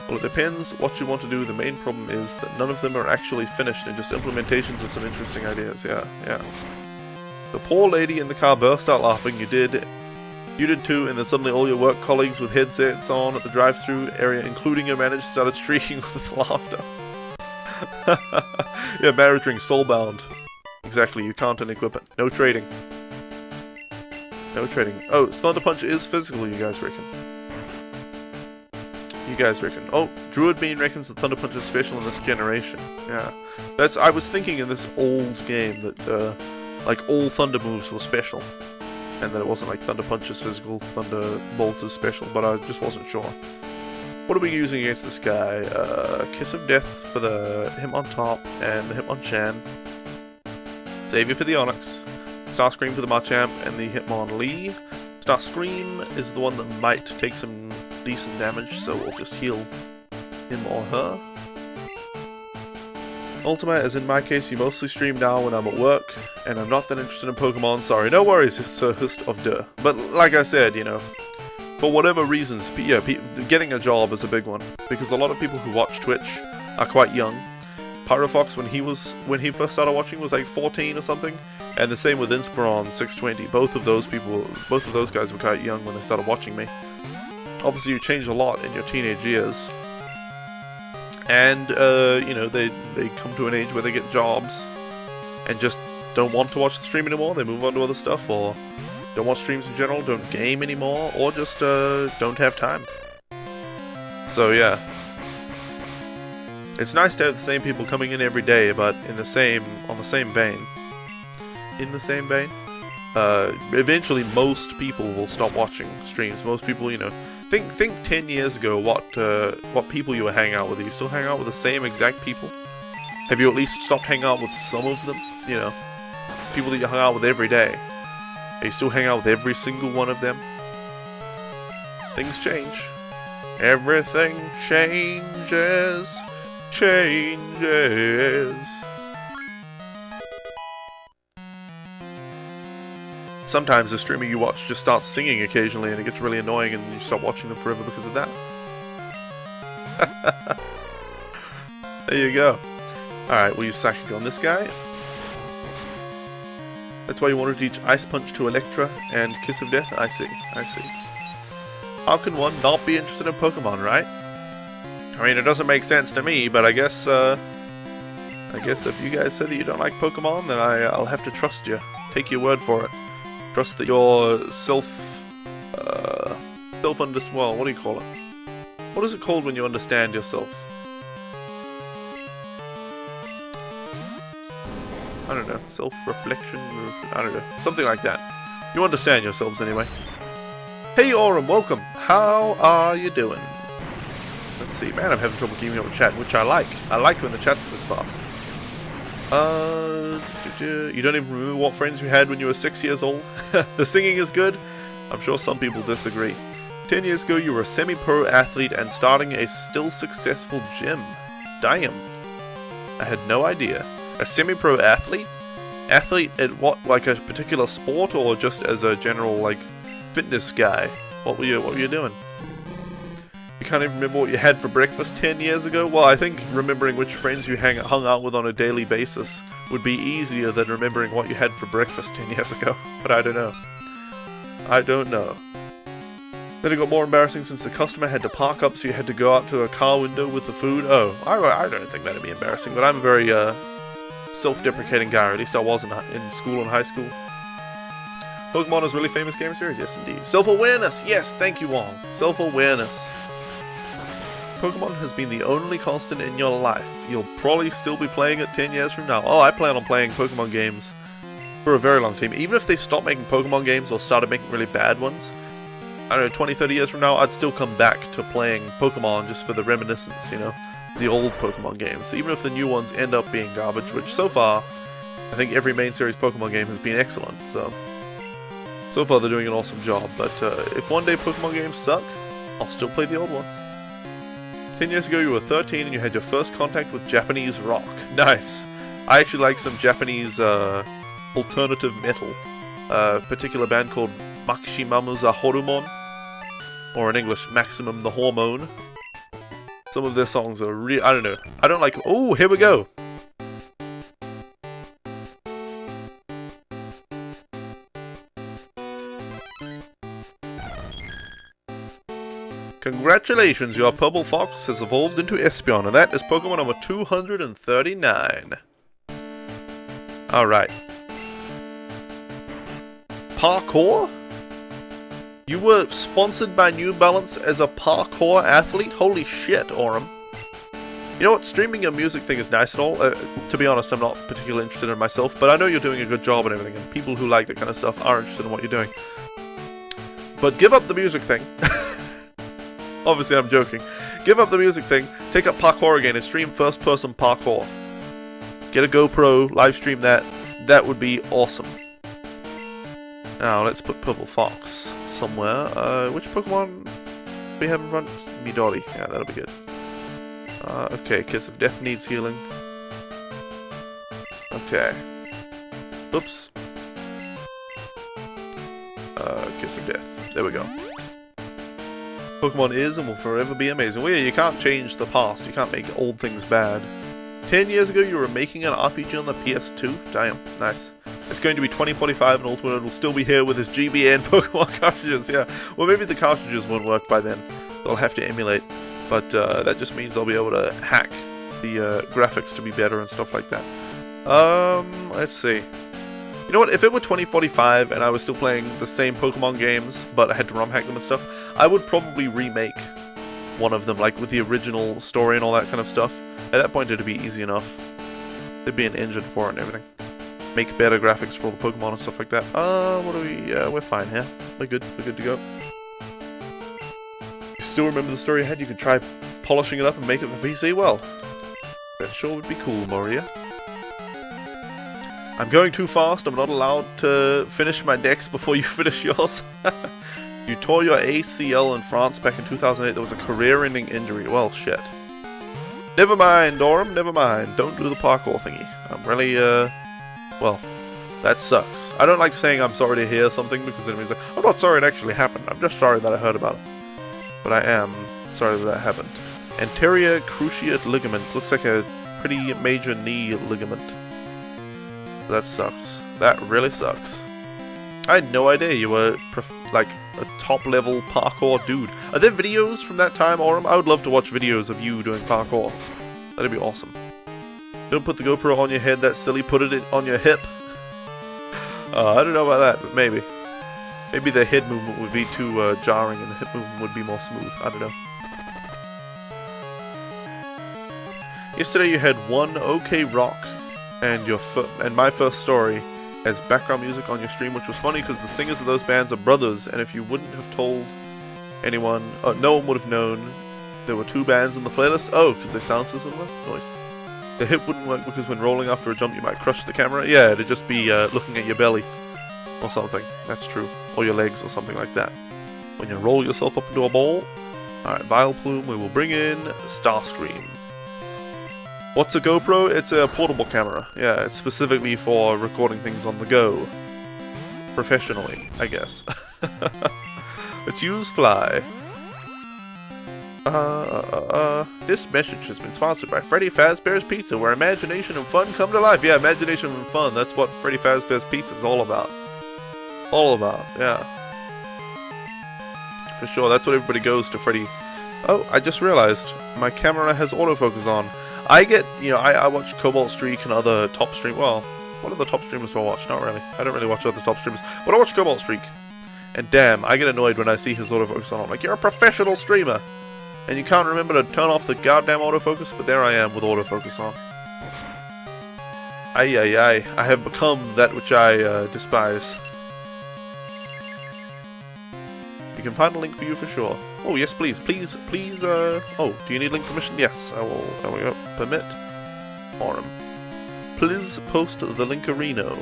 Well, it depends what you want to do. The main problem is that none of them are actually finished and just implementations of some interesting ideas. Yeah, yeah. The poor lady in the car burst out laughing. You did too, and then suddenly all your work colleagues with headsets on at the drive-thru area, including your manager, started shrieking with laughter. Yeah, marriage ring, soulbound. Exactly, you can't unequip it. No trading. No trading. Oh, Thunder Punch is physical, you guys reckon? you guys reckon? Oh, Druid Bean reckons the Thunder Punch is special in this generation. Yeah. I was thinking in this old game that, like, all Thunder moves were special. And that it wasn't like Thunder Punch is physical, Thunder Bolt is special, but I just wasn't sure. What are we using against this guy? Kiss of Death for the Hitmontop and the Hitmonchan. Savior for the Onyx. Starscream for the Machamp and the Hitmonlee. Starscream is the one that might take some decent damage, so we'll just heal him or her. Ultima, as in my case, you mostly stream now when I'm at work, and I'm not that interested in Pokemon. Sorry, no worries, Sir Hust of Duh. But like I said, you know, for whatever reasons, yeah, getting a job is a big one, because a lot of people who watch Twitch are quite young. Pyrofox, when he first started watching, was like 14 or something, and the same with Inspiron 620. Both of those guys were quite young when they started watching me. Obviously, you change a lot in your teenage years, and you know, they come to an age where they get jobs and just don't want to watch the stream anymore. They move on to other stuff, or don't watch streams in general, don't game anymore, or just don't have time. So yeah. It's nice to have the same people coming in every day, but on the same vein. Eventually most people will stop watching streams. Most people, you know, think 10 years ago what people you were hanging out with. Are you still hanging out with the same exact people? Have you at least stopped hanging out with some of them? You know, people that you hung out with every day. Are you still hanging out with every single one of them? Things change. Everything changes. Sometimes a streamer you watch just starts singing occasionally and it gets really annoying and you stop watching them forever because of that. There you go. Alright, we'll use Psychic on this guy. That's why you wanted to teach Ice Punch to Electra and Kiss of Death? I see. How can one not be interested in Pokemon, right? I mean, it doesn't make sense to me, but I guess if you guys say that you don't like Pokemon, then I'll have to trust you. Take your word for it. Trust that you're well, what do you call it? What is it called when you understand yourself? I don't know. Self-reflection? I don't know. Something like that. You understand yourselves anyway. Hey, Aurum, welcome. How are you doing? Let's see, man, I'm having trouble keeping up with chat, which I like. I like when the chat's this fast. You don't even remember what friends you had when you were 6 years old? The singing is good? I'm sure some people disagree. 10 years ago, you were a semi-pro athlete and starting a still successful gym. Damn. I had no idea. A semi-pro athlete? Athlete at what, like a particular sport, or just as a general, like, fitness guy? What were you doing? You can't even remember what you had for breakfast 10 years ago? Well, I think remembering which friends you hung out with on a daily basis would be easier than remembering what you had for breakfast 10 years ago. But I don't know. Then it got more embarrassing since the customer had to park up, so you had to go out to a car window with the food. Oh, I don't think that'd be embarrassing, but I'm a very self-deprecating guy, or at least I was in school and high school. Pokemon is a really famous game series? Yes, indeed. Self-awareness! Yes, thank you, Wong. Self-awareness. Pokemon has been the only constant in your life. You'll probably still be playing it 10 years from now. Oh, I plan on playing Pokemon games for a very long time. Even if they stop making Pokemon games or started making really bad ones, I don't know, 20, 30 years from now, I'd still come back to playing Pokemon just for the reminiscence, you know? The old Pokemon games. Even if the new ones end up being garbage, which so far, I think every main series Pokemon game has been excellent, so far they're doing an awesome job. But if one day Pokemon games suck, I'll still play the old ones. 10 years ago you were 13 and you had your first contact with Japanese rock. Nice. I actually like some Japanese alternative metal. A particular band called Maximamuza Horumon, or in English, Maximum the Hormone. Some of their songs are I don't know. I don't like... Oh, here we go! Congratulations, your Purple Fox has evolved into Espeon, and that is Pokemon number 239. Alright. Parkour? You were sponsored by New Balance as a parkour athlete? Holy shit, Aurum. You know what, streaming your music thing is nice and all. To be honest, I'm not particularly interested in myself, but I know you're doing a good job and everything, and people who like that kind of stuff are interested in what you're doing. But give up the music thing. Obviously, I'm joking. Give up the music thing, take up parkour again, and stream first-person parkour. Get a GoPro, live stream that. That would be awesome. Now, let's put Purple Fox somewhere. Which Pokemon do we have in front? Midori. Yeah, that'll be good. Okay, Kiss of Death needs healing. Okay. Oops. Kiss of Death. There we go. Pokemon is and will forever be amazing. Well, yeah, you can't change the past. You can't make old things bad. 10 years ago, you were making an RPG on the PS2? Damn, nice. It's going to be 2045 and Ultimate will still be here with his GBN Pokemon cartridges, yeah. Well, maybe the cartridges won't work by then. They'll have to emulate. But that just means I'll be able to hack the graphics to be better and stuff like that. Let's see. You know what, if it were 2045 and I was still playing the same Pokemon games, but I had to ROM hack them and stuff, I would probably remake one of them, like with the original story and all that kind of stuff. At that point, it'd be easy enough. There'd be an engine for it and everything. Make better graphics for all the Pokemon and stuff like that. What do we... we're fine here. We're good. We're good to go. You still remember the story ahead? You could try polishing it up and make it for PC? Well, that sure would be cool, Moria. I'm going too fast. I'm not allowed to finish my decks before you finish yours. You tore your ACL in France back in 2008. There was a career-ending injury. Well, shit. Never mind, Aurum. Never mind. Don't do the parkour thingy. I'm really, well, that sucks. I don't like saying I'm sorry to hear something because it means like, I'm not sorry it actually happened. I'm just sorry that I heard about it. But I am sorry that happened. Anterior cruciate ligament. Looks like a pretty major knee ligament. That sucks. That really sucks. I had no idea you were, like, a top-level parkour dude. Are there videos from that time, Aurum? I would love to watch videos of you doing parkour. That'd be awesome. Don't put the GoPro on your head, that's silly. Put it on your hip. I don't know about that, but maybe. Maybe the head movement would be too jarring and the hip movement would be more smooth. I don't know. Yesterday you had one OK Rock and my first story as background music on your stream, which was funny because the singers of those bands are brothers, and if you wouldn't have told anyone, no one would have known there were two bands in the playlist. Oh, because they sound so similar? Nice. The hip wouldn't work because when rolling after a jump you might crush the camera. Yeah, it'd just be looking at your belly or something. That's true. Or your legs or something like that. When you roll yourself up into a ball. Alright, Vileplume, we will bring in Starscream. What's a GoPro? It's a portable camera. Yeah, it's specifically for recording things on the go. Professionally, I guess. Let's use Fly. This message has been sponsored by Freddy Fazbear's Pizza, where imagination and fun come to life. Yeah, imagination and fun, that's what Freddy Fazbear's Pizza is all about. All about, yeah. For sure, that's what everybody goes to Freddy. Oh, I just realized, my camera has autofocus on. I get, you know, I watch Cobalt Streak and other top stream. Well, what are the top streamers do I watch? Not really. I don't really watch other top streamers. But I watch Cobalt Streak. And damn, I get annoyed when I see his autofocus on. I'm like, you're a professional streamer. And you can't remember to turn off the goddamn autofocus, but there I am with autofocus on. Ay, ay, ay. I have become that which I despise. You can find a link for you for sure. Oh, yes, please. Please, oh, do you need link permission? Yes, I will. There we go. Permit. Aurum. Please post the linkerino.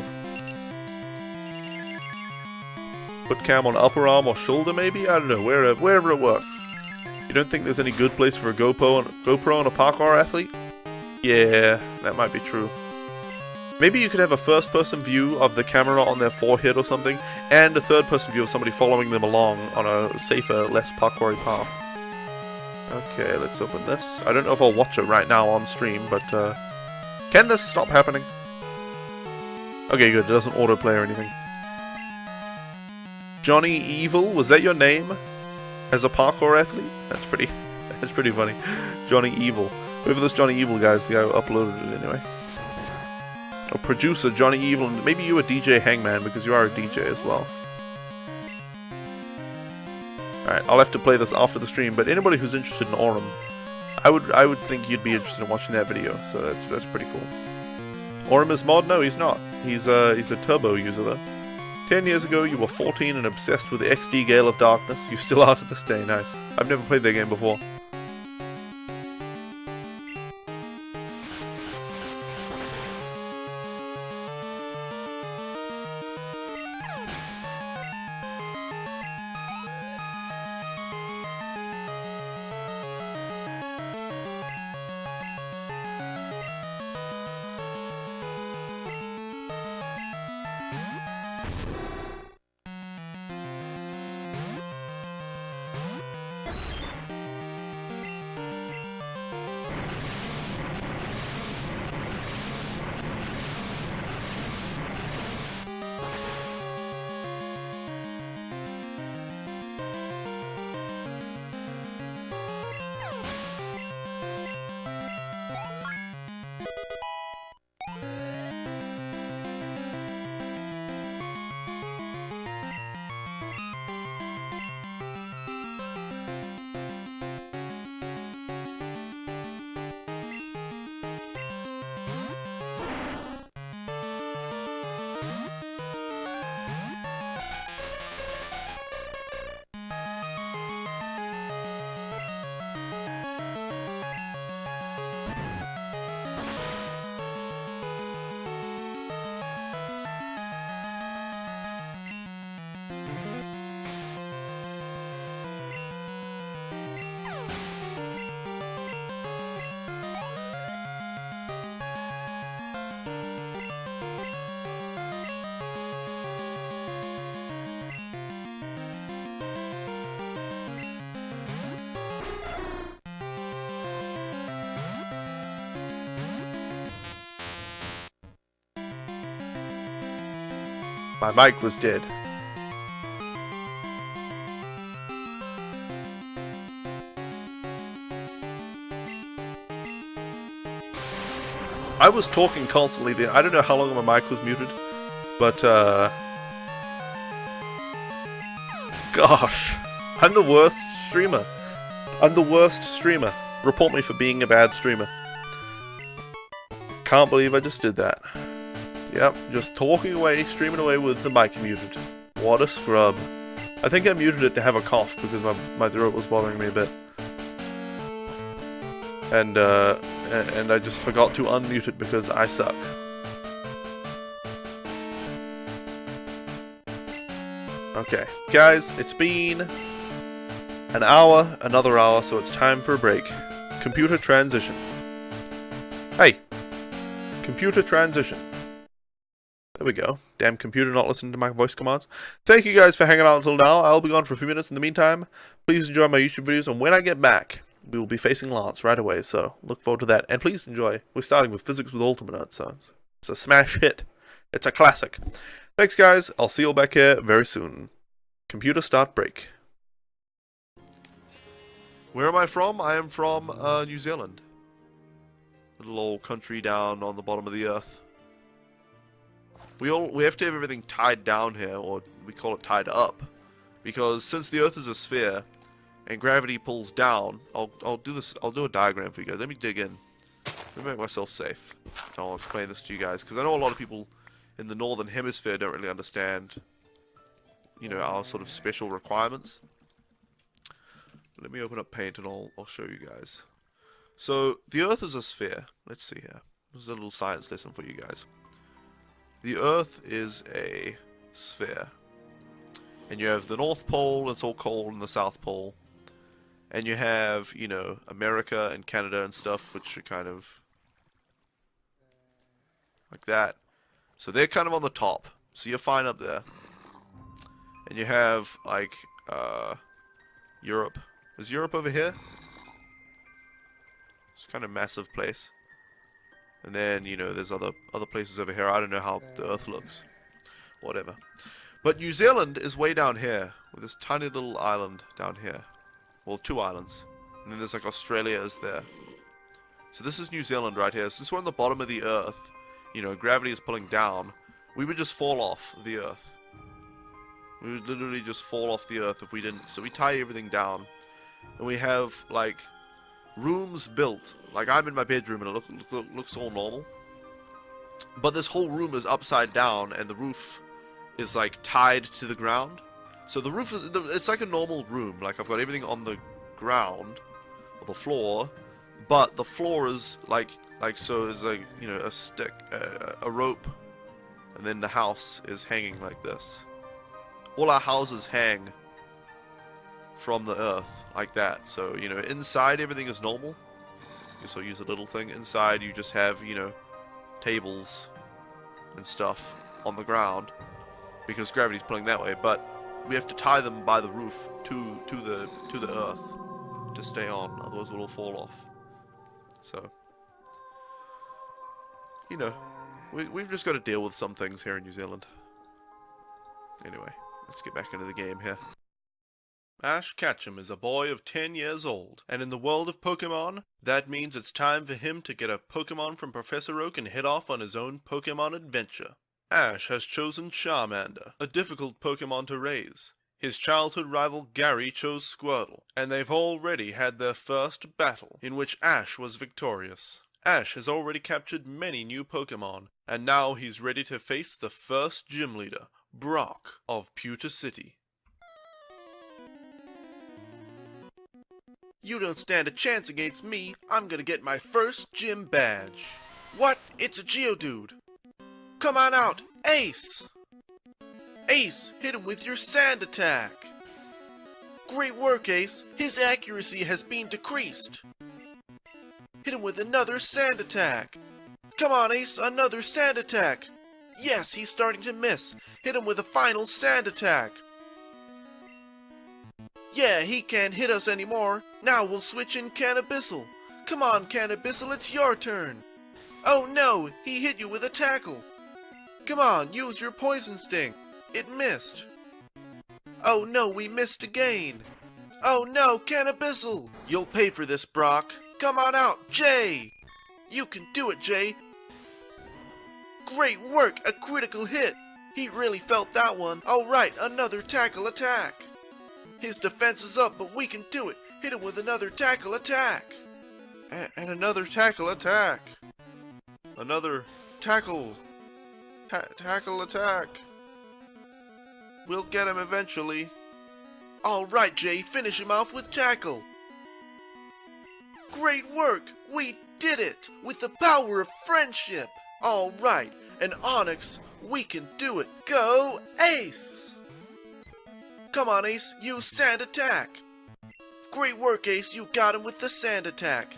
Put cam on upper arm or shoulder, maybe? I don't know. Wherever it works. You don't think there's any good place for a GoPro and a parkour athlete? Yeah, that might be true. Maybe you could have a first-person view of the camera on their forehead or something, and a third-person view of somebody following them along on a safer, less parkoury path. Okay, let's open this. I don't know if I'll watch it right now on stream, but can this stop happening? Okay, good. It doesn't autoplay or anything. Johnny Evil, was that your name? As a parkour athlete? That's pretty funny. Johnny Evil. Whoever this Johnny Evil guy is, the guy who uploaded it anyway. Or producer Johnny Evil, and maybe you a DJ Hangman because you are a DJ as well. Alright, I'll have to play this after the stream, but anybody who's interested in Aurum, I would think you'd be interested in watching that video, so that's pretty cool. Aurum is mod? No, he's not. He's a turbo user though. 10 years ago, you were 14 and obsessed with the XD Gale of Darkness. You still are to this day. Nice. I've never played that game before. My mic was dead. I was talking constantly there. I don't know how long my mic was muted, but gosh, I'm the worst streamer. I'm the worst streamer. Report me for being a bad streamer. Can't believe I just did that. Yep, just talking away, streaming away with the mic muted. What a scrub. I think I muted it to have a cough because my throat was bothering me a bit. And I just forgot to unmute it because I suck. Okay, guys, it's been an hour, another hour, so it's time for a break. Computer transition. Hey! Computer transition. There we go. Damn computer not listening to my voice commands. Thank you guys for hanging out until now. I'll be gone for a few minutes in the meantime. Please enjoy my YouTube videos, and when I get back, we will be facing Lance right away, so look forward to that. And please enjoy. We're starting with Physics with Ultimate, so it's a smash hit. It's a classic. Thanks, guys. I'll see you all back here very soon. Computer start break. Where am I from? I am from New Zealand. Little old country down on the bottom of the earth. We have to have everything tied down here, or we call it tied up, because since the Earth is a sphere and gravity pulls down, I'll do a diagram for you guys. Let me dig in. Let me make myself safe. And I'll explain this to you guys, because I know a lot of people in the northern hemisphere don't really understand, you know, our sort of special requirements. Let me open up Paint and I'll show you guys. So the Earth is a sphere. Let's see here. This is a little science lesson for you guys. The Earth is a sphere. And you have the North Pole, it's all cold, and the South Pole. And you have, you know, America and Canada and stuff, which are kind of like that. So they're kind of on the top. So you're fine up there. And you have, like, Europe. Is Europe over here? It's kind of a massive place. And then, you know, there's other places over here. I don't know how the Earth looks. Whatever. But New Zealand is way down here, with this tiny little island down here. Well, 2 islands. And then there's like Australia is there. So this is New Zealand right here. Since we're on the bottom of the Earth, you know, gravity is pulling down, we would just fall off the Earth. We would literally just fall off the earth if we didn't. So we tie everything down. And we have, like, rooms built. Like, I'm in my bedroom and it looks all normal. But this whole room is upside down and the roof is, like, tied to the ground. So the roof is, it's like a normal room. Like, I've got everything on the ground, or the floor. But the floor is, so it's like, you know, a stick, a rope. And then the house is hanging like this. All our houses hang from the earth like that. So, you know, inside everything is normal. So I'll use a little thing. Inside you just have, you know, tables and stuff on the ground because gravity's pulling that way. But we have to tie them by the roof to the earth to stay on. Otherwise it'll fall off. So, you know, we've just got to deal with some things here in New Zealand. Anyway, let's get back into the game here. Ash Ketchum is a boy of 10 years old, and in the world of Pokemon, that means it's time for him to get a Pokemon from Professor Oak and head off on his own Pokemon adventure. Ash has chosen Charmander, a difficult Pokemon to raise. His childhood rival Gary chose Squirtle, and they've already had their first battle, in which Ash was victorious. Ash has already captured many new Pokemon, and now he's ready to face the first gym leader, Brock of Pewter City. You don't stand a chance against me. I'm gonna get my first gym badge. What? It's a Geodude. Come on out, Ace! Ace, hit him with your sand attack. Great work, Ace. His accuracy has been decreased. Hit him with another sand attack. Come on, Ace, another sand attack. Yes, he's starting to miss. Hit him with a final sand attack. Yeah, he can't hit us anymore. Now we'll switch in Cannabissel. Come on, Cannabissel, it's your turn. Oh no, he hit you with a tackle. Come on, use your poison sting. It missed. Oh no, we missed again. Oh no, Cannabissel. You'll pay for this, Brock. Come on out, Jay! You can do it, Jay! Great work! A critical hit! He really felt that one. Alright, another tackle attack! His defense is up, but we can do it! Hit him with another tackle attack! And another tackle attack! Another tackle... tackle attack! We'll get him eventually. Alright, Jay, finish him off with tackle! Great work! We did it! With the power of friendship! Alright, and Onyx, we can do it! Go, Ace! Come on, Ace, use sand attack! Great work, Ace, you got him with the sand attack!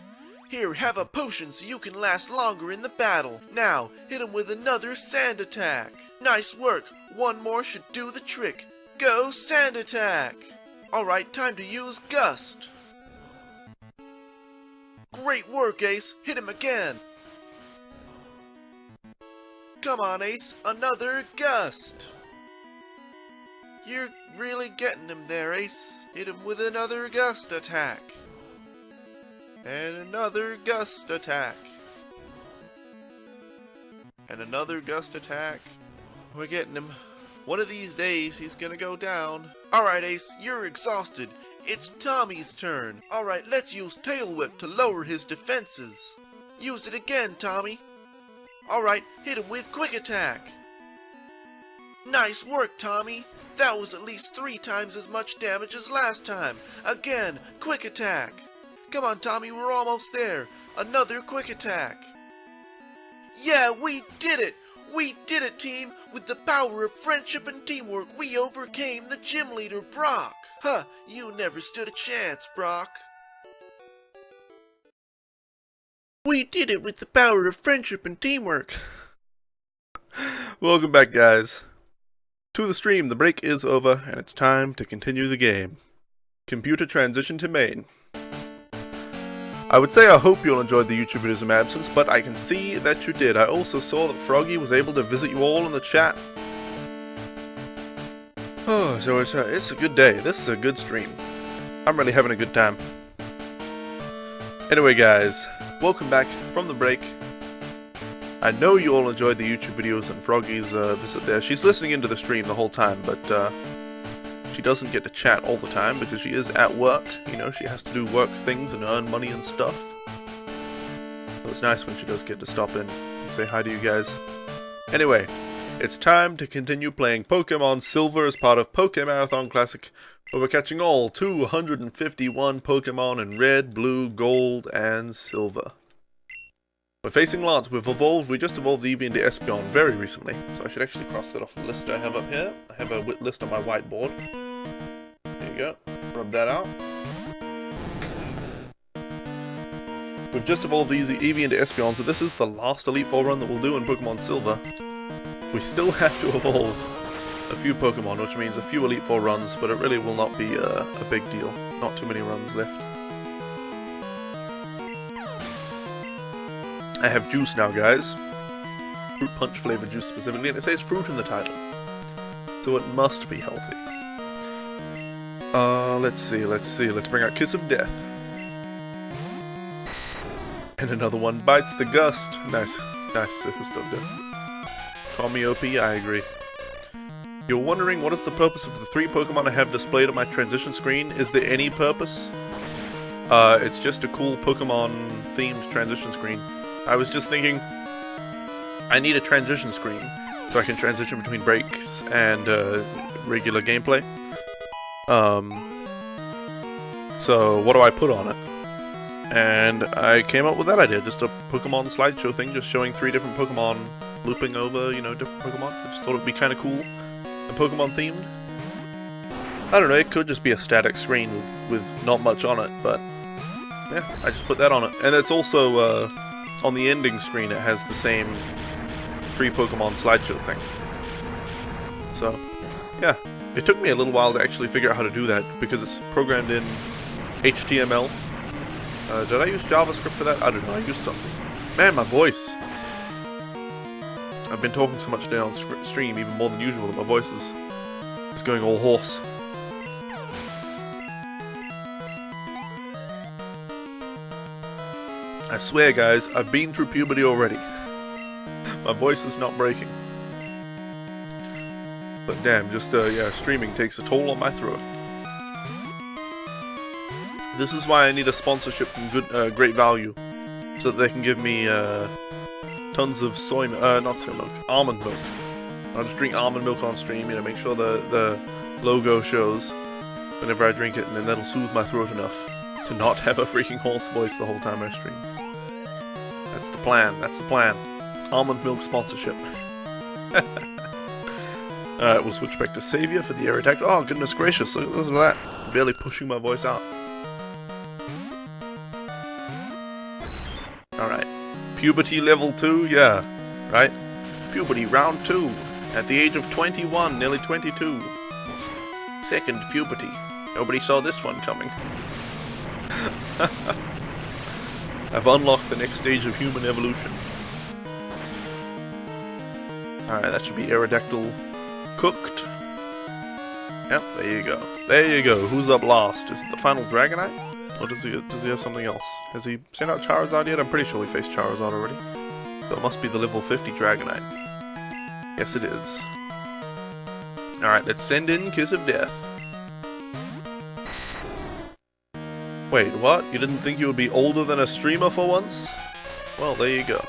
Here, have a potion so you can last longer in the battle! Now, hit him with another sand attack! Nice work! One more should do the trick! Go, sand attack! Alright, time to use Gust! Great work, Ace! Hit him again! Come on, Ace! Another Gust! You're really getting him there, Ace. Hit him with another Gust attack. And another Gust attack. And another Gust attack. We're getting him. One of these days, he's gonna go down. Alright, Ace, you're exhausted. It's Tommy's turn. Alright, let's use Tail Whip to lower his defenses. Use it again, Tommy. Alright, hit him with Quick Attack. Nice work, Tommy. That was at least 3 times as much damage as last time. Again, Quick Attack. Come on, Tommy, we're almost there. Another Quick Attack. Yeah, we did it! We did it, team! With the power of friendship and teamwork, we overcame the gym leader, Brock! Huh, you never stood a chance, Brock. We did it with the power of friendship and teamwork. Welcome back, guys. To the stream, the break is over, and it's time to continue the game. Computer transition to main. I would say I hope you all enjoyed the YouTube videos in my absence, but I can see that you did. I also saw that Froggy was able to visit you all in the chat. Oh, so it's a good day. This is a good stream. I'm really having a good time. Anyway, guys, welcome back from the break. I know you all enjoyed the YouTube videos and Froggy's visit there. She's listening into the stream the whole time, but She doesn't get to chat all the time because she is at work. You know, she has to do work things and earn money and stuff. So it's nice when she does get to stop in and say hi to you guys. Anyway, it's time to continue playing Pokemon Silver as part of Pokemon Marathon Classic, where we're catching all 251 Pokemon in Red, Blue, Gold, and Silver. We're facing Lance. We just evolved Eevee into Espeon very recently, so I should actually cross that off the list I have up here. I have a list on my whiteboard. There you go. Rub that out. We've just evolved Eevee into Espeon, so this is the last Elite Four run that we'll do in Pokemon Silver. We still have to evolve a few Pokemon, which means a few Elite Four runs, but it really will not be a big deal. Not too many runs left. I have juice now, guys. Fruit punch flavored juice specifically, and it says fruit in the title. So it must be healthy. Let's see. Let's bring out Kiss of Death. And another one bites the gust. Nice stuff done. Call me OP, I agree. You're wondering what is the purpose of the 3 Pokemon I have displayed on my transition screen? Is there any purpose? It's just a cool Pokemon themed transition screen. I was just thinking, I need a transition screen so I can transition between breaks and regular gameplay. So what do I put on it? And I came up with that idea, just a Pokemon slideshow thing, just showing 3 different Pokemon looping over, you know, different Pokemon. I just thought it would be kind of cool and Pokemon themed. I don't know, it could just be a static screen with not much on it, but yeah, I just put that on it. And it's also, on the ending screen, it has the same 3 Pokemon slideshow thing. So, yeah. It took me a little while to actually figure out how to do that, because it's programmed in HTML. Did I use JavaScript for that? I don't know, I used something. Man, my voice! I've been talking so much today on stream, even more than usual, that my voice is going all hoarse. I swear, guys, I've been through puberty already. My voice is not breaking. But damn, just, yeah, streaming takes a toll on my throat. This is why I need a sponsorship from Great Value, so that they can give me, tons of not soy milk, almond milk. I'll just drink almond milk on stream, you know, make sure the logo shows whenever I drink it, and then that'll soothe my throat enough to not have a freaking hoarse voice the whole time I stream. That's the plan, Almond milk sponsorship. Alright, we'll switch back to Savior for the Aerodactyl. Oh, goodness gracious, look at that. Barely pushing my voice out. Alright. Puberty level 2, yeah. Right? Puberty round 2. At the age of 21, nearly 22. Second puberty. Nobody saw this one coming. I've unlocked the next stage of human evolution. Alright, that should be Aerodactyl cooked. Yep, there you go. There you go. Who's up last? Is it the final Dragonite? Or does he have something else? Has he sent out Charizard yet? I'm pretty sure we faced Charizard already. So it must be the level 50 Dragonite. Yes, it is. Alright, let's send in Kiss of Death. Wait, what? You didn't think you would be older than a streamer for once? Well, there you go.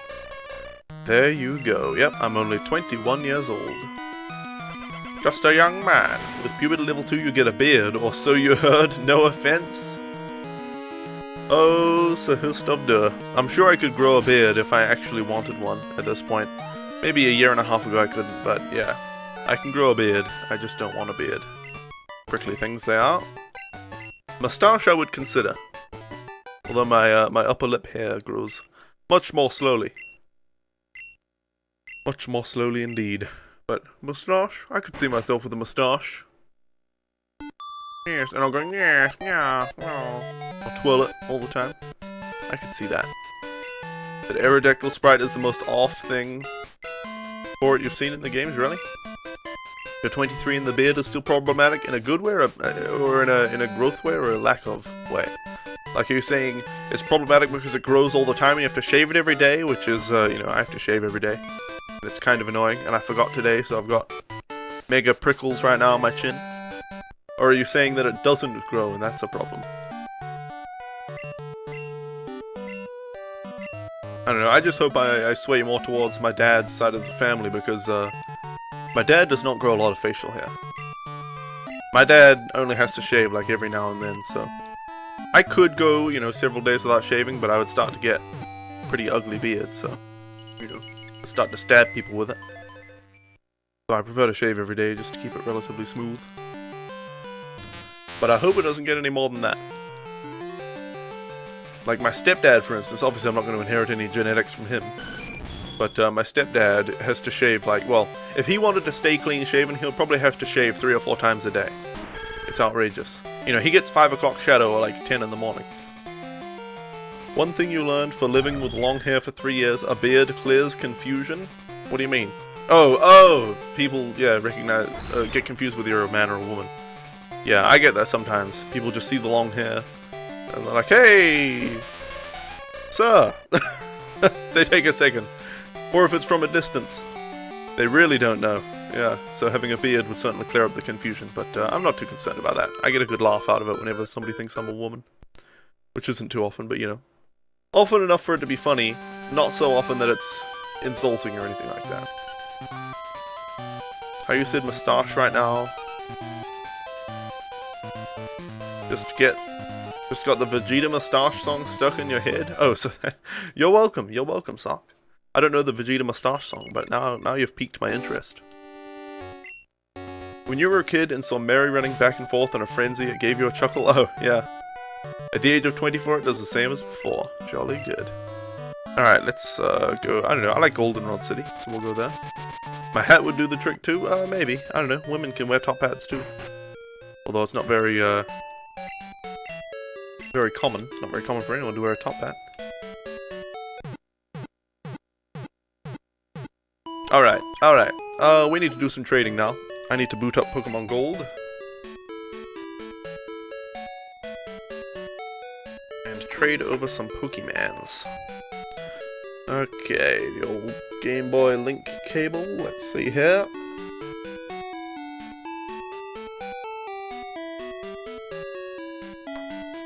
There you go. Yep, I'm only 21 years old. Just a young man. With puberty level 2 you get a beard, or so you heard, no offense. Oh, so who stuff duh. I'm sure I could grow a beard if I actually wanted one at this point. Maybe a year and a half ago I couldn't, but yeah. I can grow a beard, I just don't want a beard. Prickly things they are. Moustache I would consider. Although my upper lip hair grows much more slowly. Much more slowly indeed. But moustache? I could see myself with a moustache. Yes, and I'm going, yes, yeah, oh. I'll twirl it all the time. I could see that. That Aerodactyl sprite is the most off thing for it you've seen in the games, really? The 23 in the beard is still problematic in a good way, or in a growth way, or a lack of way? Like you're saying, it's problematic because it grows all the time and you have to shave it every day, which is, you know, I have to shave every day. And it's kind of annoying, and I forgot today, so I've got mega prickles right now on my chin. Or are you saying that it doesn't grow and that's a problem? I don't know, I just hope I sway more towards my dad's side of the family because my dad does not grow a lot of facial hair. My dad only has to shave like every now and then, so I could go, you know, several days without shaving, but I would start to get pretty ugly beard, so, you know, start to stab people with it. So I prefer to shave every day just to keep it relatively smooth. But I hope it doesn't get any more than that. Like my stepdad, for instance, obviously I'm not going to inherit any genetics from him. But my stepdad has to shave like, well, if he wanted to stay clean shaven, he'll probably have to shave 3 or 4 times a day. It's outrageous. You know, he gets 5 o'clock shadow or like 10 in the morning. One thing you learned for living with long hair for 3 years, a beard clears confusion? What do you mean? Oh, people, yeah, recognize, get confused whether you're a man or a woman. Yeah, I get that sometimes. People just see the long hair, and they're like, hey, sir. They take a second. Or if it's from a distance. They really don't know. Yeah, so having a beard would certainly clear up the confusion, but I'm not too concerned about that. I get a good laugh out of it whenever somebody thinks I'm a woman. Which isn't too often, but you know. Often enough for it to be funny, not so often that it's insulting or anything like that. How you said mustache right now? Just got the Vegeta Mustache song stuck in your head? Oh, so you're welcome, Sock. I don't know the Vegeta Mustache song, but now you've piqued my interest. When you were a kid and saw Mary running back and forth in a frenzy, it gave you a chuckle? Oh, yeah. At the age of 24, it does the same as before. Jolly good. Alright, let's go, I don't know, I like Goldenrod City, so we'll go there. My hat would do the trick too? Maybe. I don't know, women can wear top hats too. Although it's not very common. Not very common for anyone to wear a top hat. Alright. We need to do some trading now. I need to boot up Pokemon Gold. And trade over some Pokemans. Okay, the old Game Boy Link cable. Let's see here.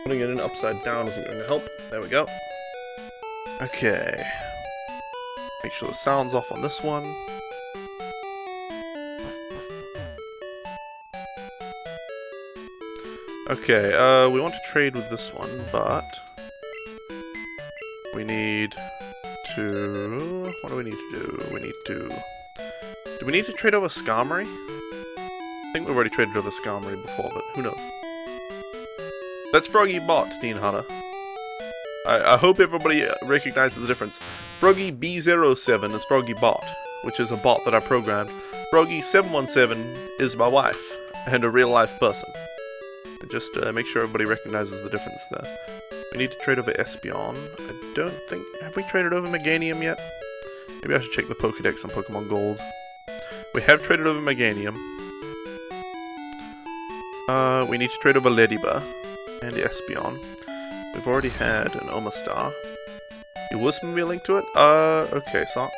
Putting it in upside down isn't going to help. There we go. Okay. Make sure the sound's off on this one. Okay, we want to trade with this one, but we need to... What do we need to do? We need to... Do we need to trade over Skarmory? I think we've already traded over Skarmory before, but who knows? That's Froggy Bot, Dean Hunter. I hope everybody recognizes the difference. Froggy B07 is Froggy Bot, which is a bot that I programmed. Froggy 717 is my wife, and a real-life person. Just make sure everybody recognizes the difference there. We need to trade over Espeon. I don't think... Have we traded over Meganium yet? Maybe I should check the Pokedex on Pokemon Gold. We have traded over Meganium. We need to trade over Ledybur and Espeon. We've already had an Omastar. You whisper me a link to it? Okay, Sock.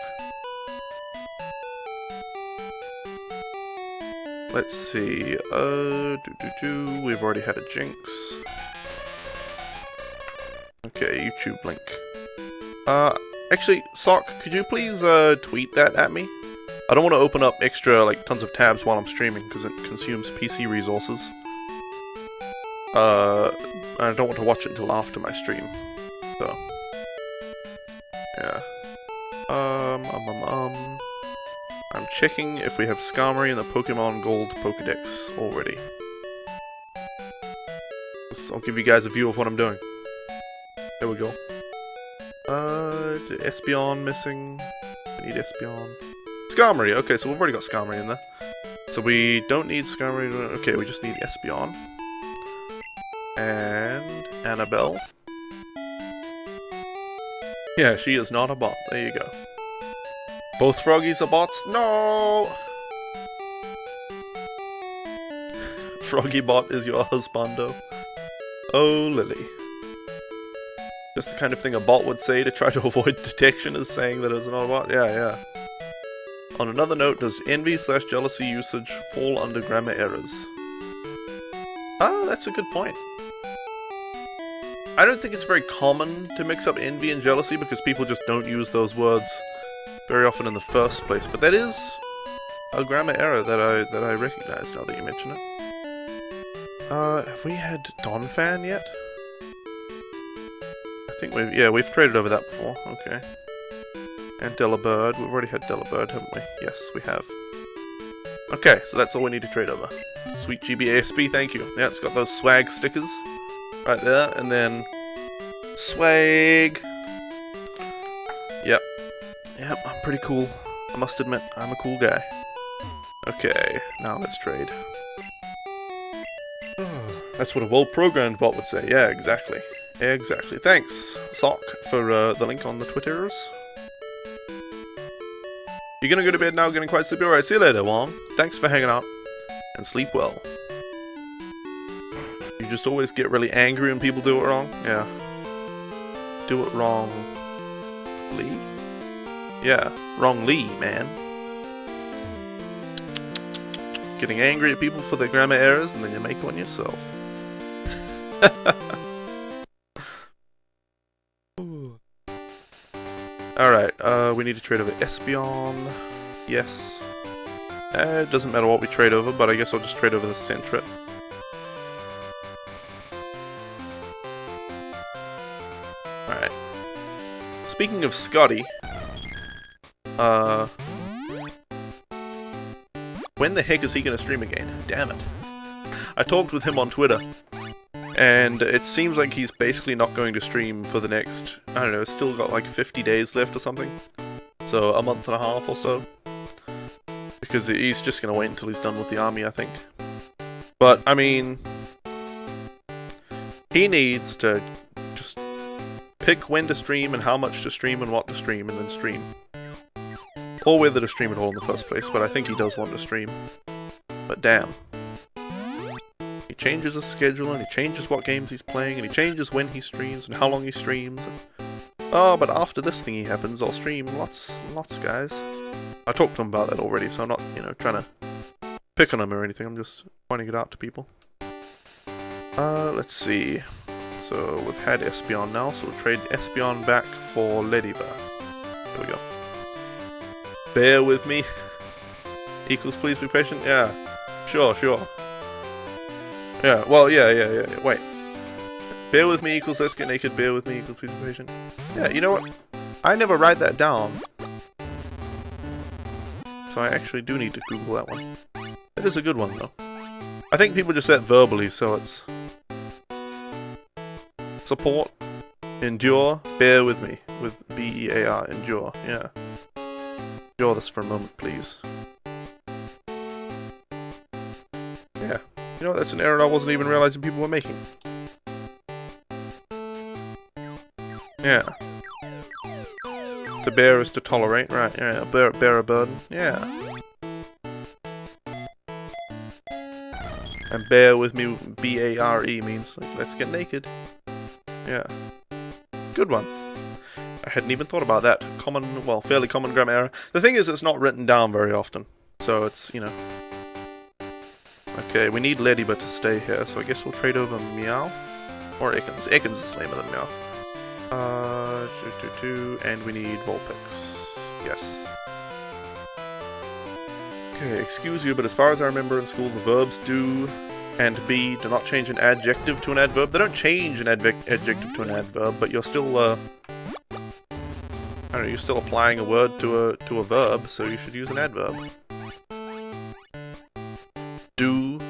Let's see, we've already had a Jinx. Okay, YouTube link. Actually, Sock, could you please, tweet that at me? I don't want to open up extra, like, tons of tabs while I'm streaming, because it consumes PC resources. I don't want to watch it until after my stream, so. Yeah. I'm checking if we have Skarmory in the Pokemon Gold Pokedex already. I'll give you guys a view of what I'm doing. There we go. Espeon missing. We need Espeon. Skarmory! Okay, so we've already got Skarmory in there. So we don't need Skarmory. Okay, we just need Espeon. And Annabelle. Yeah, she is not a bot. There you go. Both Froggies are bots? No! Froggy bot is your husbando. Oh, Lily. Just the kind of thing a bot would say to try to avoid detection, is saying that it's not a bot. Yeah. On another note, does envy/jealousy usage fall under grammar errors? Ah, that's a good point. I don't think it's very common to mix up envy and jealousy because people just don't use those words very often in the first place. But that is a grammar error that I recognize now that you mention it. Have we had Donphan yet? I think we've traded over that before. Okay. And Delabird. We've already had Delabird, haven't we? Yes, we have. Okay, so that's all we need to trade over. Sweet GBASB, thank you. Yeah, it's got those swag stickers right there, and then swag. Yep, I'm pretty cool. I must admit, I'm a cool guy. Okay, now let's trade. That's what a well-programmed bot would say. Yeah, exactly. Exactly. Thanks, Sock, for the link on the Twitters. You're gonna go to bed now, getting quite sleepy. Alright, see you later, Wong. Thanks for hanging out, and sleep well. You just always get really angry when people do it wrong? Yeah. Do it wrong. Lee? Yeah, wrongly, man. Getting angry at people for their grammar errors, and then you make one yourself. Alright, we need to trade over Espeon. Yes. It doesn't matter what we trade over, but I guess I'll just trade over the Sentret. Alright. Speaking of Scotty, when the heck is he gonna stream again? Damn it. I talked with him on Twitter, and it seems like he's basically not going to stream for the next, I don't know, still got like 50 days left or something. So a month and a half or so. Because he's just going to wait until he's done with the army, I think. But, I mean, he needs to just pick when to stream and how much to stream and what to stream and then stream. Or whether to stream at all in the first place, but I think he does want to stream. But damn. He changes his schedule, and he changes what games he's playing, and he changes when he streams, and how long he streams. And... oh, but after this thingy happens, I'll stream lots, guys. I talked to him about that already, so I'm not, trying to pick on him or anything. I'm just pointing it out to people. Let's see. So, we've had Espeon now, so we'll trade Espeon back for Ladybird. There we go. Bear with me. Equals, please be patient. Yeah. Sure. Yeah, well, yeah. Wait. Bear with me equals let's get naked. Bear with me equals please be patient. Yeah, you know what? I never write that down. So I actually do need to Google that one. That is a good one, though. I think people just say it verbally, so it's... support. Endure. Bear with me. With B-E-A-R. Endure. Yeah. Endure this for a moment, please. Yeah. You know, that's an error I wasn't even realizing people were making. Yeah. To bear is to tolerate, right, yeah. Bear a burden, yeah. And bear with me, B-A-R-E means, like, let's get naked. Yeah. Good one. I hadn't even thought about that. Common, well, fairly common grammar error. The thing is, it's not written down very often. So it's, Okay, we need Ladybird to stay here, so I guess we'll trade over Meowth. Or Ekans. Ekans is lamer than Meowth. And we need Vulpix. Yes. Okay, excuse you, but as far as I remember in school, the verbs do and be do not change an adjective to an adverb. They don't change an adjective to an adverb, but you're still, I don't know, you're still applying a word to a verb, so you should use an adverb. Do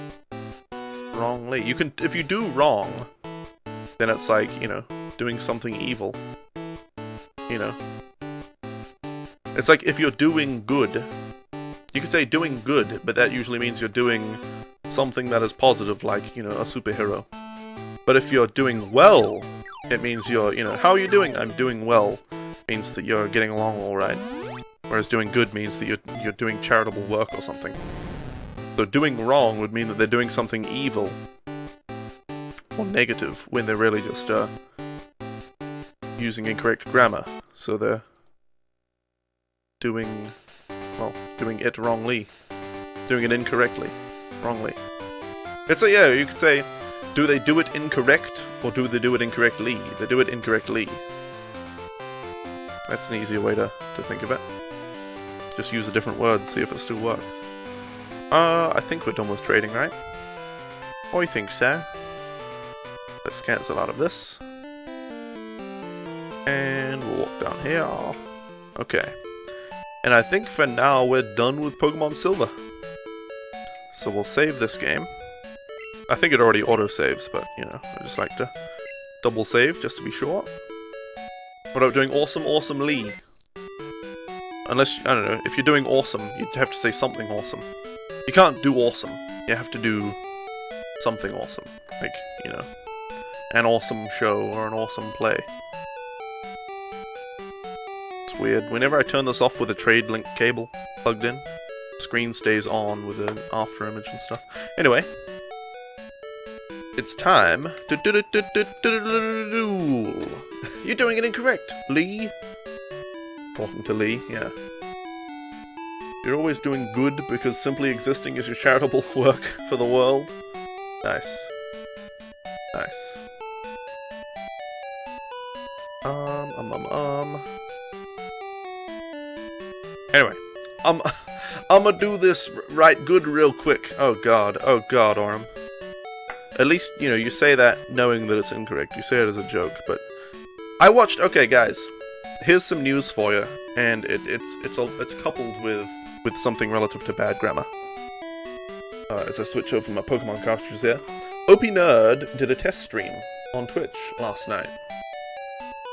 wrongly. You can, if you do wrong, then it's like, doing something evil. It's like if you're doing good, you could say doing good, but that usually means you're doing something that is positive, like, a superhero. But if you're doing well, it means you're, how are you doing? I'm doing well. Means that you're getting along alright. Whereas doing good means that you're doing charitable work or something. So doing wrong would mean that they're doing something evil. Or negative, when they're really just, using incorrect grammar. So they're doing it wrongly. Doing it incorrectly. Wrongly. It's yeah, you could say, Do they do it incorrect, or do they do it incorrectly? They do it incorrectly. That's an easier way to think of it. Just use a different word, see if it still works. I think we're done with trading, right? I think so. Let's cancel out of this. And we'll walk down here. Okay. And I think for now we're done with Pokemon Silver. So we'll save this game. I think it already auto-saves, but, you know, I just like to double save just to be sure. What about doing awesome, awesomely? Unless, I don't know, if you're doing awesome, you'd have to say something awesome. You can't do awesome. You have to do something awesome. Like, you know, an awesome show or an awesome play. It's weird. Whenever I turn this off with a trade link cable plugged in, the screen stays on with an after image and stuff. Anyway, it's time to duel. You're doing it incorrect, Lee. Talking to Lee, yeah. You're always doing good because simply existing is your charitable work for the world. Nice. Nice. Anyway, I'ma do this right good real quick. Oh god, Orem. At least, you know, you say that knowing that it's incorrect. You say it as a joke, but I watched. Okay, guys, here's some news for you, and it's coupled with something relative to bad grammar. As I switch over my Pokemon cartridges here, OP Nerd did a test stream on Twitch last night.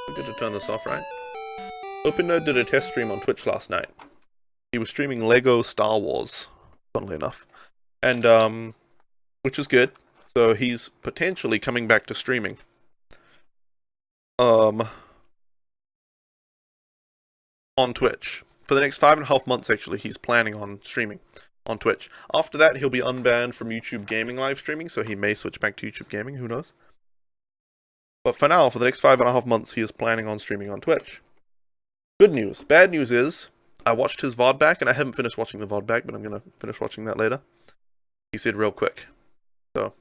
We good to turn this off, right? OP Nerd did a test stream on Twitch last night. He was streaming Lego Star Wars, funnily enough, and which is good. So he's potentially coming back to streaming. On Twitch. For the next 5.5 months, actually, he's planning on streaming on Twitch. After that, he'll be unbanned from YouTube Gaming live streaming, so he may switch back to YouTube Gaming, who knows. But for now, for the next 5.5 months, he is planning on streaming on Twitch. Good news. Bad news is, I watched his VOD back, and I haven't finished watching the VOD back, but I'm going to finish watching that later. He said real quick. So,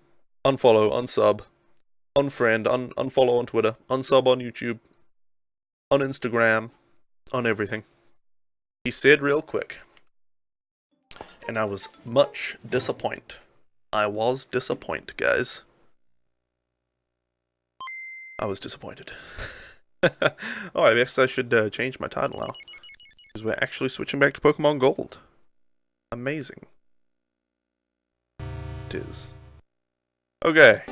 unfollow, unsub, unfriend, unfollow on Twitter, unsub on YouTube, on Instagram, on everything. He said real quick. And I was much disappointed. I was disappointed, guys. I was disappointed. Oh, I guess I should change my title now. Because we're actually switching back to Pokemon Gold. Amazing. It is. Okay.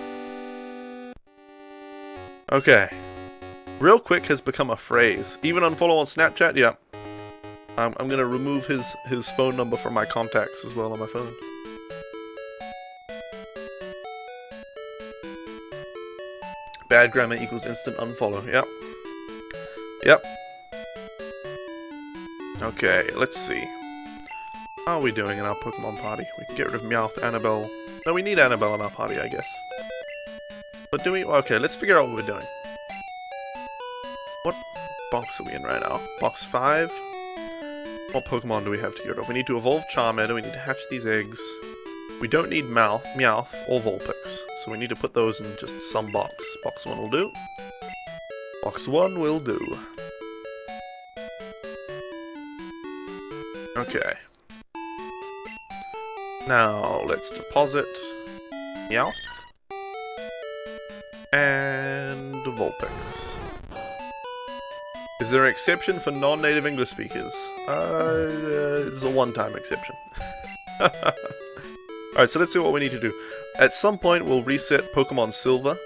Okay. Real quick has become a phrase. Even unfollow on Snapchat? Yeah. I'm gonna remove his phone number from my contacts as well on my phone. Bad grammar equals instant unfollow. Yep. Yep. Okay, let's see. How are we doing in our Pokemon party? We can get rid of Meowth, Annabelle. No, we need Annabelle in our party, I guess. But do we? Okay, let's figure out what we're doing. What box are we in right now? Box 5? What Pokemon do we have to get rid of? We need to evolve Charmander, we need to hatch these eggs. We don't need Meowth or Vulpix, so we need to put those in just some box. Box 1 will do. Box 1 will do. Okay. Now, let's deposit Meowth and Vulpix. Is there an exception for non-native English speakers? It's a one-time exception. Alright, so let's see what we need to do. At some point, we'll reset Pokemon Silver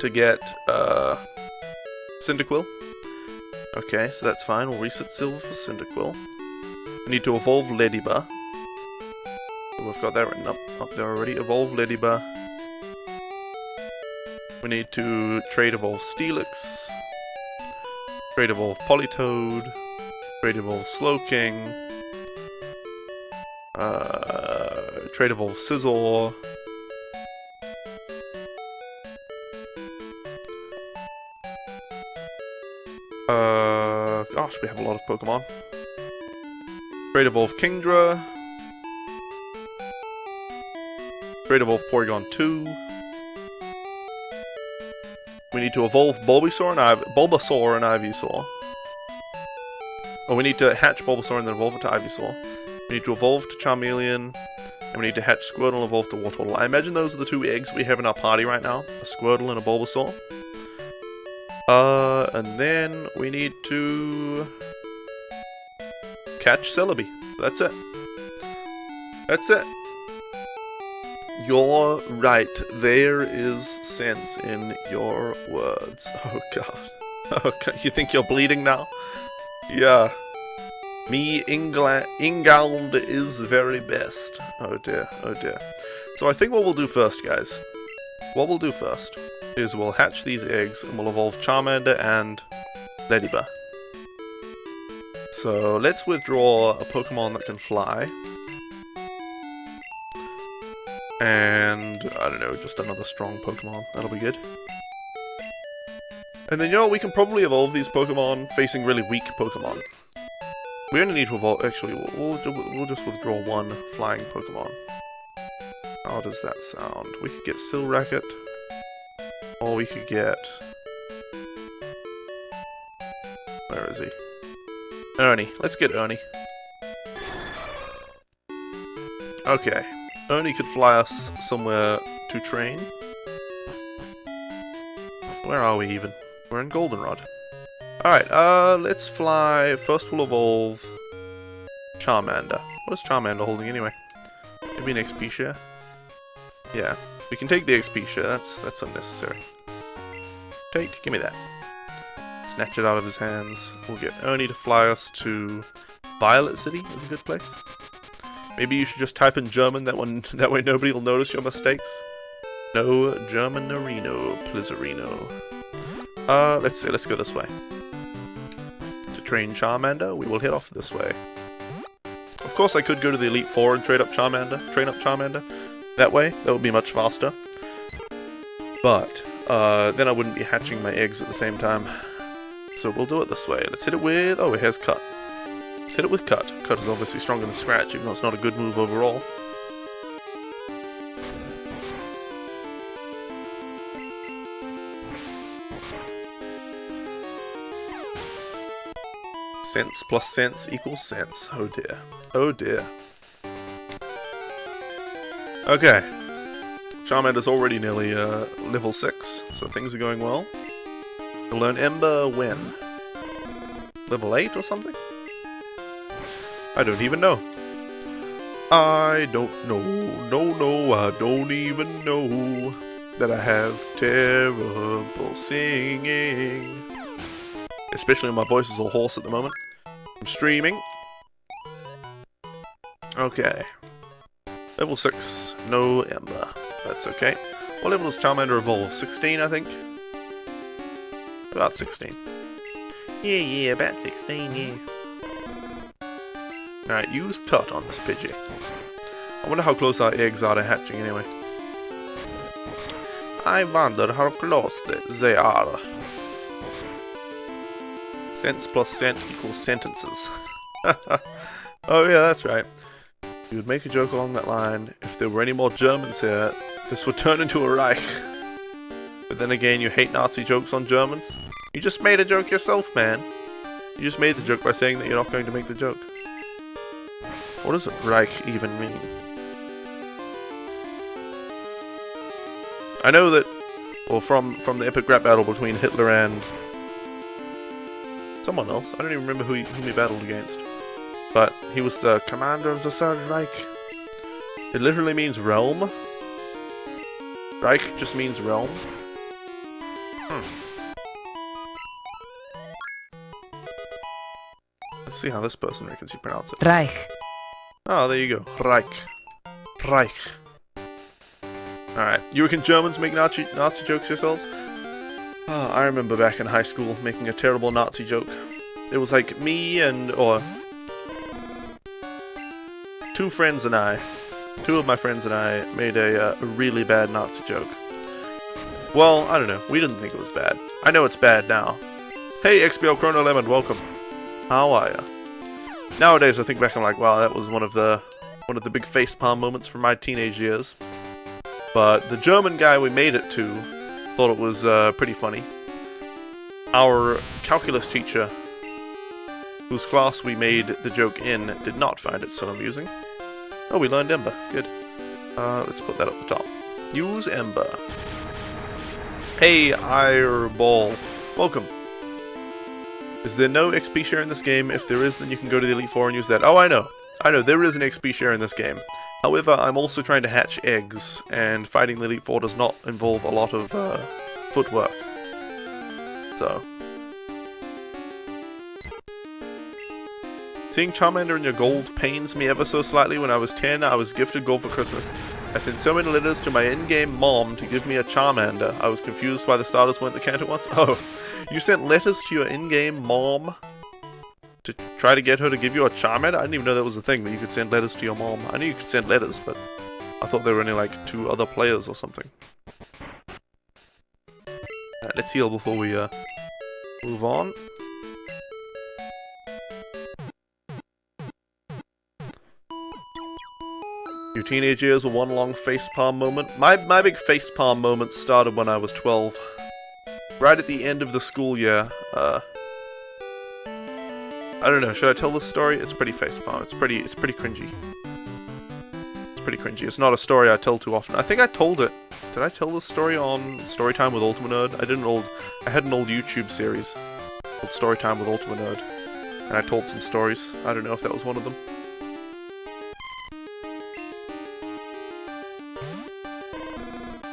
to get Cyndaquil. Okay, so that's fine. We'll reset Silver for Cyndaquil. We need to evolve Ladybur. So we've got that written up there already. Evolve Ladybur. We need to trade evolve Steelix. Trade evolve Politoed. Trade evolve Slowking. Trade evolve Scizor. Gosh, we have a lot of Pokemon. Trade evolve Kingdra. Trade evolve Porygon 2. We need to evolve Bulbasaur and Ivysaur. Or we need to hatch Bulbasaur and then evolve it to Ivysaur. We need to evolve to Charmeleon. And we need to hatch Squirtle and evolve to Wartortle. I imagine those are the 2 eggs we have in our party right now. A Squirtle and a Bulbasaur. And then we need to catch Celebi. So that's it. That's it. You're right. There is sense in your words. Oh god. Oh god. You think you're bleeding now? Yeah. Me Ingound is very best. Oh dear, oh dear. So I think what we'll do first, guys, what we'll do first is we'll hatch these eggs and we'll evolve Charmander and Ladybug. So let's withdraw a Pokemon that can fly. And, I don't know, just another strong Pokemon. That'll be good. And then, you know, we can probably evolve these Pokemon facing really weak Pokemon. We only need to evolve... Actually, we'll just withdraw 1 flying Pokemon. How does that sound? We could get Silracket. Or we could get... Where is he? Ernie. Let's get Ernie. Okay. Ernie could fly us somewhere to train. Where are we even? We're in Goldenrod. Alright, let's fly. First we'll evolve Charmander. What is Charmander holding anyway? Maybe an XP share? Yeah. We can take the XP share, that's unnecessary. Give me that. Snatch it out of his hands. We'll get Ernie to fly us to Violet City is a good place. Maybe you should just type in German, that way nobody will notice your mistakes. No Germanarino, Plizzarino. Let's see, let's go this way. To train Charmander, we will head off this way. Of course I could go to the Elite Four and train up Charmander. That way, that would be much faster. But, then I wouldn't be hatching my eggs at the same time. So we'll do it this way. Let's hit it with... Oh, it has Cut. Let's hit it with Cut. Cut is obviously stronger than Scratch, even though it's not a good move overall. Sense plus sense equals sense. Oh dear. Oh dear. Okay. Charmander's already nearly level 6, so things are going well. We'll learn Ember when? Level 8 or something? I don't even know. I don't know. No, I don't even know that I have terrible singing. Especially when my voice is all hoarse at the moment. I'm streaming. Okay. Level 6. No Ember. That's okay. What level does Charmander evolve? 16, I think? About 16. Yeah, about 16, yeah. Alright, use Cut on this Pidgey. I wonder how close our eggs are to hatching anyway. I wonder how close they are. Sense plus cent equals sentences. Oh yeah, that's right. You would make a joke along that line. If there were any more Germans here, this would turn into a Reich. But then again, you hate Nazi jokes on Germans. You just made a joke yourself, man. You just made the joke by saying that you're not going to make the joke. What does Reich even mean? I know that, well, from the epic rap battle between Hitler and someone else. I don't even remember whom he battled against. But he was the commander of the Third Reich. It literally means realm. Reich just means realm. Let's see how this person reckons you pronounce it. Reich. Oh, there you go. Reich. Reich. Alright. You reckon Germans make Nazi jokes yourselves? Oh, I remember back in high school making a terrible Nazi joke. It was like me and... two of my friends and I made a really bad Nazi joke. Well, I don't know. We didn't think it was bad. I know it's bad now. Hey, XBL Chrono Lemon, welcome. How are ya? Nowadays, I think back, I'm like, wow, that was one of the big facepalm moments from my teenage years. But the German guy we made it to thought it was pretty funny. Our calculus teacher, whose class we made the joke in, did not find it so amusing. Oh, we learned Ember. Good. Let's put that up the top. Use Ember. Hey, Airball. Welcome. Is there no XP share in this game? If there is, then you can go to the Elite Four and use that. Oh, I know. There is an XP share in this game. However, I'm also trying to hatch eggs, and fighting the Elite Four does not involve a lot of footwork. So. Seeing Charmander in your gold pains me ever so slightly. When I was 10, I was gifted gold for Christmas. I sent so many letters to my in-game mom to give me a Charmander. I was confused why the starters weren't the counter ones. Oh, you sent letters to your in-game mom to try to get her to give you a Charmander? I didn't even know that was a thing, that you could send letters to your mom. I knew you could send letters, but I thought there were only like 2 other players or something. Alright, let's heal before we move on. Your teenage years were one long facepalm moment. My big facepalm moment started when I was 12. Right at the end of the school year. I don't know, should I tell this story? It's pretty facepalm. It's pretty cringy. It's pretty cringy. It's not a story I tell too often. I think I told it. Did I tell this story on Storytime with Ultima Nerd? I had an old YouTube series called Storytime with Ultima Nerd. And I told some stories. I don't know if that was one of them.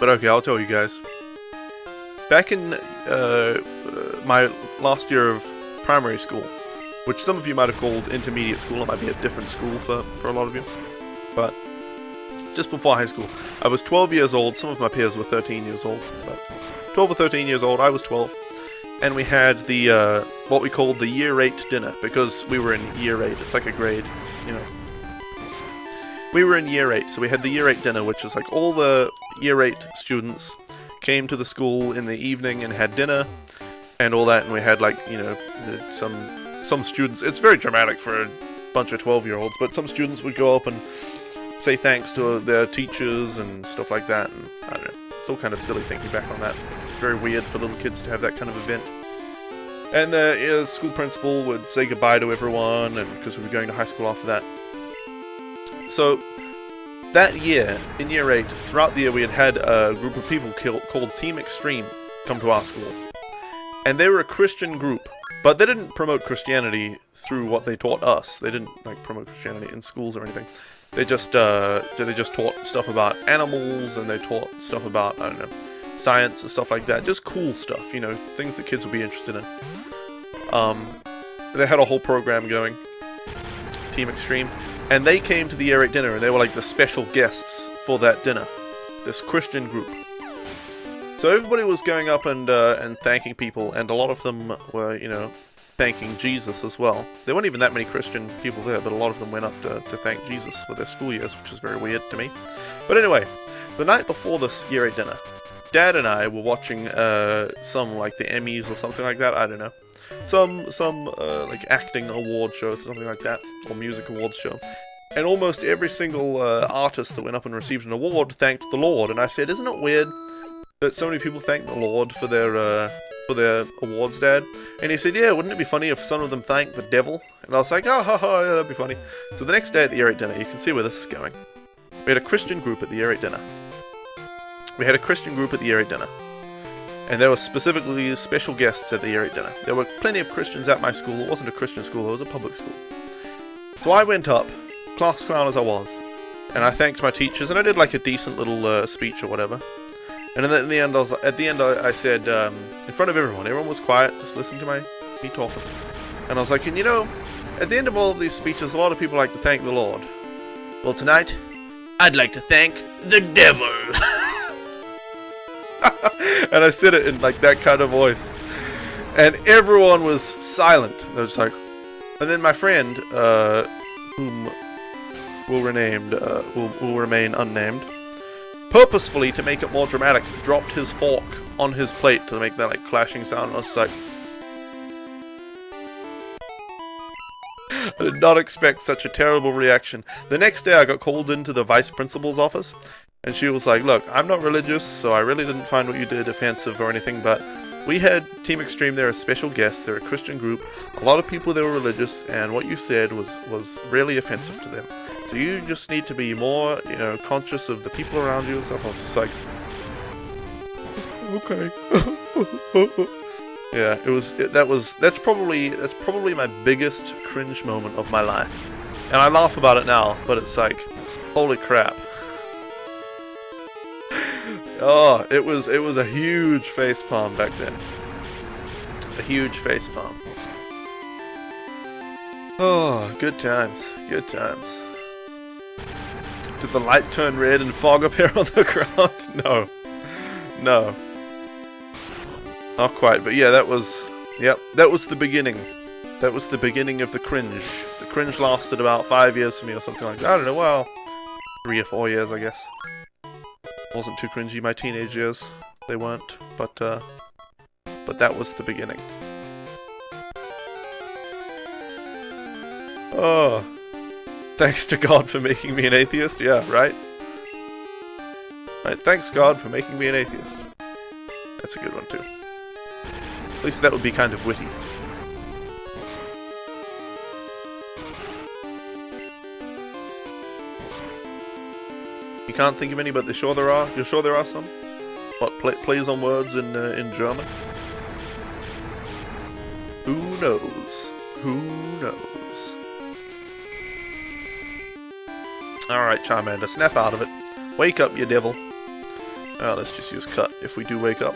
But okay, I'll tell you guys. Back in my last year of primary school, which some of you might have called intermediate school, it might be a different school for a lot of you, but just before high school, I was 12 years old. Some of my peers were 13 years old, but 12 or 13 years old, I was 12, and we had the what we called the year 8 dinner, because we were in year 8. It's like a grade, you know. We were in year 8, so we had the year 8 dinner, which is like all the year 8 students came to the school in the evening and had dinner and all that, and we had like, you know, some students. It's very dramatic for a bunch of 12-year-olds, but some students would go up and say thanks to their teachers and stuff like that, and I don't know, it's all kind of silly thinking back on that. Very weird for little kids to have that kind of event. And the school principal would say goodbye to everyone, and because we were going to high school after that. So, that year, in year 8, throughout the year, we had a group of people called Team Extreme come to our school. And they were a Christian group, but they didn't promote Christianity through what they taught us. They didn't like promote Christianity in schools or anything. They just taught stuff about animals, and they taught stuff about, I don't know, science and stuff like that. Just cool stuff, you know, things that kids would be interested in. They had a whole program going, Team Extreme. And they came to the year 8 dinner, and they were like the special guests for that dinner. This Christian group. So everybody was going up and thanking people, and a lot of them were, you know, thanking Jesus as well. There weren't even that many Christian people there, but a lot of them went up to thank Jesus for their school years, which is very weird to me. But anyway, the night before this year 8 dinner, Dad and I were watching some, like, the Emmys or something like that, I don't know. Some like acting award show or something like that, or music awards show, and almost every single artist that went up and received an award thanked the Lord. And I said, isn't it weird that so many people thank the Lord for their awards, Dad? And he said, yeah, wouldn't it be funny if some of them thanked the devil? And I was like, oh, yeah, that'd be funny. So the next day at the year 8 dinner, you can see where this is going. We had a Christian group at the year 8 dinner. And there were specifically special guests at the year 8 dinner. There were plenty of Christians at my school. It wasn't a Christian school, it was a public school. So I went up, class clown as I was, and I thanked my teachers, and I did like a decent little speech or whatever. And in the end, I said, in front of everyone was quiet, just listening to me talking. And I was like, and you know, at the end of all of these speeches, a lot of people like to thank the Lord. Well, tonight, I'd like to thank the devil. And I said it in like that kind of voice, and everyone was silent. They were just like, and then my friend, whom will remain unnamed, purposefully to make it more dramatic, dropped his fork on his plate to make that like clashing sound. And I was just like, I did not expect such a terrible reaction. The next day I got called into the vice principal's office, and she was like, look, I'm not religious, so I really didn't find what you did offensive or anything, but we had Team Extreme there as special guests. They're a Christian group. A lot of people there were religious, and what you said was really offensive to them. So you just need to be more, conscious of the people around you and stuff. I was just like, okay. Yeah, that's probably my biggest cringe moment of my life. And I laugh about it now, but it's like, holy crap. Oh, it was a huge facepalm back then. A huge facepalm. Oh, good times. Good times. Did the light turn red and fog appear on the ground? No. No. Not quite, but yeah, that was the beginning. That was the beginning of the cringe. The cringe lasted about 5 years for me or something like that. I don't know, well, 3 or 4 years, I guess. Wasn't too cringy my teenage years. They weren't, but that was the beginning. Oh, thanks to God for making me an atheist. Yeah, right. Right. Thanks God for making me an atheist. That's a good one too. At least that would be kind of witty. You can't think of any, but you're sure there are some? What, plays on words in German? Who knows? Who knows? Alright, Charmander, snap out of it. Wake up, you devil. Oh, let's just use cut if we do wake up.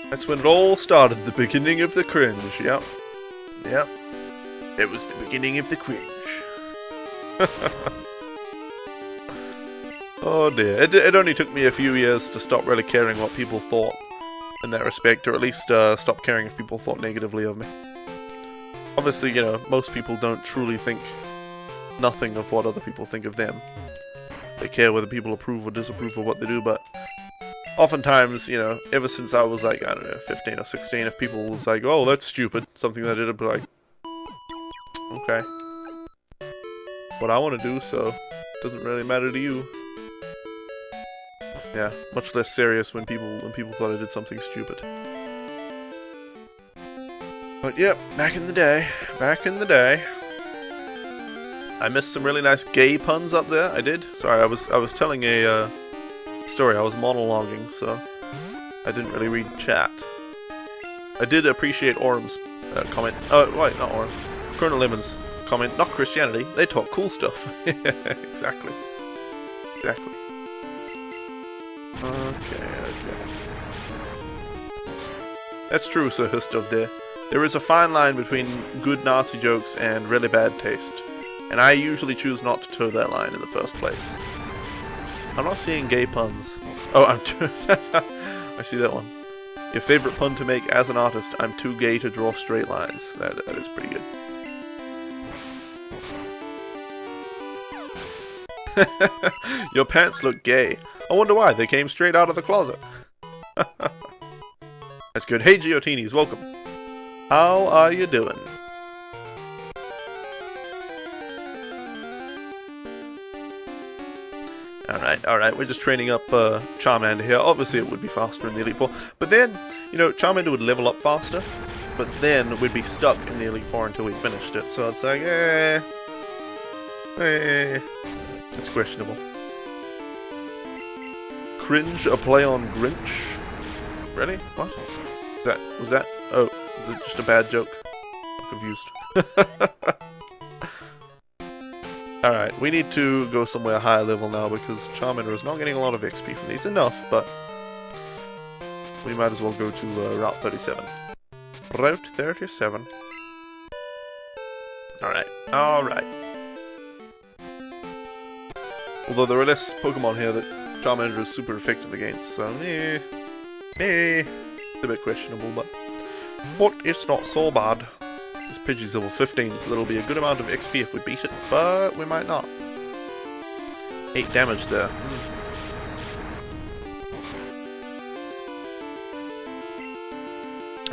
That's when it all started, the beginning of the cringe, yep. Yep. It was the beginning of the cringe. Oh dear. It only took me a few years to stop really caring what people thought in that respect, or at least stop caring if people thought negatively of me. Obviously, most people don't truly think nothing of what other people think of them. They care whether people approve or disapprove of what they do, but oftentimes, ever since I was like, I don't know, 15 or 16, if people was like, oh, that's stupid, something that I did, I'd be like, okay. What I want to do, so it doesn't really matter to you. Yeah, much less serious when people thought I did something stupid. But yep, back in the day. I missed some really nice gay puns up there. I did. Sorry, I was telling a story. I was monologuing, so I didn't really read chat. I did appreciate Orm's comment. Oh, wait, not Orm's. Colonel Lemon's comment. Not Christianity. They taught cool stuff. Exactly. Exactly. Okay. That's true, Sir Hustov there. There is a fine line between good Nazi jokes and really bad taste, and I usually choose not to toe that line in the first place. I'm not seeing gay puns. Oh, I see that one. Your favorite pun to make as an artist, I'm too gay to draw straight lines. That is pretty good. Your pants look gay. I wonder why. They came straight out of the closet. That's good. Hey, Geotinis, welcome. How are you doing? Alright, we're just training up Charmander here. Obviously it would be faster in the Elite Four, but then, Charmander would level up faster, but then we'd be stuck in the Elite Four until we finished it, so it's like, it's questionable. Cringe, a play on Grinch? Really? What? Was that? Oh, was it just a bad joke? I'm confused. Alright, we need to go somewhere higher level now because Charmander is not getting a lot of XP from these. Enough, but we might as well go to Route 37. Route 37. Alright. Although there are less Pokemon here that Charmander is super effective against, so it's a bit questionable, but it's not so bad. This Pidgey's level 15, so that'll be a good amount of XP if we beat it, but we might not. 8 damage there.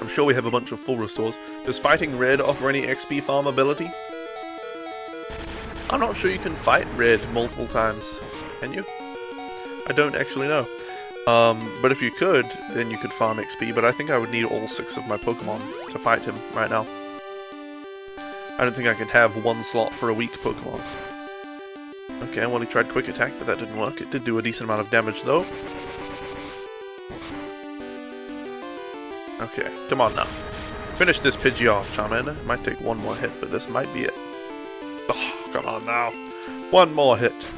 I'm sure we have a bunch of full restores. Does fighting red offer any XP farm ability? I'm not sure you can fight red multiple times. Can you? I don't actually know. But if you could, then you could farm XP, but I think I would need all 6 of my Pokemon to fight him right now. I don't think I can have 1 slot for a weak Pokemon. Okay, well he tried Quick Attack, but that didn't work. It did do a decent amount of damage though. Okay, come on now. Finish this Pidgey off, Charmander. It might take 1 more hit, but this might be it. Oh, come on now. 1 more hit.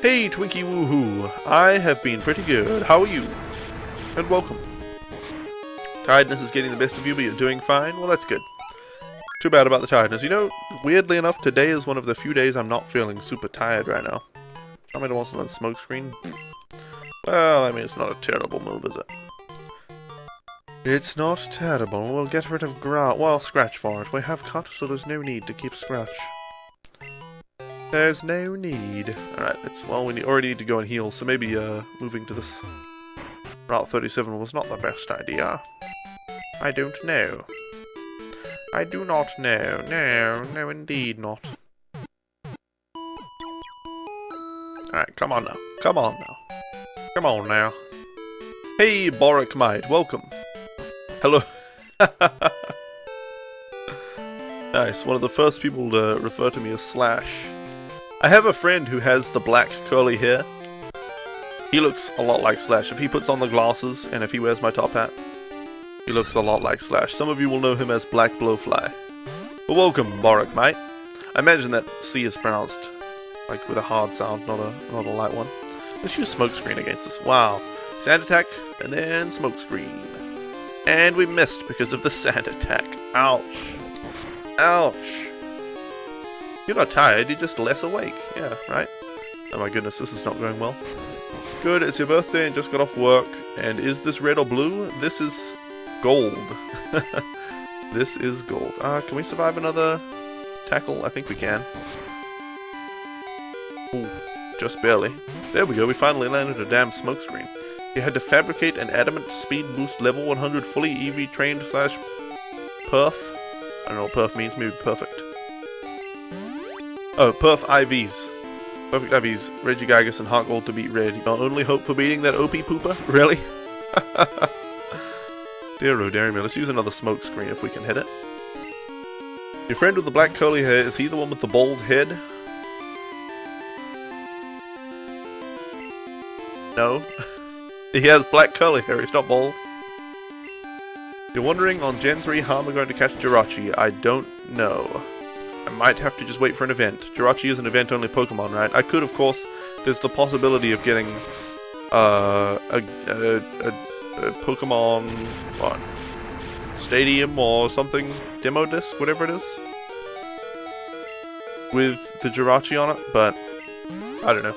Hey, Twinkie Woohoo! I have been pretty good. How are you? And welcome. Tiredness is getting the best of you, but you're doing fine? Well, that's good. Too bad about the tiredness. You know, weirdly enough, today is one of the few days I'm not feeling super tired right now. Charmander wants to learn Smokescreen. Well, I mean, it's not a terrible move, is it? It's not terrible. We'll get rid of well, Scratch for it. We have Cut, so there's no need to keep Scratch. There's no need. Alright, well, we already need to go and heal, so maybe moving to this Route 37 was not the best idea. I don't know. I do not know. No, indeed not. Alright, come on now. Come on now. Come on now. Hey, Boric Might, welcome. Hello. Nice, one of the first people to refer to me as Slash. I have a friend who has the black curly hair. He looks a lot like Slash. If he puts on the glasses and if he wears my top hat, he looks a lot like Slash. Some of you will know him as Black Blowfly. But welcome, Boric, mate. I imagine that C is pronounced like with a hard sound, not a light one. Let's use Smokescreen against this. Wow. Sand Attack, and then Smokescreen. And we missed because of the Sand Attack. Ouch. Ouch. You're not tired, you're just less awake. Yeah, right? Oh my goodness, this is not going well. Good, it's your birthday and just got off work. And is this red or blue? This is gold. This is gold. Can we survive another tackle? I think we can. Ooh, just barely. There we go, we finally landed a damn Smokescreen. You had to fabricate an adamant speed boost level 100 fully EV trained / perf. I don't know what perf means, maybe perfect. Oh, perf IVs. Perfect IVs. Regigigas and Heartgold to beat Red. Our only hope for beating that OP pooper? Really? Dear oh dear me. Let's use another Smokescreen if we can hit it. Your friend with the black curly hair, is he the one with the bald head? No. He has black curly hair, he's not bald. You're wondering on Gen 3 how am I going to catch Jirachi? I don't know. I might have to just wait for an event. Jirachi is an event-only Pokemon, right? I could, of course, there's the possibility of getting a Pokemon, what? Stadium or something, demo disc, whatever it is, with the Jirachi on it, but I don't know.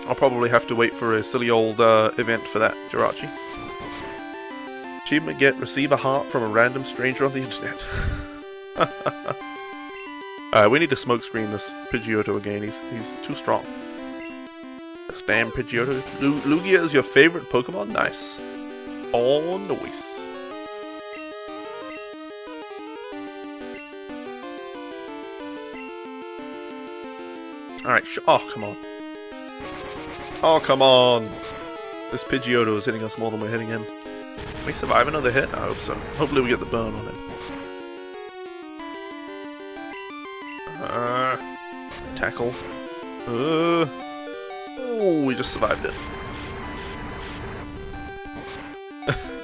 I'll probably have to wait for a silly old event for that Jirachi. Achievement get receive a heart from a random stranger on the internet. Alright, we need to Smokescreen this Pidgeotto again. He's too strong. This damn Pidgeotto. Lugia is your favorite Pokemon? Nice. Oh, nice. Alright, oh, come on. Oh, come on. This Pidgeotto is hitting us more than we're hitting him. Can we survive another hit? I hope so. Hopefully we get the burn on him. Tackle. Oh, we just survived it.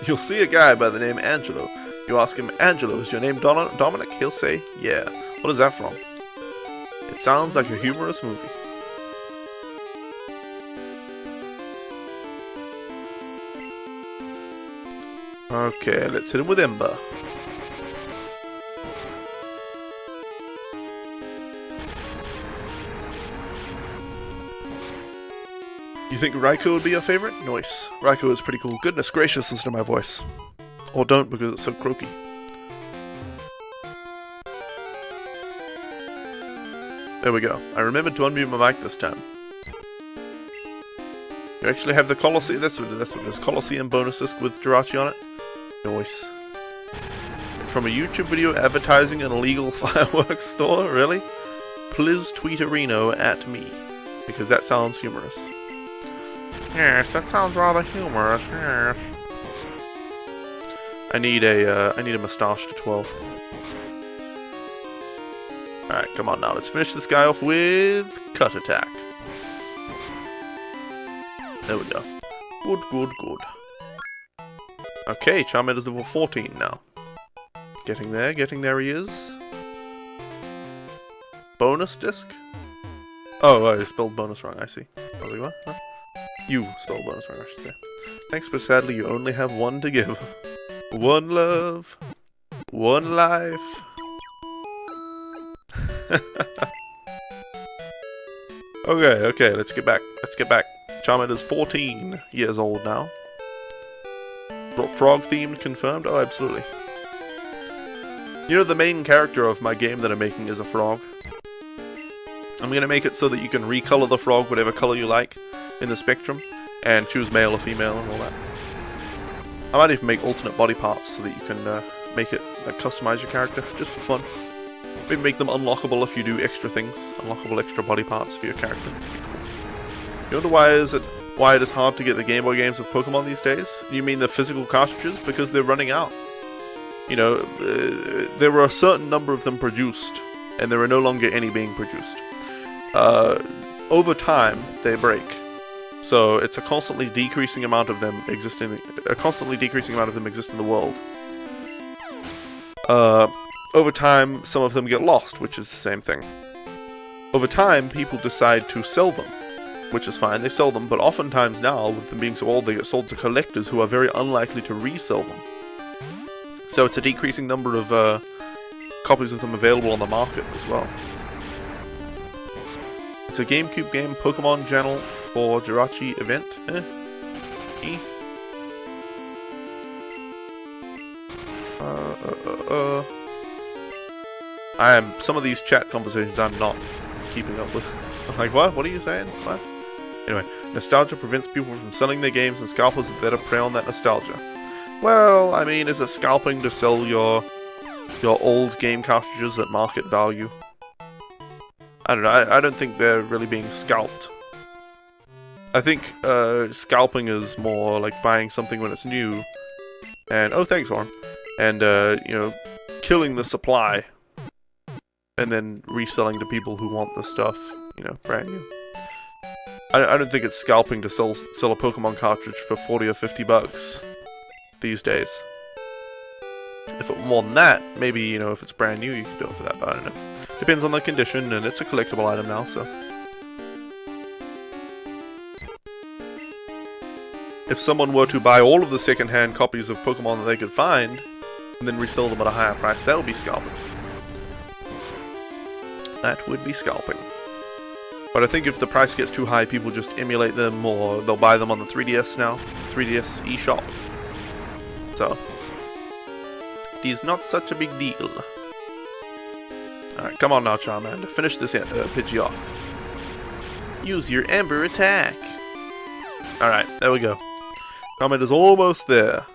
You'll see a guy by the name Angelo. You ask him, Angelo, is your name Dominic? He'll say, yeah. What is that from? It sounds like a humorous movie. Okay, let's hit him with Ember. You think Raikou would be your favorite? Nice. Raikou is pretty cool. Goodness gracious, listen to my voice. Or don't, because it's so croaky. There we go. I remembered to unmute my mic this time. You actually have the Colosseum. That's what it is. Colosseum bonus disc with Jirachi on it. Nice. It's from a YouTube video advertising an illegal fireworks store? Really? Please tweet Areno at me. Because that sounds humorous. Yes, that sounds rather humorous, yes. I need a moustache to twirl. Alright, come on now. Let's finish this guy off with Cut Attack. There we go. Good, good, good. Okay, Charmander's level 14 now. Getting there he is. Bonus disc? Oh, I spelled bonus wrong, I see. I was like, what? Huh? You spelled bonus wrong, I should say. Thanks, but sadly you only have one to give. One love. One life. Okay, let's get back. Charmander's 14 years old now. Frog themed confirmed? Oh, absolutely. You know, the main character of my game that I'm making is a frog. I'm going to make it so that you can recolor the frog whatever color you like in the spectrum, and choose male or female and all that. I might even make alternate body parts so that you can make it customize your character, just for fun. Maybe make them unlockable if you do extra things, unlockable extra body parts for your character. You wonder why it is hard to get the Game Boy games of Pokemon these days? You mean the physical cartridges? Because they're running out. You know, there were a certain number of them produced, and there are no longer any being produced. Over time, they break. So it's a constantly decreasing amount of them exist in the world. Over time, some of them get lost, which is the same thing. Over time, people decide to sell them, which is fine, they sell them, but oftentimes now, with them being so old, they get sold to collectors who are very unlikely to resell them. So it's a decreasing number of copies of them available on the market as well. It's a GameCube game, Pokemon channel for Jirachi event. Some of these chat conversations I'm not keeping up with. I'm like, what? What are you saying? What? Anyway, nostalgia prevents people from selling their games, and scalpers are there to prey on that nostalgia. Well, I mean, is it scalping to sell your old game cartridges at market value? I don't know, I don't think they're really being scalped. I think scalping is more like buying something when it's new, and, oh thanks Warren, and, you know, killing the supply, and then reselling to people who want the stuff, you know, brand new. I don't think it's scalping to sell a Pokemon cartridge for 40 or 50 bucks these days. If it were more than that, maybe, you know, if it's brand new, you can do it for that, but I don't know. Depends on the condition, and it's a collectible item now, so. If someone were to buy all of the second-hand copies of Pokemon that they could find, and then resell them at a higher price, that would be scalping. That would be scalping. But I think if the price gets too high, people just emulate them, or they'll buy them on the 3DS now. 3DS eShop. So, it is not such a big deal. Alright, come on now, Charmander. Finish this Pidgey off. Use your Ember attack. Alright, there we go. Charmander's almost there.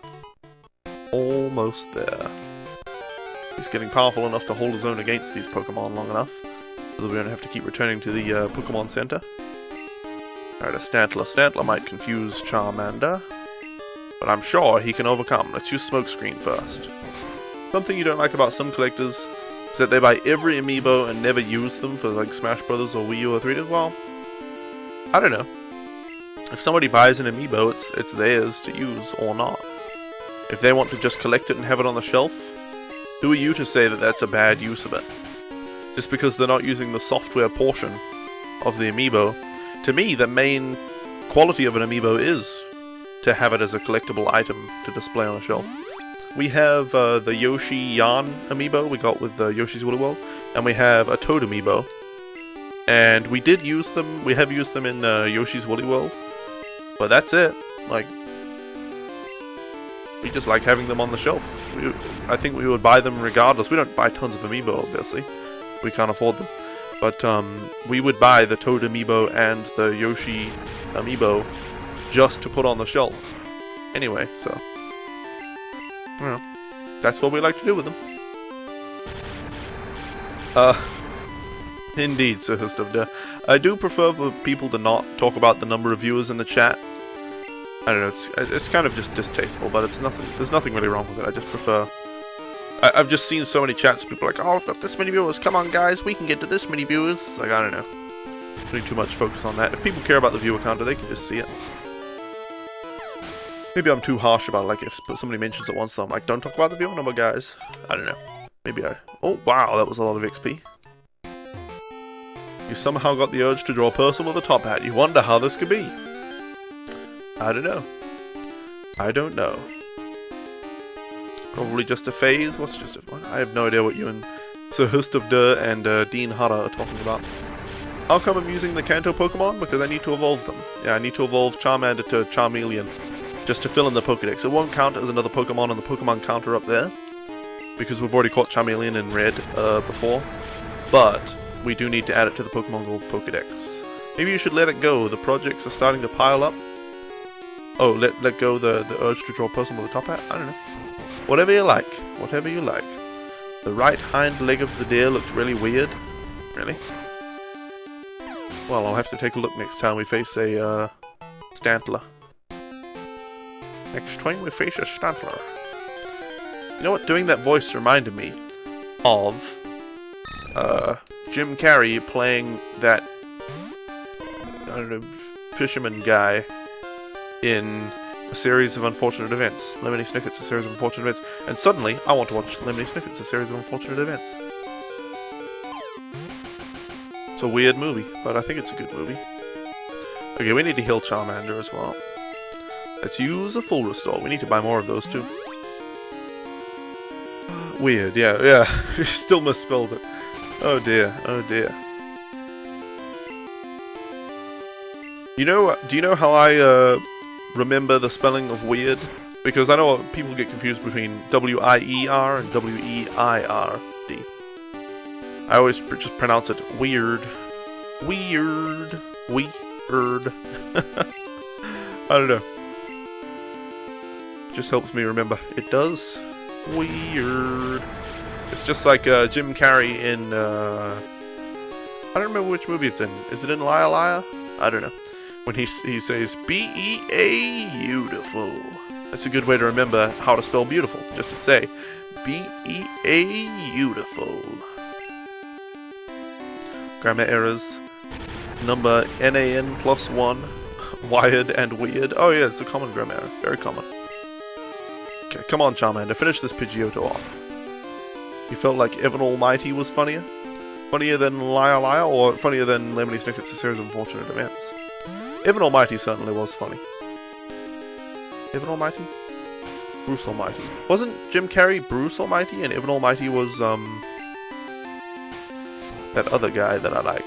Almost there. He's getting powerful enough to hold his own against these Pokemon long enough, so that we don't have to keep returning to the Pokemon Center. Alright, a Stantler. Stantler might confuse Charmander, but I'm sure he can overcome. Let's use Smokescreen first. Something you don't like about some collectors is that they buy every amiibo and never use them for like Smash Brothers or Wii U or 3DS. Well, I don't know. If somebody buys an amiibo, it's theirs to use or not. If they want to just collect it and have it on the shelf, who are you to say that that's a bad use of it? Just because they're not using the software portion of the amiibo. To me, the main quality of an amiibo is to have it as a collectible item to display on a shelf. We have the Yoshi Yarn amiibo we got with Yoshi's Woolly World, and we have a Toad amiibo. And we have used them in Yoshi's Woolly World, but that's it. Like, we just like having them on the shelf. I think we would buy them regardless. We don't buy tons of amiibo, obviously. We can't afford them. But we would buy the Toad amiibo and the Yoshi amiibo just to put on the shelf. Anyway, so. Well, that's what we like to do with them. Indeed, Sir Host of Duh. I do prefer for people to not talk about the number of viewers in the chat. I don't know, it's kind of just distasteful, but it's nothing. There's nothing really wrong with it. I just prefer. I've just seen so many chats. People are like, oh, I've got this many viewers. Come on, guys, we can get to this many viewers. It's like, I don't know, putting too much focus on that. If people care about the viewer counter, they can just see it. Maybe I'm too harsh about it. Like if somebody mentions it once, I'm like, don't talk about the viewer number, guys. I don't know. Maybe I. Oh wow, that was a lot of XP. You somehow got the urge to draw a person with a top hat. You wonder how this could be. I don't know. I don't know. Probably just a phase. What's just a... I have no idea what you and Sir Host of Duh and Dean Hutter are talking about. How come I'm using the Kanto Pokemon? Because I need to evolve them. Yeah, I need to evolve Charmander to Charmeleon. Just to fill in the Pokedex. It won't count as another Pokemon on the Pokemon counter up there. Because we've already caught Charmeleon in Red before. But we do need to add it to the Pokemon Gold Pokedex. Maybe you should let it go. The projects are starting to pile up. Oh, let go the urge to draw a person with a top hat? I don't know. Whatever you like. Whatever you like. The right hind leg of the deer looked really weird. Really? Well, I'll have to take a look next time we face a Stantler. Next time we face a Stantler. You know what? Doing that voice reminded me of Jim Carrey playing that, I don't know, fisherman guy in a series of unfortunate events. Lemony Snicket's a series of unfortunate events. And suddenly, I want to watch Lemony Snicket's a series of unfortunate events. It's a weird movie, but I think it's a good movie. Okay, we need to heal Charmander as well. Let's use a full restore. We need to buy more of those too. Weird, yeah. We still misspelled it. Oh dear, oh dear. You know, do you know how I remember the spelling of weird? Because I know people get confused between W-I-E-R and W-E-I-R-D. I always just pronounce it weird. Weird. Weird. I don't know. Just helps me remember. It does. Weird. It's just like Jim Carrey in, I don't remember which movie it's in. Is it in Liar Liar? I don't know. When he says B-E-A-beautiful. That's a good way to remember how to spell beautiful. Just to say B-E-A-beautiful. Grammar errors. Number NaN+1. Wired and weird. Oh yeah, it's a common grammar error. Very common. Okay, come on Charmander, finish this Pidgeotto off. You felt like Evan Almighty was funnier? Funnier than Liar Liar, or funnier than Lemony Snicket's A Series of Unfortunate Events? Evan Almighty certainly was funny. Evan Almighty? Bruce Almighty. Wasn't Jim Carrey Bruce Almighty, and Evan Almighty was, that other guy that I like?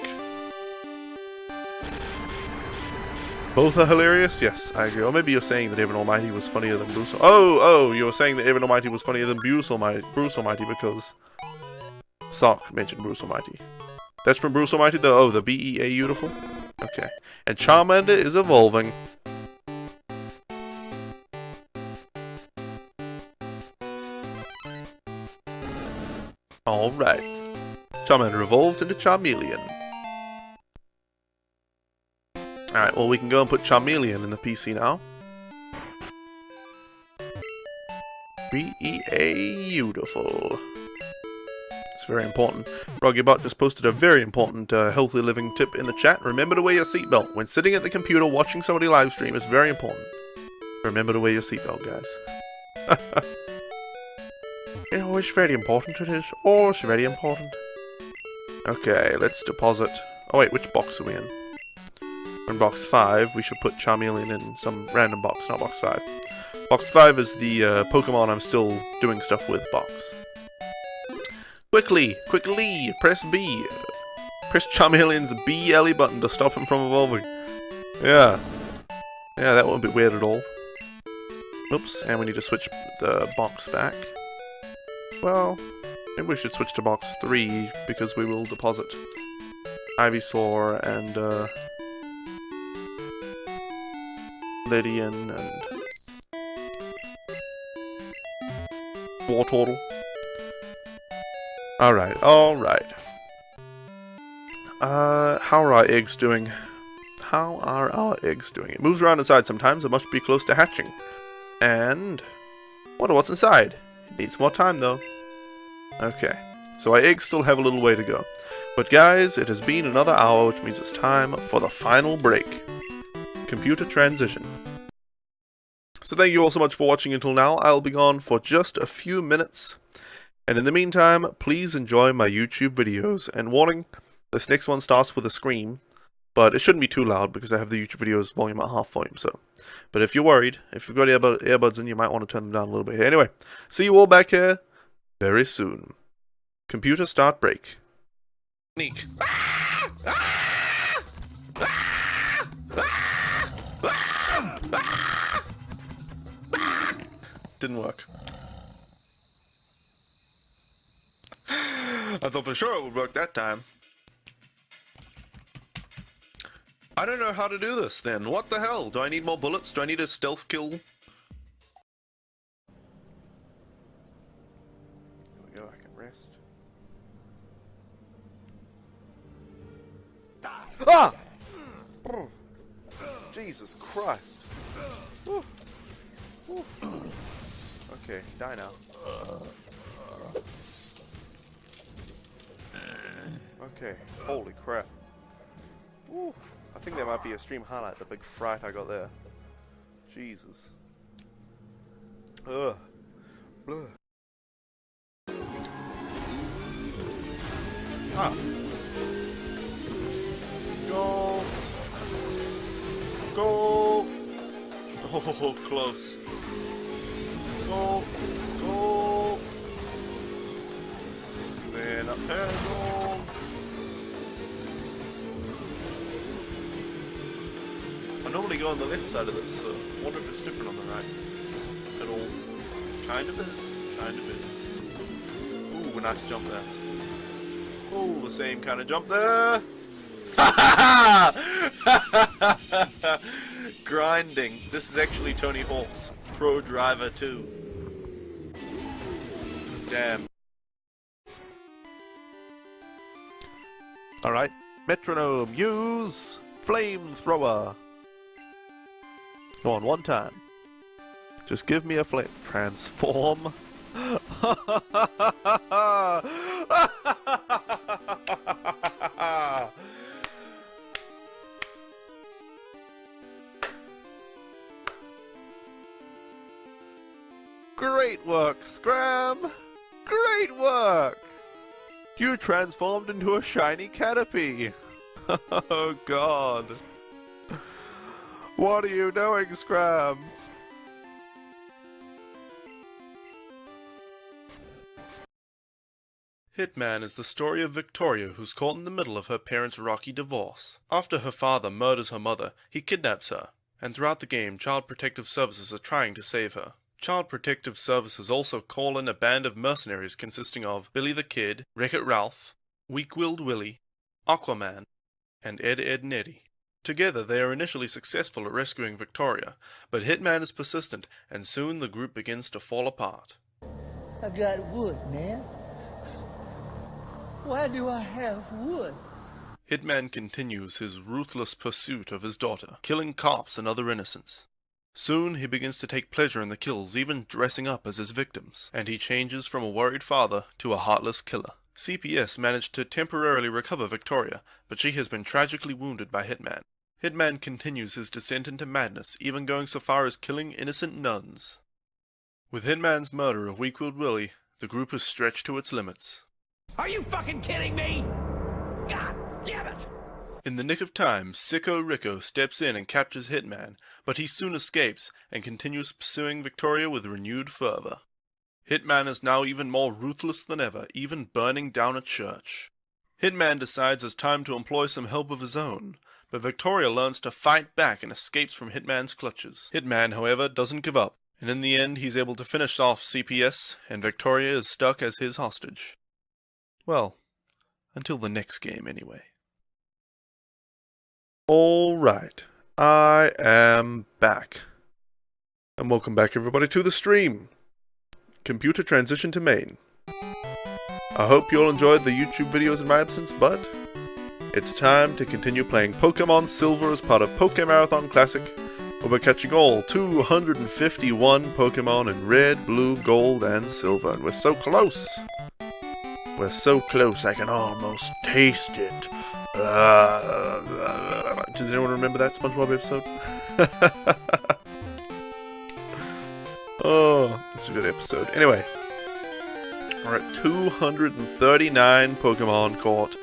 Both are hilarious? Yes, I agree. Or maybe you're saying that Evan Almighty was funnier than Bruce. Oh, you're saying that Evan Almighty was funnier than Bruce Almighty because Sock mentioned Bruce Almighty. That's from Bruce Almighty, the B-E-A beautiful? Okay. And Charmander is evolving. Alright. Charmander evolved into Charmeleon. Alright, well we can go and put Charmeleon in the PC now. B-E-A beautiful. It's very important. Roggybot just posted a very important healthy living tip in the chat. Remember to wear your seatbelt. When sitting at the computer watching somebody live stream, it's very important. Remember to wear your seatbelt, guys. Oh, it's very important, it is. Oh, it's very important. Okay, let's deposit. Oh wait, which box are we in? In box 5, we should put Charmeleon in some random box, not box 5. Box 5 is the Pokemon I'm still doing stuff with box. Quickly! Press B! Press Charmeleon's B LE button to stop him from evolving. Yeah. Yeah, that won't be weird at all. Oops, and we need to switch the box back. Well, maybe we should switch to box 3, because we will deposit Ivysaur and Lydian and War turtle. Alright, alright. How are our eggs doing? How are our eggs doing? It moves around inside sometimes, it must be close to hatching. And wonder what's inside. It needs more time though. Okay, so our eggs still have a little way to go. But guys, it has been another hour, which means it's time for the final break. Computer transition. So thank you all so much for watching until now. I'll be gone for just a few minutes. And in the meantime, please enjoy my YouTube videos. And warning, this next one starts with a scream. But it shouldn't be too loud because I have the YouTube videos volume at half volume, so. But if you're worried, if you've got earbuds in, you might want to turn them down a little bit. Anyway, see you all back here very soon. Computer start break. Sneak. Didn't work. I thought for sure it would work that time. I don't know how to do this then. What the hell? Do I need more bullets? Do I need a stealth kill? Here we go, I can rest. Ah! Jesus Christ. Woo. Woo. Okay, die now. Okay, holy crap. Woo. I think that might be a stream highlight, the big fright I got there. Jesus. Ugh. Blah. Ah. Go. Go. Oh, close. Go. Go. Then up there, go. I normally go on the left side of this, so I wonder if it's different on the right at all. Kind of is. Kind of is. Ooh, a nice jump there. Ooh, the same kind of jump there. Grinding. This is actually Tony Hawk's Pro Driver 2. Damn. Alright. Metronome. Use flamethrower. Go on, one time. Just give me a flame. Transform. Great work, Scram! Great work! You transformed into a shiny canopy! Oh god. What are you doing, Scram? Hitman is the story of Victoria, who's caught in the middle of her parents' rocky divorce. After her father murders her mother, he kidnaps her, and throughout the game, Child Protective Services are trying to save her. Child Protective Services also call in a band of mercenaries consisting of Billy the Kid, Wreck-It Ralph, Weak-Willed Willie, Aquaman, and Ed, Edd n Eddy. Together, they are initially successful at rescuing Victoria, but Hitman is persistent, and soon the group begins to fall apart. I got wood, man. Why do I have wood? Hitman continues his ruthless pursuit of his daughter, killing cops and other innocents. Soon he begins to take pleasure in the kills, even dressing up as his victims, and he changes from a worried father to a heartless killer. CPS managed to temporarily recover Victoria, but she has been tragically wounded by Hitman. Hitman continues his descent into madness, even going so far as killing innocent nuns. With Hitman's murder of Weak-Willed Willie, the group is stretched to its limits. Are you fucking kidding me? God damn it! In the nick of time, Sicko Rico steps in and captures Hitman, but he soon escapes and continues pursuing Victoria with renewed fervor. Hitman is now even more ruthless than ever, even burning down a church. Hitman decides it's time to employ some help of his own, but Victoria learns to fight back and escapes from Hitman's clutches. Hitman, however, doesn't give up, and in the end he's able to finish off CPS, and Victoria is stuck as his hostage. Well, until the next game anyway. Alright, I am back. And welcome back everybody to the stream. computer transition to main. I hope you all enjoyed the YouTube videos in my absence, but it's time to continue playing Pokemon Silver as part of Pokemarathon Classic, where we're catching all 251 Pokemon in Red, Blue, Gold, and Silver, and we're so close! We're so close, I can almost taste it. Does anyone remember that SpongeBob episode? Oh, it's a good episode. Anyway, we're at 239 Pokemon caught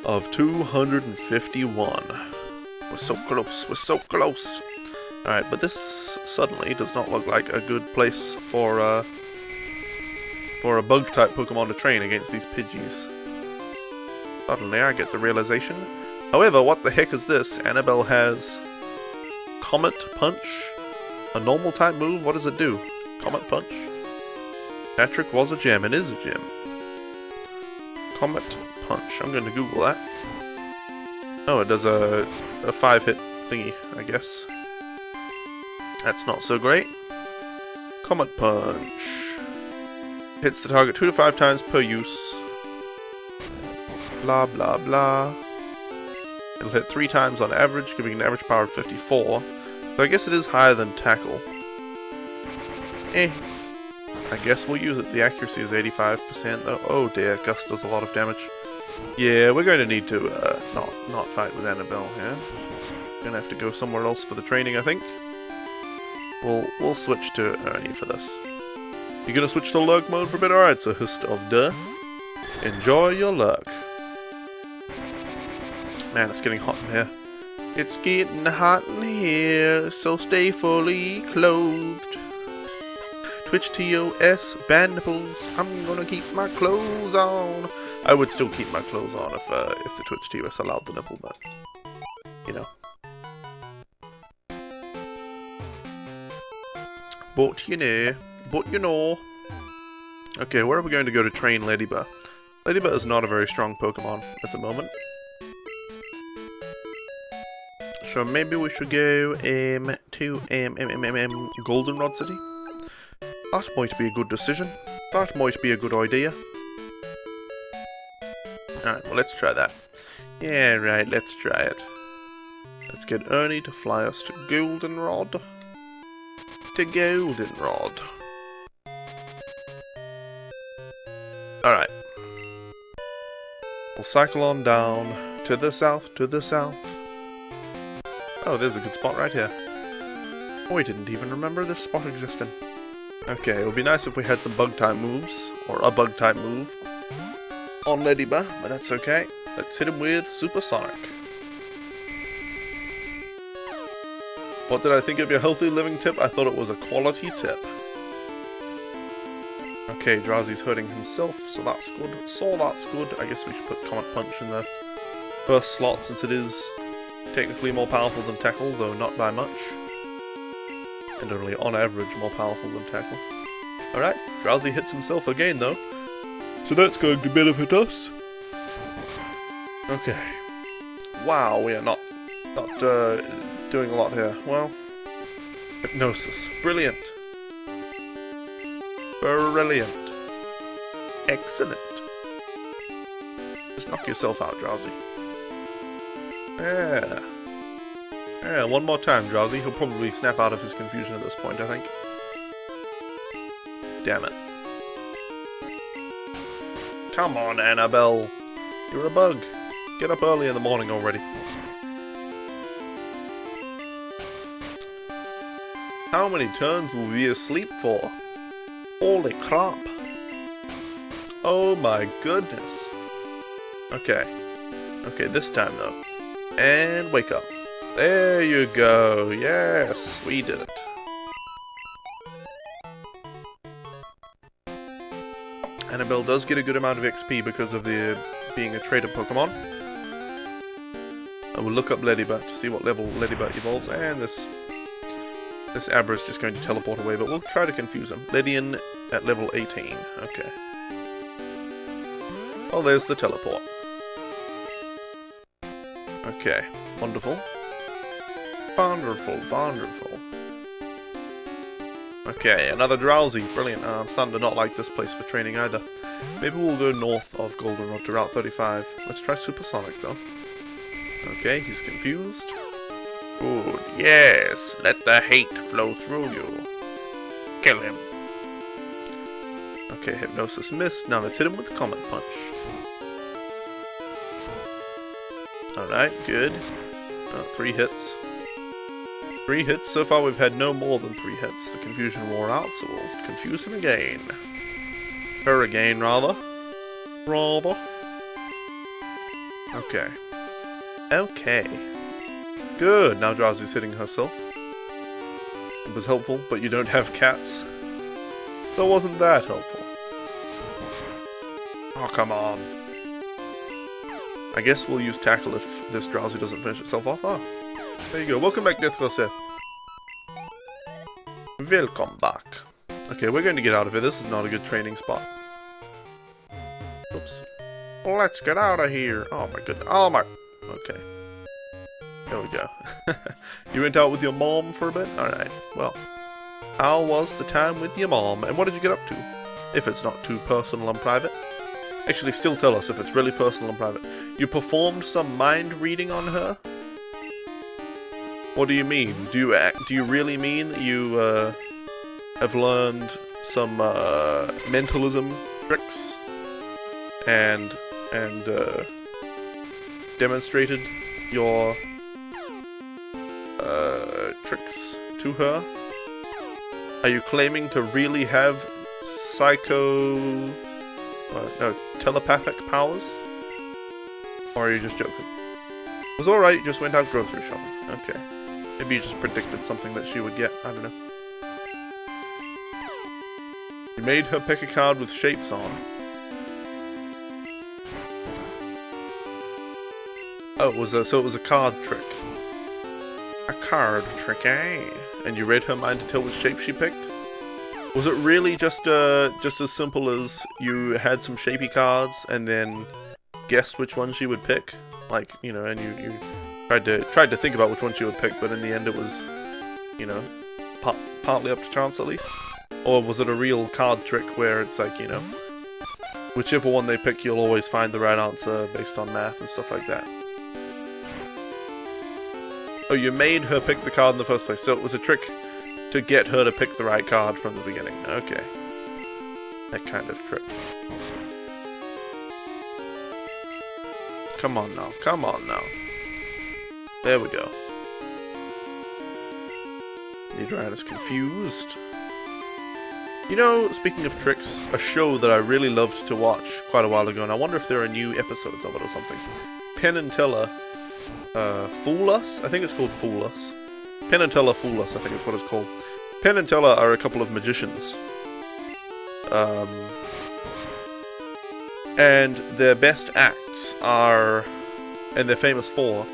of 251. We're so close, we're so close. Alright, but this suddenly does not look like a good place for a bug-type Pokemon to train against these Pidgeys. Suddenly I get the realization. However, what the heck is this? Annabelle has Comet Punch? A normal type move? What does it do? Comet Punch? Patrick was a gem and is a gem. Comet Punch. I'm going to Google that. Oh, it does a 5-hit thingy, I guess. That's not so great. Comet Punch. Hits the target 2 to 5 times per use. Blah blah blah. It'll hit 3 times on average, giving an average power of 54. So I guess it is higher than Tackle. I guess we'll use it. The accuracy is 85% though. Oh dear, Gust does a lot of damage. Yeah, we're going to need to not fight with Annabelle here. Gonna have to go somewhere else for the training, I think. We'll switch to Ernie for this. You gonna switch to lurk mode for a bit? Alright, so Hist of Duh. Enjoy your lurk. Man, it's getting hot in here. It's getting hot in here, so stay fully clothed. Twitch TOS band nipples. I'm gonna keep my clothes on. I would still keep my clothes on if the Twitch TOS allowed the nipple, but you know. But you know. Okay, where are we going to go to train Ladybug? Ladybug is not a very strong Pokemon at the moment. So maybe we should go to Goldenrod City. That might be a good decision. That might be a good idea. Alright, well let's try that. Yeah, right, let's try it. Let's get Ernie to fly us to Goldenrod. To Goldenrod. Alright. We'll cycle on down to the south, to the south. Oh, there's a good spot right here. Oh, we didn't even remember this spot existed. Okay, it would be nice if we had some bug-type moves, or a bug-type move, on Ladybug, but that's okay. Let's hit him with Supersonic. What did I think of your healthy living tip? I thought it was a quality tip. Okay, Drowsy's hurting himself, so that's good. So that's good. I guess we should put Comet Punch in the first slot since it is technically more powerful than Tackle, though not by much. And only on average more powerful than Tackle. Alright, Drowsy hits himself again though. So that's going to benefit us. Okay. Wow, we are not doing a lot here. Well, Hypnosis. Brilliant. Brilliant. Excellent. Just knock yourself out, Drowsy. Yeah. Yeah, one more time, Drowsy. He'll probably snap out of his confusion at this point, I think. Damn it. Come on, Annabelle. You're a bug. Get up early in the morning already. How many turns will we be asleep for? Holy crap. Oh my goodness. Okay. Okay, this time though. And wake up. There you go. Yes, we did it. Annabelle does get a good amount of XP because of the being a traded Pokemon. I will look up Ladybug to see what level Ladybug evolves, and this Abra is just going to teleport away, but we'll try to confuse him. Lydian at level 18. Okay. Oh, there's the teleport. Okay. Wonderful. Wonderful, wonderful. Okay, another Drowsy. Brilliant. I'm starting to not like this place for training either. Maybe we'll go north of Goldenrod to Route 35. Let's try Supersonic, though. Okay, he's confused. Good, yes. Let the hate flow through you. Kill him. Okay, Hypnosis missed. Now let's hit him with Comet Punch. Alright, good. 3 hits. 3 hits. So far we've had no more than 3 hits. The confusion wore out, so we'll confuse him again. Her again, rather. Okay. Okay. Good. Now Drowsy's hitting herself. It was helpful, but you don't have cats. So wasn't that helpful. Oh, come on. I guess we'll use Tackle if this Drowsy doesn't finish itself off. Ah, there you go. Welcome back, Deathglow. Welcome back. Okay, we're going to get out of here. This is not a good training spot. Oops. Let's get out of here. Oh my goodness. Oh my... Okay. There we go. You went out with your mom for a bit? Alright, well. How was the time with your mom? And what did you get up to? If it's not too personal and private. Actually, still tell us if it's really personal and private. You performed some mind reading on her? What do you mean? Do you really mean that you have learned some mentalism tricks and demonstrated your tricks to her? Are you claiming to really have telepathic powers? Or are you just joking? It was alright, you just went out grocery shopping. Okay. Maybe you just predicted something that she would get. I don't know. You made her pick a card with shapes on. Oh, so it was a card trick. A card trick, eh? And you read her mind to tell which shape she picked? Was it really just as simple as you had some shapey cards and then guessed which one she would pick? Like, you know, and you tried to think about which one she would pick, but in the end it was, you know, partly up to chance at least? Or was it a real card trick where it's like, you know, whichever one they pick you'll always find the right answer based on math and stuff like that? Oh, you made her pick the card in the first place, so it was a trick to get her to pick the right card from the beginning. Okay. That kind of trick. Come on now, come on now. There we go. Nidran is confused. You know, speaking of tricks, a show that I really loved to watch quite a while ago, and I wonder if there are new episodes of it or something. Penn and Teller, Fool Us? I think it's called Fool Us. Penn and Teller Fool Us, I think is what it's called. Penn and Teller are a couple of magicians. And their best acts are, and they're famous for,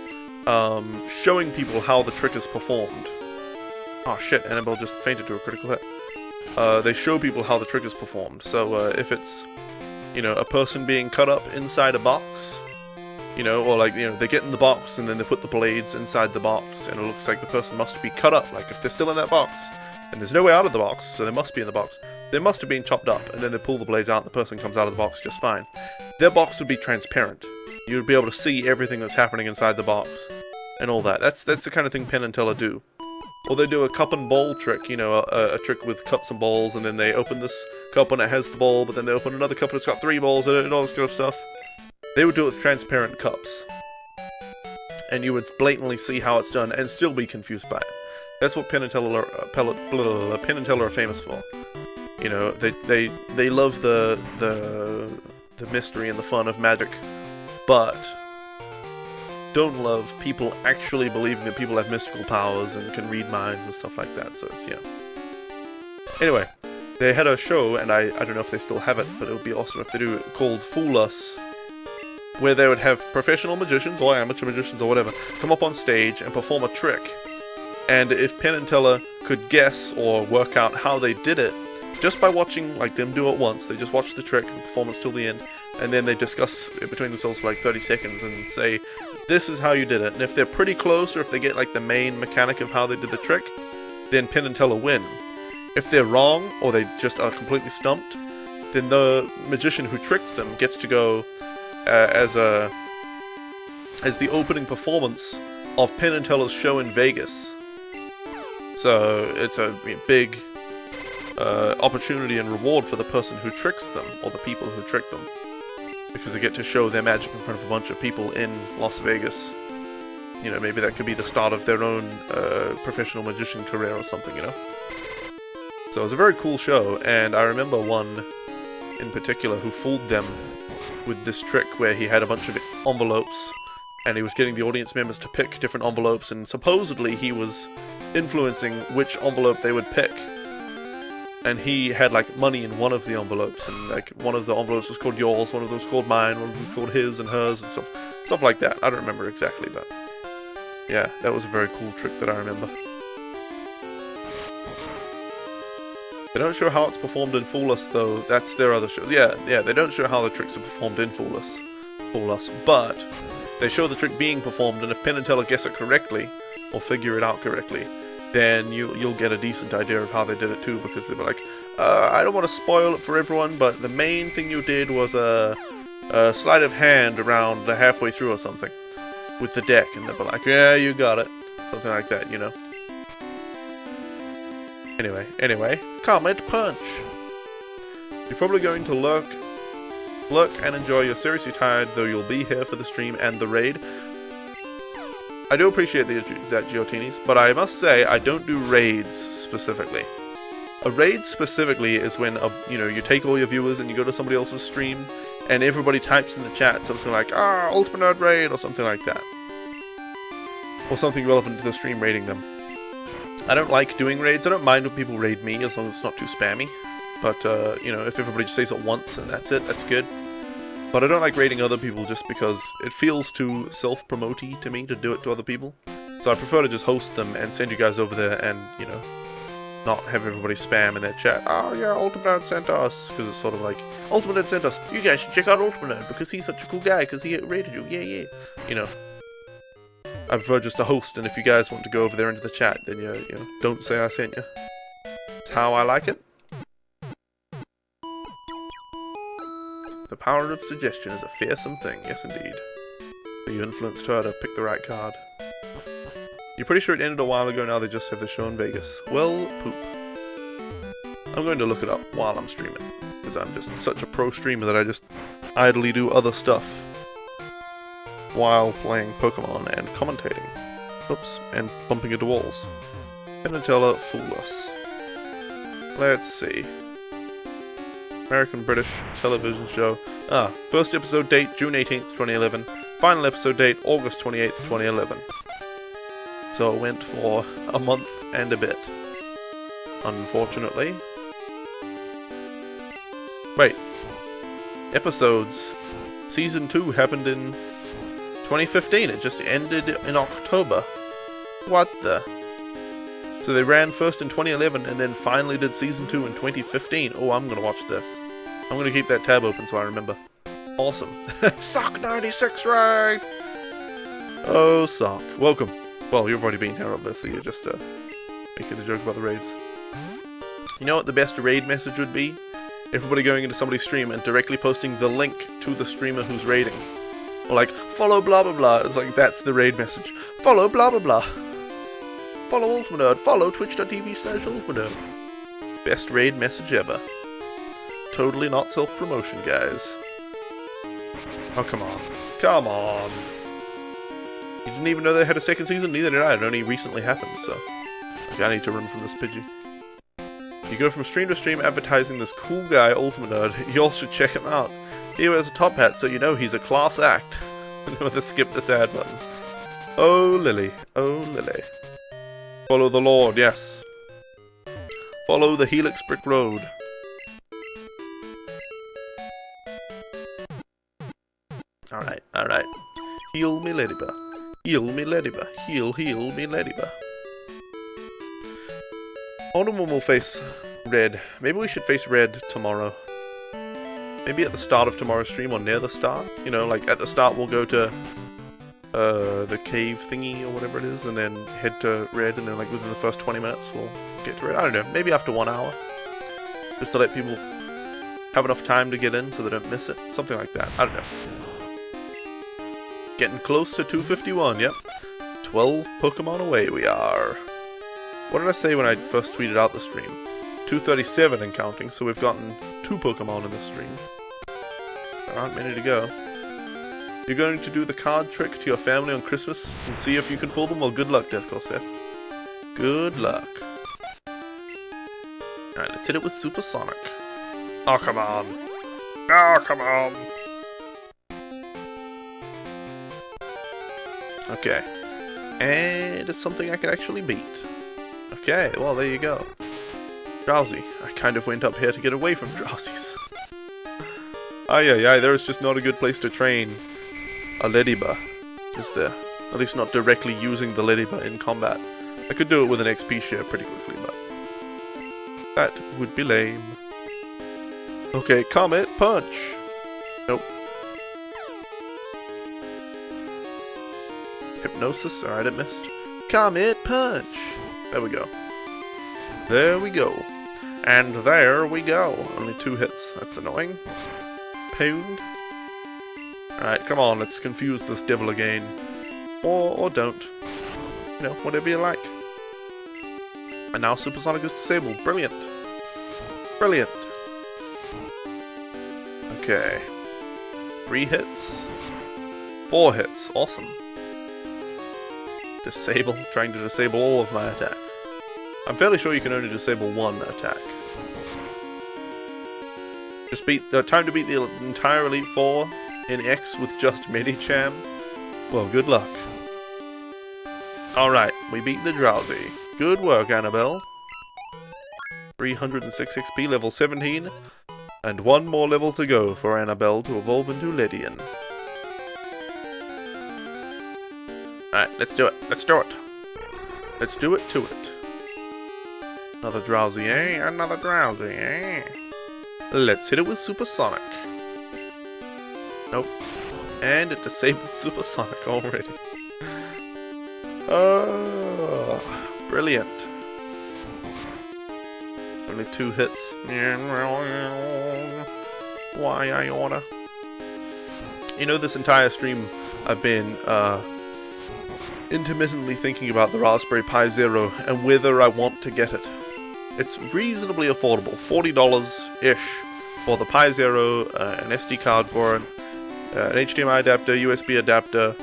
showing people how the trick is performed. Oh shit, Annabelle just fainted to a critical hit. They show people how the trick is performed. So if it's, you know, a person being cut up inside a box, you know, or like, you know, they get in the box and then they put the blades inside the box and it looks like the person must be cut up. Like if they're still in that box and there's no way out of the box, so they must be in the box. They must have been chopped up and then they pull the blades out and the person comes out of the box just fine. Their box would be transparent. You would be able to see everything that's happening inside the box and all that. That's the kind of thing Penn and Teller do. Or they do a cup and bowl trick, you know, a trick with cups and bowls, and then they open this cup and it has the bowl, but then they open another cup and it's got 3 bowls in it and all this kind of stuff. They would do it with transparent cups. And you would blatantly see how it's done and still be confused by it. That's what Penn and Teller are famous for. You know, they love the mystery and the fun of magic, but don't love people actually believing that people have mystical powers and can read minds and stuff like that. So it's, yeah. Anyway, they had a show, and I don't know if they still have it, but it would be awesome if they do, called Fool Us, where they would have professional magicians, or amateur magicians, or whatever, come up on stage and perform a trick. And if Penn and Teller could guess or work out how they did it, just by watching like them do it once, they just watch the trick, the performance till the end, and then they discuss it between themselves for like 30 seconds and say, this is how you did it. And if they're pretty close, or if they get like the main mechanic of how they did the trick, then Penn and Teller win. if they're wrong, or they just are completely stumped, then the magician who tricked them gets to go as the opening performance of Penn and Teller's show in Vegas. So it's a big opportunity and reward for the person who tricks them, or the people who trick them, because they get to show their magic in front of a bunch of people in Las Vegas. You know, maybe that could be the start of their own professional magician career or something, you know? So it was a very cool show, and I remember one in particular who fooled them with this trick where he had a bunch of envelopes, and he was getting the audience members to pick different envelopes, and supposedly he was influencing which envelope they would pick. And he had like money in one of the envelopes, and like one of the envelopes was called yours, one of them was called mine, one of them was called his and hers, and stuff like that. I don't remember exactly, but yeah, that was a very cool trick that I remember. They don't show how it's performed in Fool Us, though. That's their other shows. Yeah, they don't show how the tricks are performed in Fool Us, but they show the trick being performed, and if Penn and Teller guess it correctly, or figure it out correctly, then you'll get a decent idea of how they did it too, because they were like, I don't want to spoil it for everyone, but the main thing you did was a sleight of hand around halfway through or something with the deck, and they'll be like, yeah, you got it. Something like that, you know? Anyway, comment punch. You're probably going to lurk and enjoy. You're seriously tired, though you'll be here for the stream and the raid. I do appreciate that, Geotinis, but I must say I don't do raids specifically. A raid specifically is when you take all your viewers and you go to somebody else's stream, and everybody types in the chat something like Ultimate Nerd Raid or something like that, or something relevant to the stream raiding them. I don't like doing raids. I don't mind when people raid me as long as it's not too spammy. But if everybody just says it once and that's it, that's good. But I don't like raiding other people just because it feels too self-promoty to me to do it to other people. So I prefer to just host them and send you guys over there and, not have everybody spam in their chat. Oh yeah, Ultimate Nerd sent us. Because it's sort of like, Ultimate Nerd sent us. You guys should check out Ultimate Nerd because he's such a cool guy because he raided you. Yeah. I prefer just to host, and if you guys want to go over there into the chat, then don't say I sent you. It's how I like it. The power of suggestion is a fearsome thing, yes indeed. So you influenced her to pick the right card. You're pretty sure it ended a while ago, now they just have the show in Vegas. Well, poop. I'm going to look it up while I'm streaming, because I'm just such a pro streamer that I just idly do other stuff while playing Pokemon and commentating. Oops, and bumping into walls. Penn and Teller fool us. Let's see. American British television show. First episode date June 18th, 2011. Final episode date August 28th, 2011. So it went for a month and a bit. Unfortunately. Wait. Episodes. Season 2 happened in 2015, it just ended in October. What the? So they ran first in 2011 and then finally did season 2 in 2015. Oh, I'm gonna watch this. I'm gonna keep that tab open so I remember. Awesome. Sock 96 raid! Oh, Sock. Welcome. Well, you've already been here, obviously. You're just making the joke about the raids. You know what the best raid message would be? Everybody going into somebody's stream and directly posting the link to the streamer who's raiding. Or like, follow blah blah blah. It's like, that's the raid message. Follow blah blah blah. Follow Ultimate Nerd. Follow twitch.tv/Ultimate Nerd. Best raid message ever. Totally not self-promotion, guys. Oh, come on. Come on. You didn't even know they had a second season? Neither did I. It only recently happened, so I need to run from this Pidgey. You go from stream to stream advertising this cool guy, Ultimate Nerd. You all should check him out. He wears a top hat, so you know he's a class act. With a skip this ad button. Oh, Lily. Oh, Lily. Follow the Lord, yes. Follow the Helix Brick Road. Alright, alright. Heal me, Ladybug. Heal me, Ladybug. Heal me, Ladybug. Autumn will face Red. Maybe we should face Red tomorrow. Maybe at the start of tomorrow's stream or near the start. Like at the start we'll go to the cave thingy or whatever it is, and then head to red, and then like within the first 20 minutes we'll get to red. I don't know, maybe after 1 hour, just to let people have enough time to get in so they don't miss it, something like that. I don't know. Getting close to 251. Yep, 12 Pokemon away we are. What did I say when I first tweeted out the stream? 237 and counting, so we've gotten 2 Pokemon in this stream. There aren't many to go. You're going to do the card trick to your family on Christmas and see if you can fool them? Well, good luck, Death Corset. Good luck. Alright, let's hit it with Supersonic. Oh, come on. Oh, come on. Okay. And it's something I can actually beat. Okay, well, there you go. Drowsy. I kind of went up here to get away from Drowsies. Aye, there is just not a good place to train a Ladybug, is there? At least not directly using the Ladybug in combat. I could do it with an XP share pretty quickly, but that would be lame. Okay, Comet Punch! Nope. Hypnosis? Alright, it missed. Comet Punch! There we go. There we go. And there we go. Only 2 hits. That's annoying. Pound. Alright, come on, let's confuse this devil again. Or don't. You know, whatever you like. And now Supersonic is disabled. Brilliant. Brilliant. Okay. 3 hits. 4 hits. Awesome. Disable. Trying to disable all of my attacks. I'm fairly sure you can only disable 1 attack. Just beat time to beat the entire Elite Four in X with just Medicham. Well, good luck. Alright, we beat the Drowsy. Good work, Annabelle. 306 XP, level 17. And 1 more level to go for Annabelle to evolve into Lydian. Alright, let's do it. Let's do it. Let's do it to it. Another Drowsy, eh? Another Drowsy, eh? Let's hit it with Supersonic. Nope. And it disabled Supersonic already. Oh, brilliant. Only 2 hits. Why, Iona? You know, this entire stream I've been intermittently thinking about the Raspberry Pi Zero and whether I want to get it. It's reasonably affordable, $40-ish for the Pi Zero, an SD card for it, an HDMI adapter, USB adapter,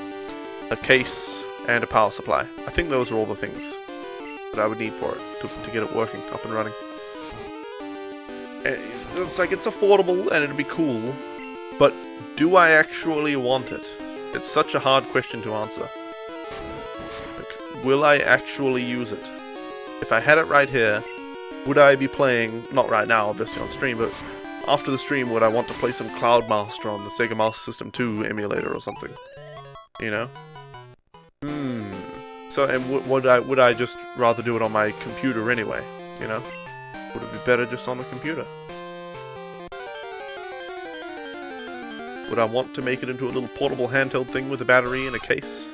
a case, and a power supply. I think those are all the things that I would need for it to get it working, up and running. It's like, it's affordable and it'd be cool, but do I actually want it? It's such a hard question to answer. Like, will I actually use it? If I had it right here, would I be playing, not right now obviously on stream, but after the stream would I want to play some Cloud Master on the Sega Master System 2 emulator or something? You know? So, and would I just rather do it on my computer anyway? You know? Would it be better just on the computer? Would I want to make it into a little portable handheld thing with a battery and a case?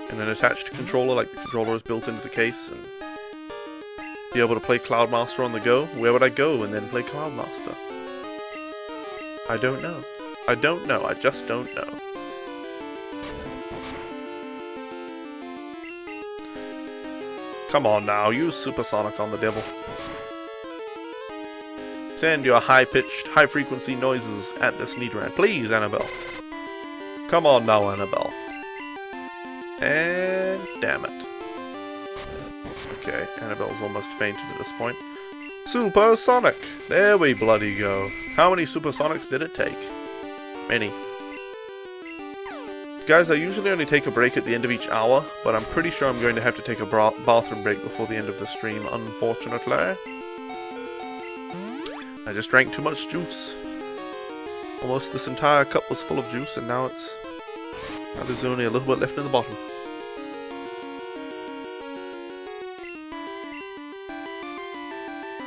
And an attached controller, like the controller is built into the case, and be able to play Cloud Master on the go? Where would I go and then play Cloud Master? I don't know. I don't know. I just don't know. Come on now, use Supersonic on the devil. Send your high-pitched, high-frequency noises at this Nidoran. Please, Annabelle. Come on now, Annabelle. And damn it. Okay, Annabelle's almost fainted at this point. Supersonic! There we bloody go. How many Supersonics did it take? Many. Guys, I usually only take a break at the end of each hour, but I'm pretty sure I'm going to have to take a bathroom break before the end of the stream, unfortunately. I just drank too much juice. Almost this entire cup was full of juice, and now there's only a little bit left in the bottom.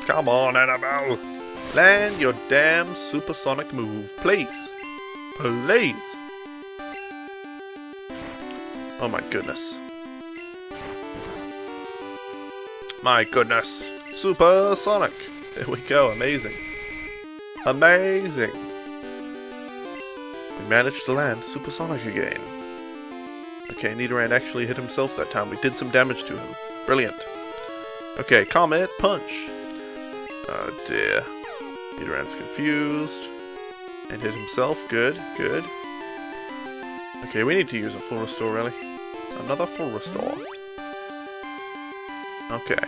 Come on, Annabelle! Land your damn supersonic move, please! Please! Oh my goodness. My goodness. Supersonic. There we go. Amazing. Amazing. We managed to land Supersonic again. Okay, Nidoran actually hit himself that time. We did some damage to him. Brilliant. Okay, Comet Punch. Oh dear. Nidoran's confused. And hit himself. Good, good. Okay, we need to use a full restore, really. Another full restore. Okay.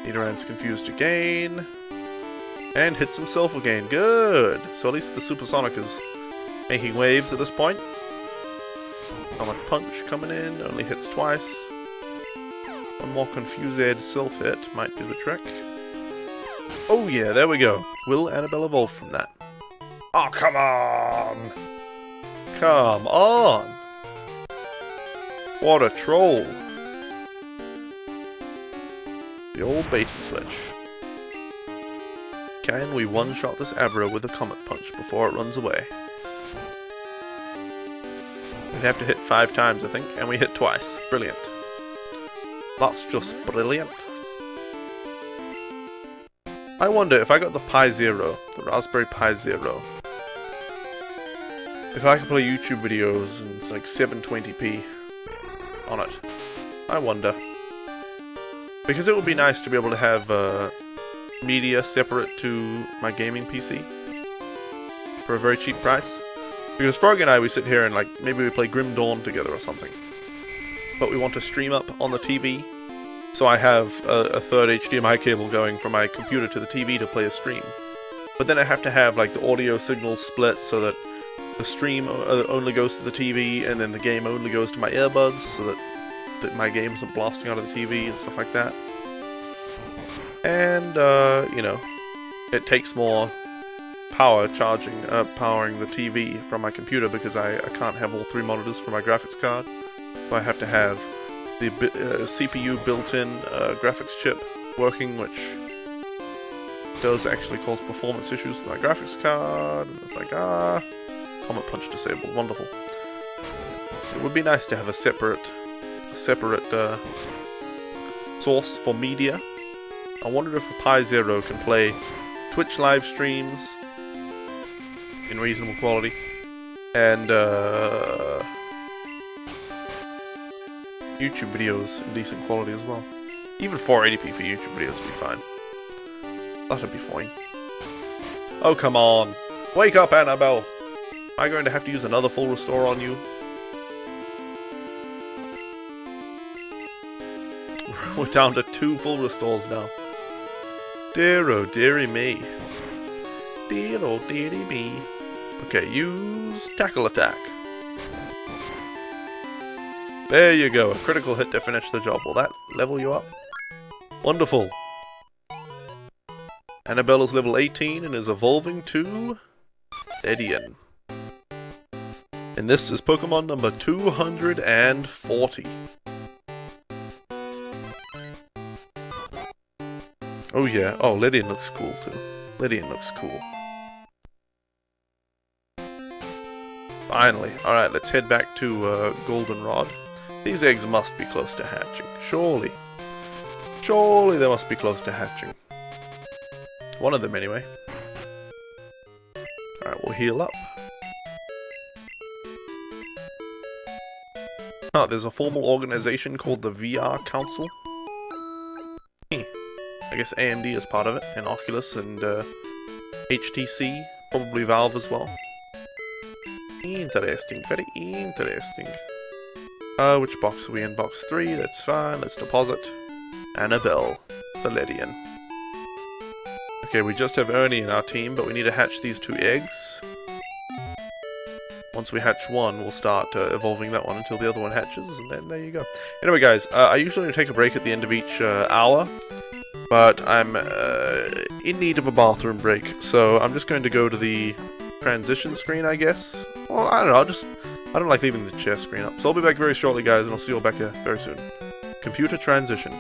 Nidoran's confused again. And hits himself again. Good! So at least the Supersonic is making waves at this point. Comet Punch coming in. Only hits twice. One more confused self-hit might do the trick. Oh yeah, there we go. Will Annabelle evolve from that? Oh, come on! Come on! What a troll! The old bait and switch. Can we one-shot this Abra with a Comet Punch before it runs away? We'd have to hit 5 times, I think, and we hit twice. Brilliant. That's just brilliant. I wonder if I got the Pi Zero, the Raspberry Pi Zero, if I could play YouTube videos and it's like 720p on it. I wonder. Because it would be nice to be able to have media separate to my gaming PC for a very cheap price. Because Frog and I, we sit here and like, maybe we play Grim Dawn together or something. But we want to stream up on the TV. So I have a third HDMI cable going from my computer to the TV to play a stream. But then I have to have like the audio signals split so that the stream only goes to the TV and then the game only goes to my earbuds so that my game isn't blasting out of the TV and stuff like that. And, you know, it takes more power powering the TV from my computer because I can't have all 3 monitors for my graphics card. So I have to have the CPU built-in graphics chip working, which does actually cause performance issues with my graphics card. And it's like, Comet Punch disabled. Wonderful. It would be nice to have a separate source for media. I wonder if a Pi Zero can play Twitch live streams in reasonable quality and YouTube videos in decent quality as well. Even 480p for YouTube videos would be fine. That'd be fine. Oh, come on. Wake up, Annabelle! Am I going to have to use another full restore on you? We're down to 2 full restores now. Dear oh dearie me. Dear oh dearie me. Okay, use Tackle Attack. There you go, a critical hit to finish the job. Will that level you up? Wonderful. Annabelle is level 18 and is evolving to Ledian. And this is Pokemon number 240. Oh yeah, oh Ledian looks cool too. Ledian looks cool. Finally. Alright, let's head back to Goldenrod. These eggs must be close to hatching. Surely. Surely they must be close to hatching. One of them anyway. Alright, we'll heal up. Oh, there's a formal organization called the VR Council. I guess AMD is part of it, and Oculus and HTC, probably Valve as well. Interesting, very interesting. Which box are we in? Box 3, that's fine, let's deposit. Annabelle, the Ledian. Okay, we just have Ernie in our team, but we need to hatch these 2 eggs. Once we hatch one, we'll start evolving that one until the other one hatches, and then there you go. Anyway guys, I usually take a break at the end of each hour, but I'm in need of a bathroom break, so I'm just going to go to the transition screen, I guess. Well, I don't know, I don't like leaving the chair screen up. So I'll be back very shortly, guys, and I'll see you all back here very soon. Computer transition.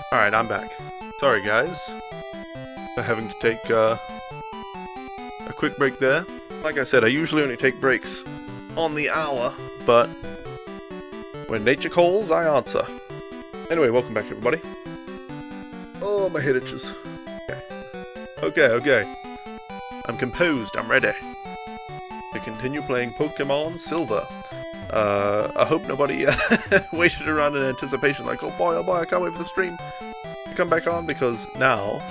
Alright, I'm back. Sorry guys for having to take a quick break there. Like I said, I usually only take breaks on the hour, but when nature calls, I answer. Anyway, welcome back everybody. Oh, my head itches. Okay. I'm composed, I'm ready to continue playing Pokemon Silver. I hope nobody waited around in anticipation like, oh boy, I can't wait for the stream to come back on, because now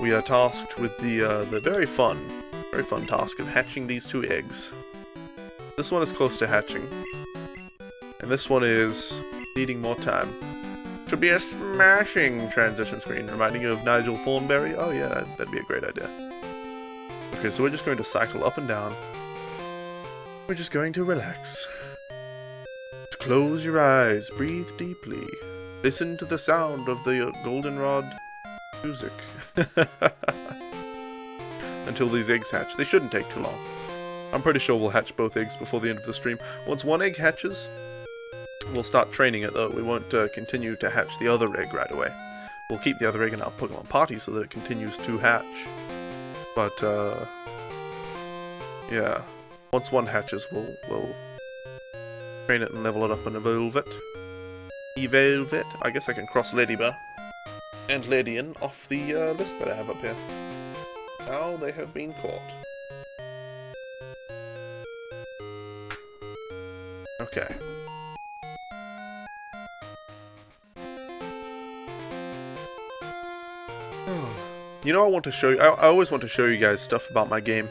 we are tasked with the very fun task of hatching these 2 eggs. This one is close to hatching, and this one is needing more time. Should be a smashing transition screen, reminding you of Nigel Thornberry. Oh yeah, that'd be a great idea. Okay, so we're just going to cycle up and down. We're just going to relax. Just close your eyes, breathe deeply. Listen to the sound of the goldenrod music. Until these eggs hatch. They shouldn't take too long. I'm pretty sure we'll hatch both eggs before the end of the stream. Once one egg hatches, we'll start training it though. We won't continue to hatch the other egg right away. We'll keep the other egg in our Pokemon party so that it continues to hatch. But, yeah. Once one hatches, we'll train it and level it up and evolve it. Evolve it. I guess I can cross Ladybur and Ladian off the list that I have up here. Now they have been caught. Okay. You know, I want to show you. I always want to show you guys stuff about my game.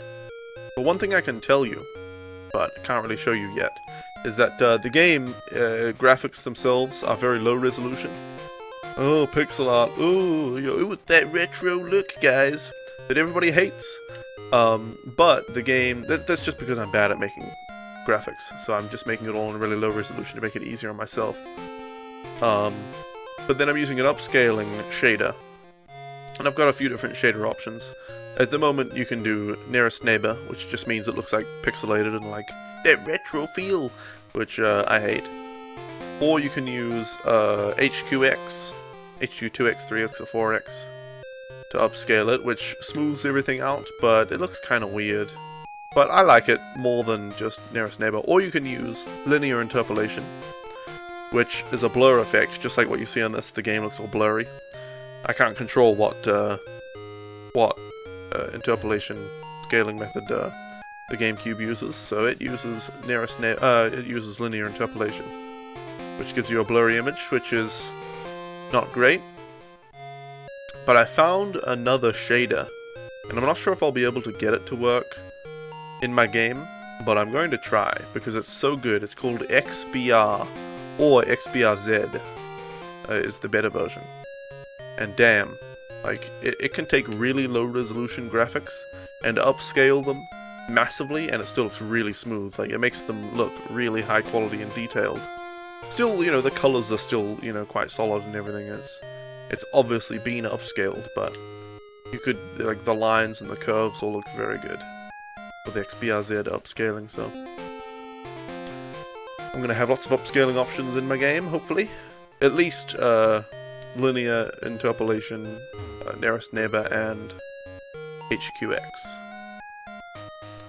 But one thing I can tell you, but can't really show you yet, is that the game graphics themselves are very low resolution. Oh, pixel art. Oh, it's that retro look, guys, that everybody hates. But the game, that's just because I'm bad at making graphics, so I'm just making it all in really low resolution to make it easier on myself. But then I'm using an upscaling shader, and I've got a few different shader options. At the moment, you can do nearest neighbor, which just means it looks like pixelated and like that retro feel, which I hate. Or you can use HQX, HQ2X, 3X, or 4X to upscale it, which smooths everything out, but it looks kind of weird. But I like it more than just nearest neighbor. Or you can use linear interpolation, which is a blur effect, just like what you see on this. The game looks all blurry. I can't control what interpolation scaling method the GameCube uses, so it uses it uses linear interpolation, which gives you a blurry image, which is not great. But I found another shader, and I'm not sure if I'll be able to get it to work in my game, but I'm going to try because it's so good. It's called XBR, or XBRZ is the better version. And damn, like, it can take really low resolution graphics and upscale them massively, and it still looks really smooth. Like, it makes them look really high quality and detailed. Still, you know, the colors are still, you know, quite solid and everything. It's obviously been upscaled, but you could, like, the lines and the curves all look very good. with XBRZ upscaling, so I'm gonna have lots of upscaling options in my game, hopefully. At least linear interpolation, nearest neighbor, and HQX.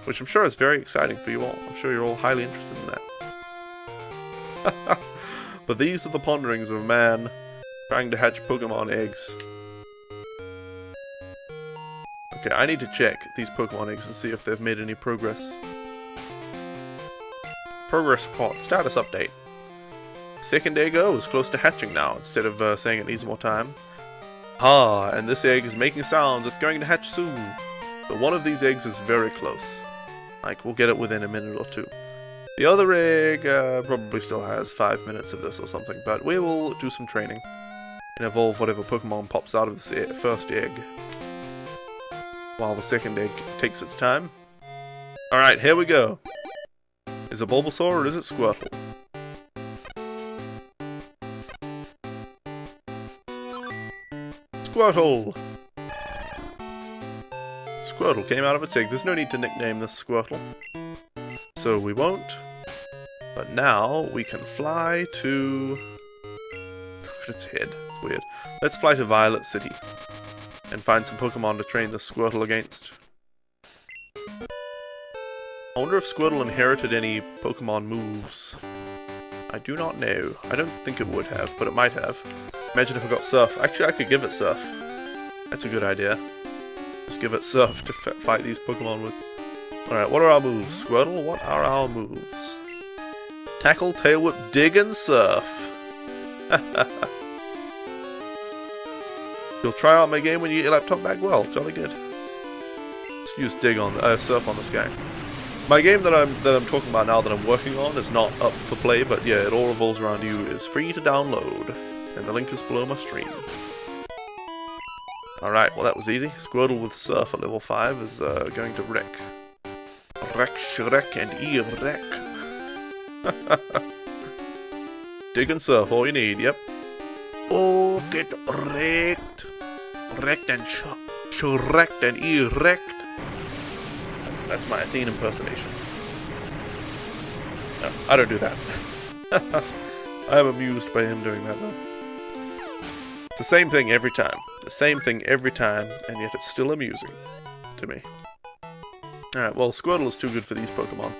Which I'm sure is very exciting for you all. I'm sure you're all highly interested in that. But these are the ponderings of a man trying to hatch Pokemon eggs. Okay, I need to check these Pokemon eggs and see if they've made any progress. Progress report. Status update. Second egg O is close to hatching now, instead of saying it needs more time. Ah, and this egg is making sounds. It's going to hatch soon. But one of these eggs is very close. Like, we'll get it within a minute or two. The other egg probably still has 5 minutes of this or something, but we will do some training and evolve whatever Pokemon pops out of this first egg, while the second egg takes its time. Alright, here we go. Is it Bulbasaur or is it Squirtle? Squirtle! Squirtle came out of its egg. There's no need to nickname this Squirtle. So we won't. But now we can fly to... Look at its head. It's weird. Let's fly to Violet City and find some Pokemon to train the Squirtle against. I wonder if Squirtle inherited any Pokemon moves. I do not know. I don't think it would have, but it might have. Imagine if it got Surf. Actually, I could give it Surf. That's a good idea. Just give it Surf to fight these Pokemon with. Alright, what are our moves? Squirtle, what are our moves? Tackle, Tail Whip, Dig, and Surf. You'll try out my game when you get your laptop back? Well, jolly good. Let's use Dig on Surf on this guy. My game that I'm talking about now that I'm working on is not up for play, but yeah, it all revolves around you. Is free to download, and the link is below my stream. Alright, well that was easy. Squirtle with Surf at level 5 is going to wreck. Wreck, Shrek, and E-Wreck. Dig and Surf, all you need, yep. Oh, get wrecked. Wrecked and Shrek and E-Wrecked. That's my Athene impersonation. No, I don't do that. I'm amused by him doing that though. It's the same thing every time. The same thing every time, and yet it's still amusing to me. Alright, well, Squirtle is too good for these Pokemon.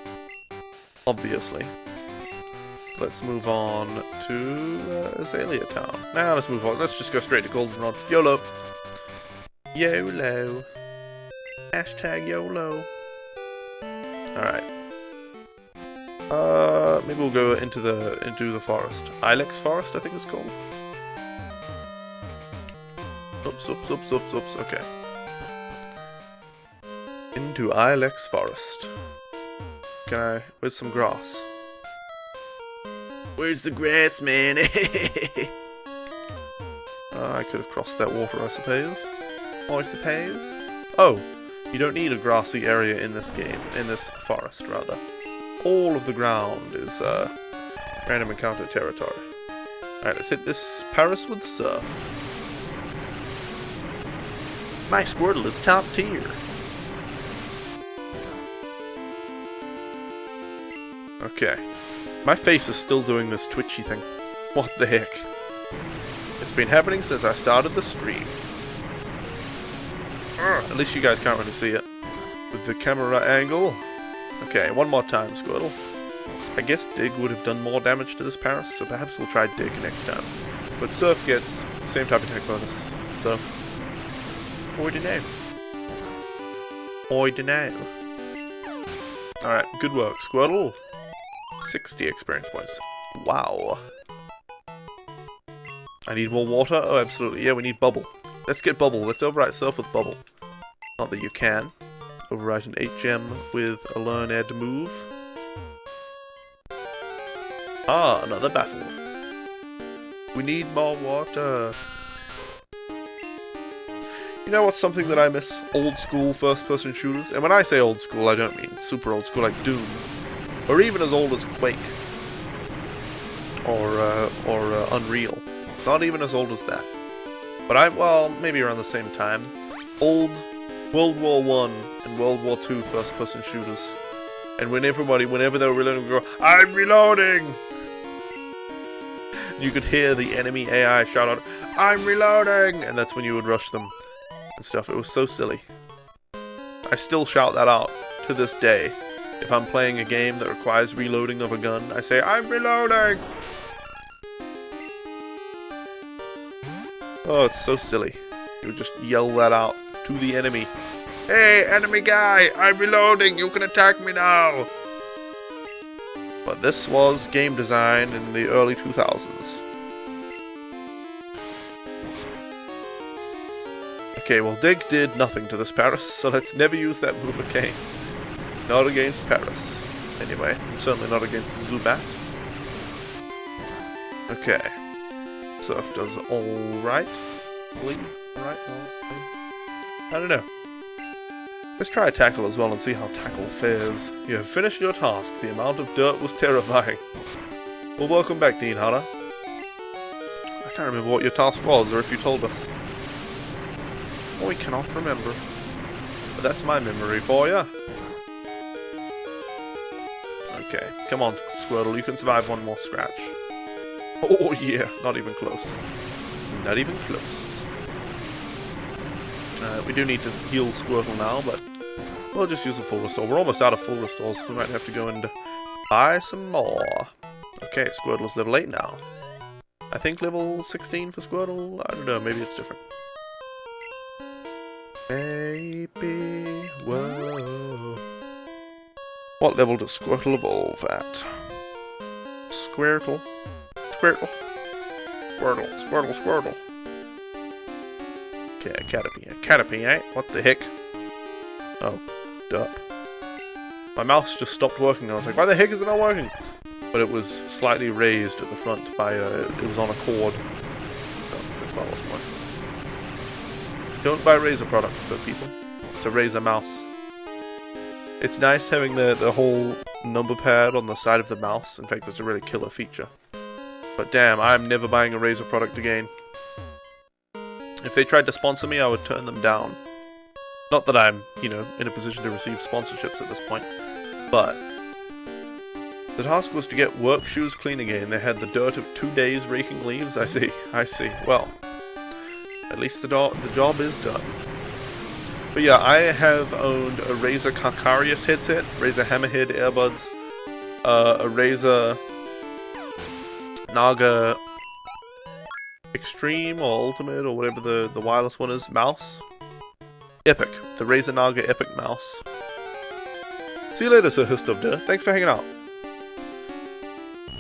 Obviously. Let's move on to Azalea Town. Now let's move on. Let's just go straight to Goldenrod. YOLO! YOLO! Hashtag YOLO! Alright. Maybe we'll go into the forest. Ilex Forest, I think it's called. Oops, okay. Into Ilex Forest. Where's some grass? Where's the grass, man? I could have crossed that water, I suppose. Oh, you don't need a grassy area in this game, in this forest, rather. All of the ground is random encounter territory. Alright, let's hit this Paris with Surf. My Squirtle is top tier. Okay. My face is still doing this twitchy thing. What the heck? It's been happening since I started the stream. At least you guys can't really see it with the camera angle. Okay, one more time, Squirtle. I guess Dig would have done more damage to this Paris, so perhaps we'll try Dig next time. But Surf gets the same type of attack bonus, so... I don't know. Alright, good work, Squirtle. 60 experience points. Wow. I need more water? Oh, absolutely. Yeah, we need Bubble. Let's get Bubble. Let's overwrite Surf with Bubble. Not that you can. Overwrite an HM with a Learn Ed move. Ah, another battle. We need more water. You know what's something that I miss? Old school first-person shooters. And when I say old school, I don't mean super old school like Doom. Or even as old as Quake. Or Unreal. Not even as old as that. But well, maybe around the same time. Old World War One and World War Two first-person shooters. And whenever they were reloading, would go, "I'm reloading!" You could hear the enemy AI shout out, "I'm reloading!" And that's when you would rush them and stuff. It was so silly. I still shout that out to this day. If I'm playing a game that requires reloading of a gun, I say, "I'm reloading!" Oh, it's so silly. You would just yell that out to the enemy. "Hey, enemy guy, I'm reloading, you can attack me now!" But this was game design in the early 2000s. Okay, well, Dig did nothing to this Paris, so let's never use that move again. Not against Paris. Anyway, certainly not against Zubat. Okay. Surf does alright. Alright? I don't know. Let's try Tackle as well and see how Tackle fares. You have finished your task. The amount of dirt was terrifying. Well, welcome back, Dean Hunter. I can't remember what your task was, or if you told us. Oh, we cannot remember. But that's my memory for you. Okay, come on, Squirtle, you can survive one more scratch. Oh yeah, not even close. Not even close. We do need to heal Squirtle now, but we'll just use a full restore. We're almost out of full restores, so we might have to go and buy some more. Okay, Squirtle's level 8 now. I think level 16 for Squirtle? I don't know, maybe it's different. Baby, whoa. What level does Squirtle evolve at? Squirtle. Squirtle. Squirtle. Squirtle. Squirtle. Okay, a Caterpie. A Caterpie, eh? What the heck? Oh, duh. My mouse just stopped working. I was like, why the heck is it not working? But it was slightly raised at the front by it was on a cord. Oh, that's why I lost mine. Don't buy Razer products though, people. It's a Razer mouse. It's nice having the whole number pad on the side of the mouse. In fact, it's a really killer feature. But damn, I'm never buying a Razer product again. If they tried to sponsor me, I would turn them down. Not that I'm, in a position to receive sponsorships at this point. But the task was to get work shoes clean again. They had the dirt of 2 days raking leaves. I see. Well, at least the job is done. But yeah, I have owned a Razer Carcarius headset, Razer Hammerhead earbuds, a Razer Naga Extreme or Ultimate or whatever the wireless one is, mouse. Epic. The Razer Naga Epic mouse. See you later, Sir Hustubder. Thanks for hanging out.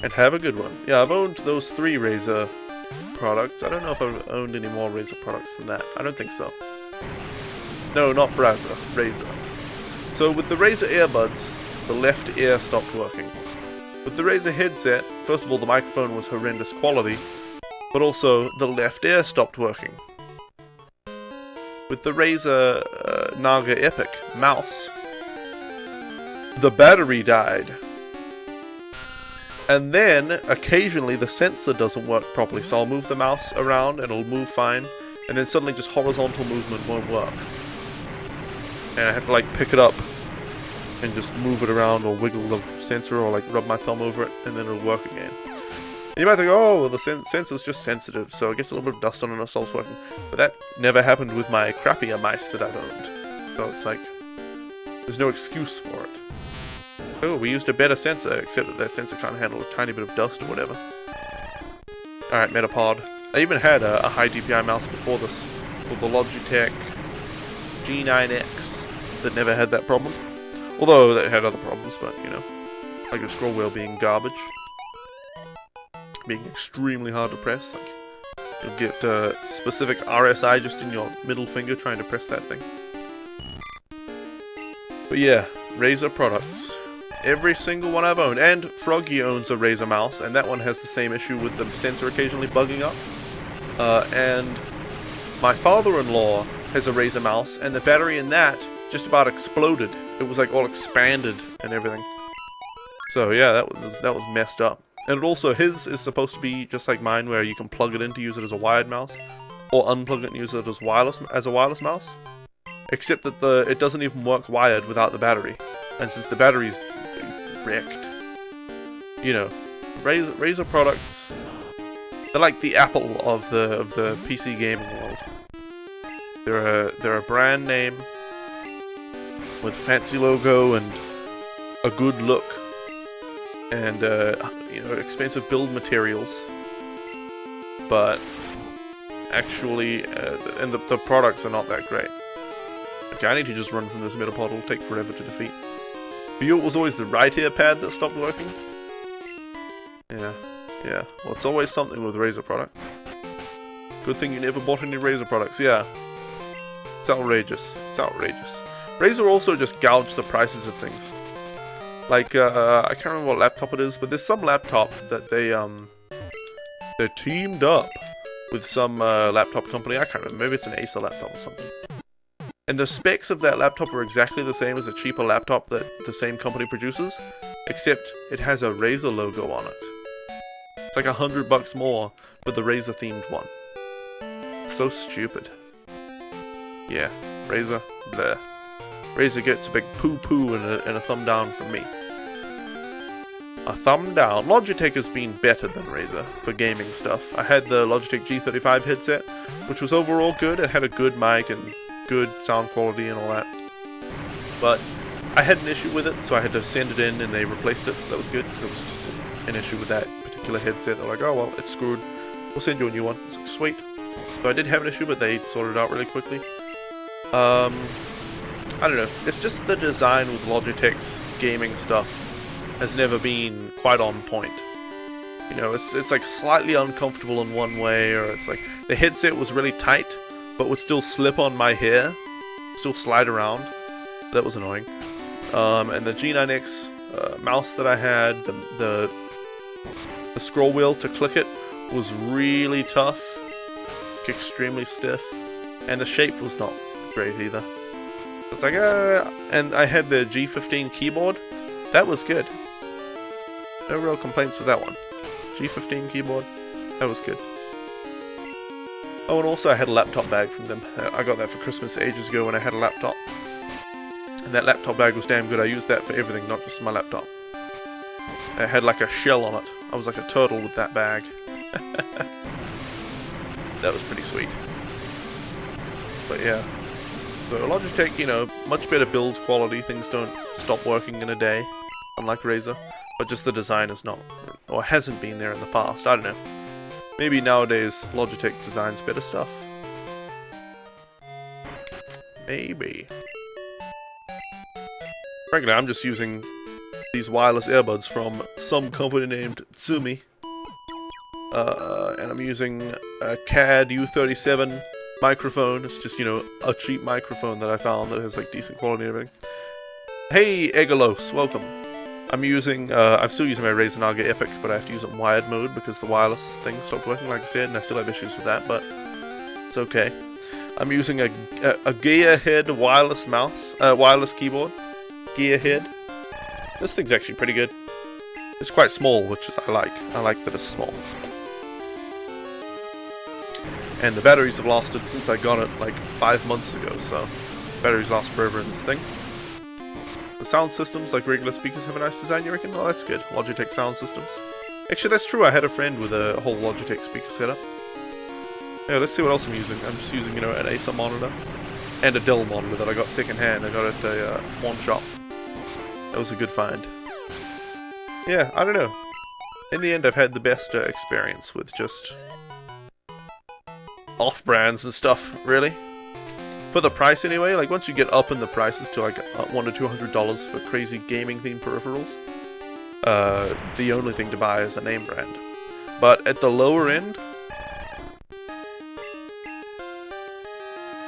And have a good one. Yeah, I've owned those 3 Razer products. I don't know if I've owned any more Razer products than that. I don't think so. No, not Razer. Razer. So with the Razer earbuds, the left ear stopped working. With the Razer headset, first of all the microphone was horrendous quality, but also the left ear stopped working. With the Razer Naga Epic mouse, the battery died. And then, occasionally, the sensor doesn't work properly, so I'll move the mouse around and it'll move fine, and then suddenly just horizontal movement won't work. And I have to pick it up and just move it around or wiggle the sensor or rub my thumb over it and then it'll work again. And you might think, oh, well, the sensor's just sensitive, so it gets a little bit of dust on it and it stops working. But that never happened with my crappier mice that I've owned. So it's there's no excuse for it. Oh, we used a better sensor, except that sensor can't handle a tiny bit of dust or whatever. Alright, Metapod. I even had a high DPI mouse before this, called the Logitech G9X, that never had that problem. Although it had other problems, but like the scroll wheel being garbage. Being extremely hard to press. You'll get specific RSI just in your middle finger trying to press that thing. But yeah, Razer products. Every single one I've owned, and Froggy owns a Razer mouse, and that one has the same issue with the sensor occasionally bugging up. And my father-in-law has a Razer mouse, and the battery in that just about exploded. It was all expanded and everything. So yeah, that was messed up. And also, his is supposed to be just like mine, where you can plug it in to use it as a wired mouse, or unplug it and use it as a wireless mouse. except that it doesn't even work wired without the battery. And since the battery's wrecked, you know, Razer products, they're like the Apple of the PC gaming world. They're a brand name with a fancy logo and a good look, and you know, expensive build materials, but actually, and the products are not that great. Okay, I need to just run from this Metapod. It'll take forever to defeat. For you, it was always the right ear pad that stopped working. Yeah. Well, it's always something with Razer products. Good thing you never bought any Razer products. Yeah. It's outrageous. It's outrageous. Razer also just gouged the prices of things. Like, I can't remember what laptop it is, but there's some laptop that they teamed up with some laptop company. I can't remember. Maybe it's an Acer laptop or something. And the specs of that laptop are exactly the same as a cheaper laptop that the same company produces, except it has a Razer logo on it. It's like $100 more, but the Razer themed one. So stupid. Yeah, Razer, bleh. Razer gets a big poo-poo and a thumb down from me. A thumb down. Logitech has been better than Razer for gaming stuff. I had the Logitech G35 headset, which was overall good. It had a good mic and good sound quality and all that. But I had an issue with it, so I had to send it in and they replaced it, so that was good, because it was just an issue with that particular headset. They're like, oh well, it's screwed. We'll send you a new one. It's like, sweet. So I did have an issue, but they sorted it out really quickly. I don't know. It's just the design with Logitech's gaming stuff has never been quite on point. You know, it's like slightly uncomfortable in one way, or it's like the headset was really tight, but would still slip on my hair, still slide around. That was annoying. And the G9X mouse that I had, the scroll wheel to click it was really tough, extremely stiff, and the shape was not great either. It's like, and I had the G15 keyboard. That was good. No real complaints with that one. G15 keyboard, that was good. Oh, and also I had a laptop bag from them. I got that for Christmas ages ago when I had a laptop. And that laptop bag was damn good. I used that for everything, not just my laptop. It had like a shell on it. I was like a turtle with that bag. That was pretty sweet. But yeah. So Logitech, you know, much better build quality. Things don't stop working in a day, unlike Razer. But just the design is not, or hasn't been there in the past. I don't know. Maybe nowadays Logitech designs better stuff. Maybe. Frankly, I'm just using these wireless earbuds from some company named Tsumi. And I'm using a CAD U37 microphone. It's just, you know, a cheap microphone that I found that has like decent quality and everything. Hey, Egalos, welcome. I'm still using my Razer Naga Epic, but I have to use it in wired mode because the wireless thing stopped working, like I said, and I still have issues with that, but it's okay. I'm using a Gearhead wireless mouse, wireless keyboard. Gearhead. This thing's actually pretty good. It's quite small, which I like. I like that it's small. And the batteries have lasted since I got it like 5 months ago, so batteries last forever in this thing. The sound systems, like regular speakers, have a nice design, you reckon? Oh, that's good. Logitech sound systems. Actually, that's true. I had a friend with a whole Logitech speaker setup. Yeah, let's see what else I'm using. I'm just using, you know, an Acer monitor and a Dell monitor that I got secondhand. I got it at a pawn shop. That was a good find. Yeah, I don't know. In the end, I've had the best experience with just off-brands and stuff, really. For the price anyway, like once you get up in the prices to like $100 to $200 for crazy gaming-themed peripherals, the only thing to buy is a name brand. But at the lower end,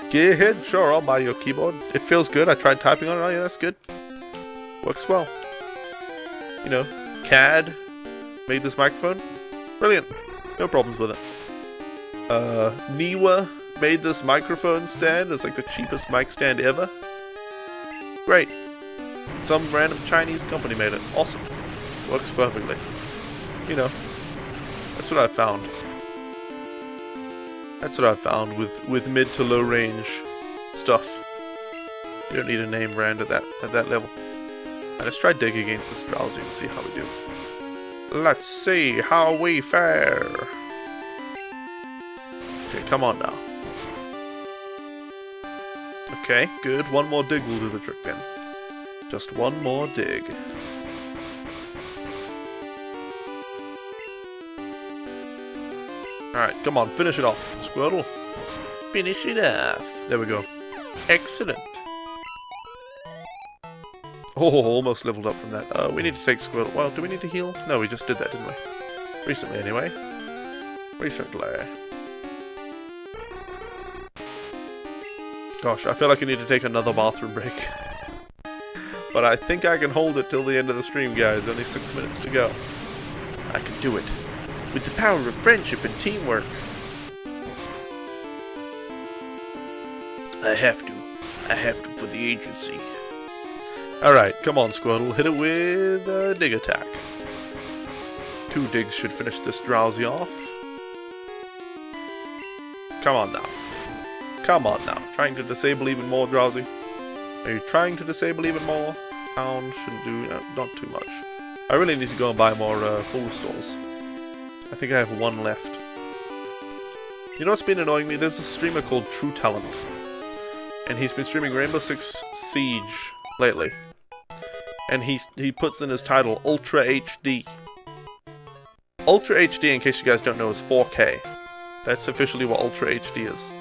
Gearhead, sure, I'll buy your keyboard. It feels good. I tried typing on it. Oh yeah, that's good. Works well. You know, CAD made this microphone. Brilliant. No problems with it. Niwa made this microphone stand. It's like the cheapest mic stand ever. Great. Some random Chinese company made it. Awesome. Works perfectly. You know, that's what I've found. That's what I've found with mid to low range stuff. You don't need a name brand at that level. And let's try dig against this drowsy and see how we do. Let's see how we fare. Okay, come on now. Okay, good. One more dig will do the trick then. Just one more dig. Alright, come on, finish it off, Squirtle. Finish it off. There we go. Excellent. Oh, almost leveled up from that. We need to take Squirtle. Well, do we need to heal? No, we just did that, didn't we? Recently, anyway. Recently. Gosh, I feel like I need to take another bathroom break. But I think I can hold it till the end of the stream, guys. Only 6 minutes to go. I can do it. With the power of friendship and teamwork. I have to. I have to for the agency. Alright, come on, Squirtle. Hit it with a dig attack. 2 digs should finish this drowsy off. Come on now. Come on now. Trying to disable even more, drowsy? Are you trying to disable even more? Pound shouldn't do not too much. I really need to go and buy more full restores. I think I have 1 left. You know what's been annoying me? There's a streamer called True Talent. And he's been streaming Rainbow Six Siege lately. And he puts in his title Ultra HD. Ultra HD, in case you guys don't know, is 4K. That's officially what Ultra HD is.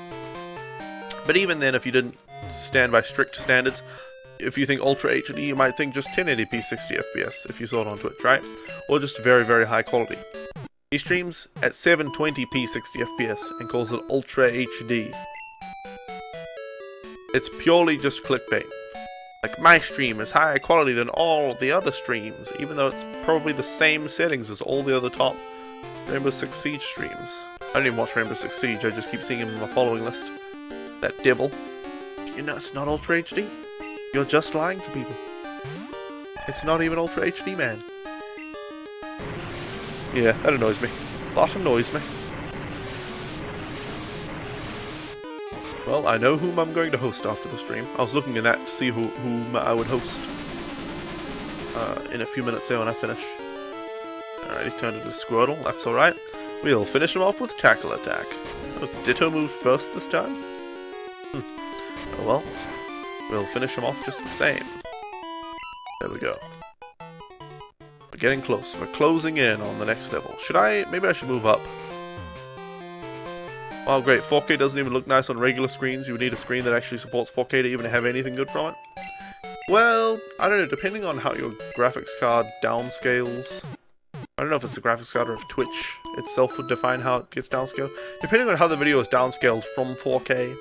But even then, if you didn't stand by strict standards, if you think Ultra HD, you might think just 1080p 60 FPS if you saw it on Twitch, right? Or just very, very high quality. He streams at 720p 60 FPS and calls it Ultra HD. It's purely just clickbait. Like, my stream is higher quality than all the other streams, even though it's probably the same settings as all the other top Rainbow Six Siege streams. I don't even watch Rainbow Six Siege, I just keep seeing him in my following list. That devil. You know it's not Ultra HD. You're just lying to people. It's not even Ultra HD, man. Yeah, that annoys me. That annoys me. Well, I know whom I'm going to host after the stream. I was looking at that to see whom I would host in a few minutes there when I finish. Alright, he turned into Squirtle. That's alright. We'll finish him off with Tackle Attack. Oh, the Ditto moved first this time? Oh well. We'll finish him off just the same. There we go. We're getting close. We're closing in on the next level. Maybe I should move up. Wow, great. 4K doesn't even look nice on regular screens. You would need a screen that actually supports 4K to even have anything good from it. Well, I don't know. Depending on how your graphics card downscales. I don't know if it's the graphics card or if Twitch itself would define how it gets downscaled. Depending on how the video is downscaled from 4K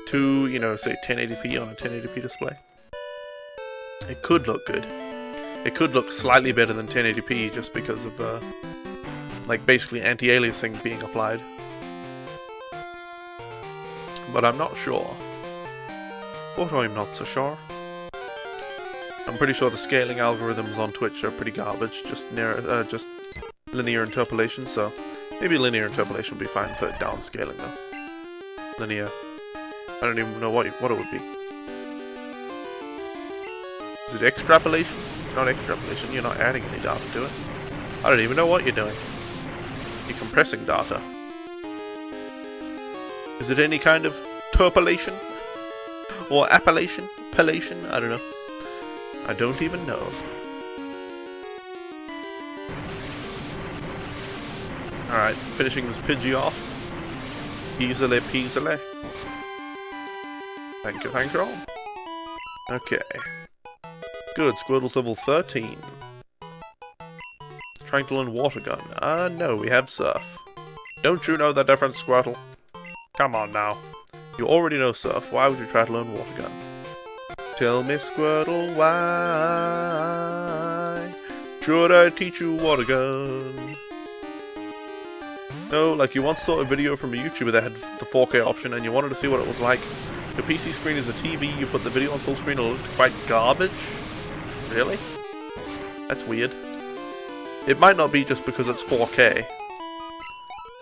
to, you know, say 1080p on a 1080p display. It could look good. It could look slightly better than 1080p just because of, like, basically anti-aliasing being applied. But I'm not sure. But I'm not so sure. I'm pretty sure the scaling algorithms on Twitch are pretty garbage, just linear interpolation, so maybe linear interpolation would be fine for downscaling though. Linear. I don't even know what it would be. Is it extrapolation? It's not extrapolation, you're not adding any data to it. I don't even know what you're doing. You're compressing data. Is it any kind of terpolation? Or appellation? Pelation? I don't know. I don't even know. Alright, finishing this Pidgey off. Easily peasily. Thank you all. Okay. Good, Squirtle's level 13. Trying to learn Water Gun. No, we have Surf. Don't you know the difference, Squirtle? Come on now. You already know Surf, why would you try to learn Water Gun? Tell me, Squirtle, why should I teach you Water Gun? No, like you once saw a video from a YouTuber that had the 4K option and you wanted to see what it was like. Your PC screen is a TV, you put the video on full screen and it looked quite garbage? Really? That's weird. It might not be just because it's 4K.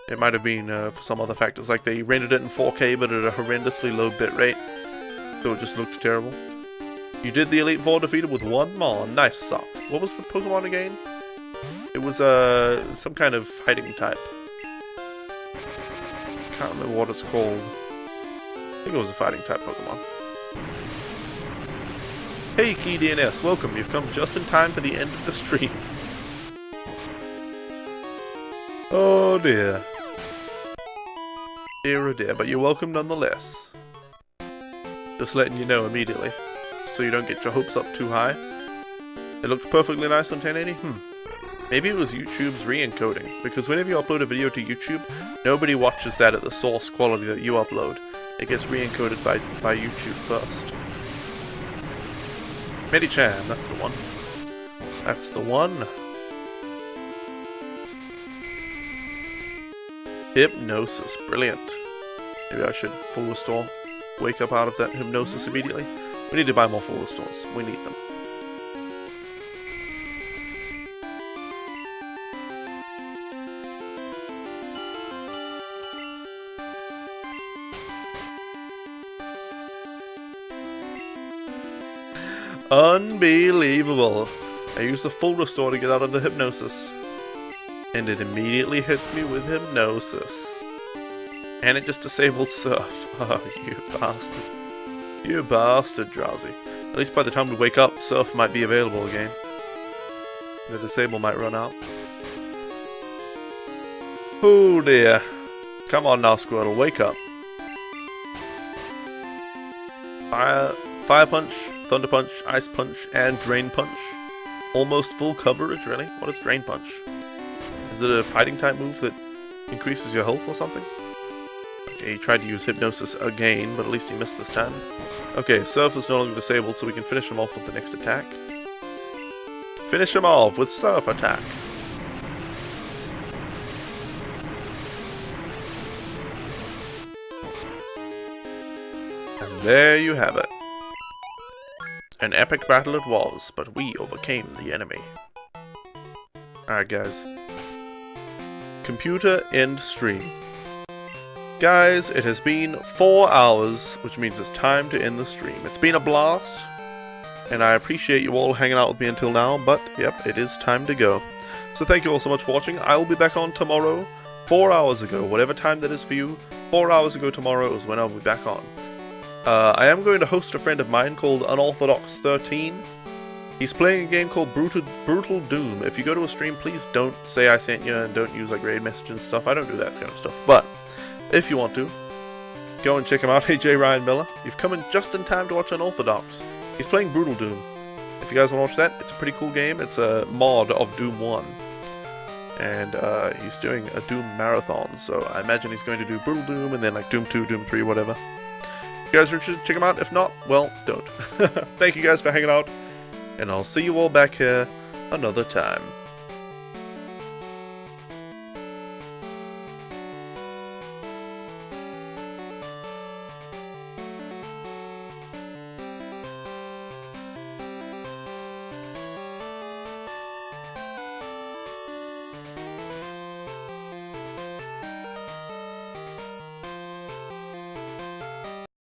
It might have been for some other factors, like they rendered it in 4K but at a horrendously low bitrate, so it just looked terrible. You did the Elite Four defeated with one Mon. Nice sock. What was the Pokemon again? It was some kind of fighting type. Can't remember what it's called. I think it was a fighting type Pokemon. Hey Key DNS, welcome. You've come just in time for the end of the stream. Oh dear. Dear oh dear, but you're welcome nonetheless. Just letting you know immediately, so you don't get your hopes up too high. It looked perfectly nice on 1080? Maybe it was YouTube's re-encoding, because whenever you upload a video to YouTube, nobody watches that at the source quality that you upload. It gets re-encoded by YouTube first. Medichan, that's the one. That's the one. Hypnosis, brilliant. Maybe I should full restore. Wake up out of that hypnosis immediately. We need to buy more full restores. We need them. Unbelievable. I use the full restore to get out of the hypnosis. And it immediately hits me with hypnosis. And it just disabled Surf. Oh, you bastard. You bastard, Drowsy. At least by the time we wake up, Surf might be available again. The disable might run out. Oh dear. Come on now, Squirtle, wake up. Fire Punch, Thunder Punch, Ice Punch, and Drain Punch. Almost full coverage, really? What is Drain Punch? Is it a fighting type move that increases your health or something? Okay, he tried to use Hypnosis again, but at least he missed this time. Okay, Surf is no longer disabled, so we can finish him off with the next attack. Finish him off with Surf Attack. And there you have it. An epic battle it was, but we overcame the enemy. Alright guys. Computer end stream. Guys, it has been 4 hours, which means it's time to end the stream. It's been a blast, and I appreciate you all hanging out with me until now, but yep, it is time to go. So thank you all so much for watching. I will be back on tomorrow, 4 hours ago, whatever time that is for you. 4 hours ago tomorrow is when I'll be back on. I am going to host a friend of mine called Unorthodox13. He's playing a game called Brutal Doom. If you go to a stream, please don't say I sent you and don't use like raid messages and stuff. I don't do that kind of stuff. But if you want to, go and check him out. Hey, J. Ryan Miller. You've come in just in time to watch Unorthodox. He's playing Brutal Doom. If you guys want to watch that, it's a pretty cool game. It's a mod of Doom 1. And he's doing a Doom marathon. So I imagine he's going to do Brutal Doom and then like Doom 2, Doom 3, whatever. If you guys are interested, check him out. If not, well, don't. Thank you guys for hanging out. And I'll see you all back here another time.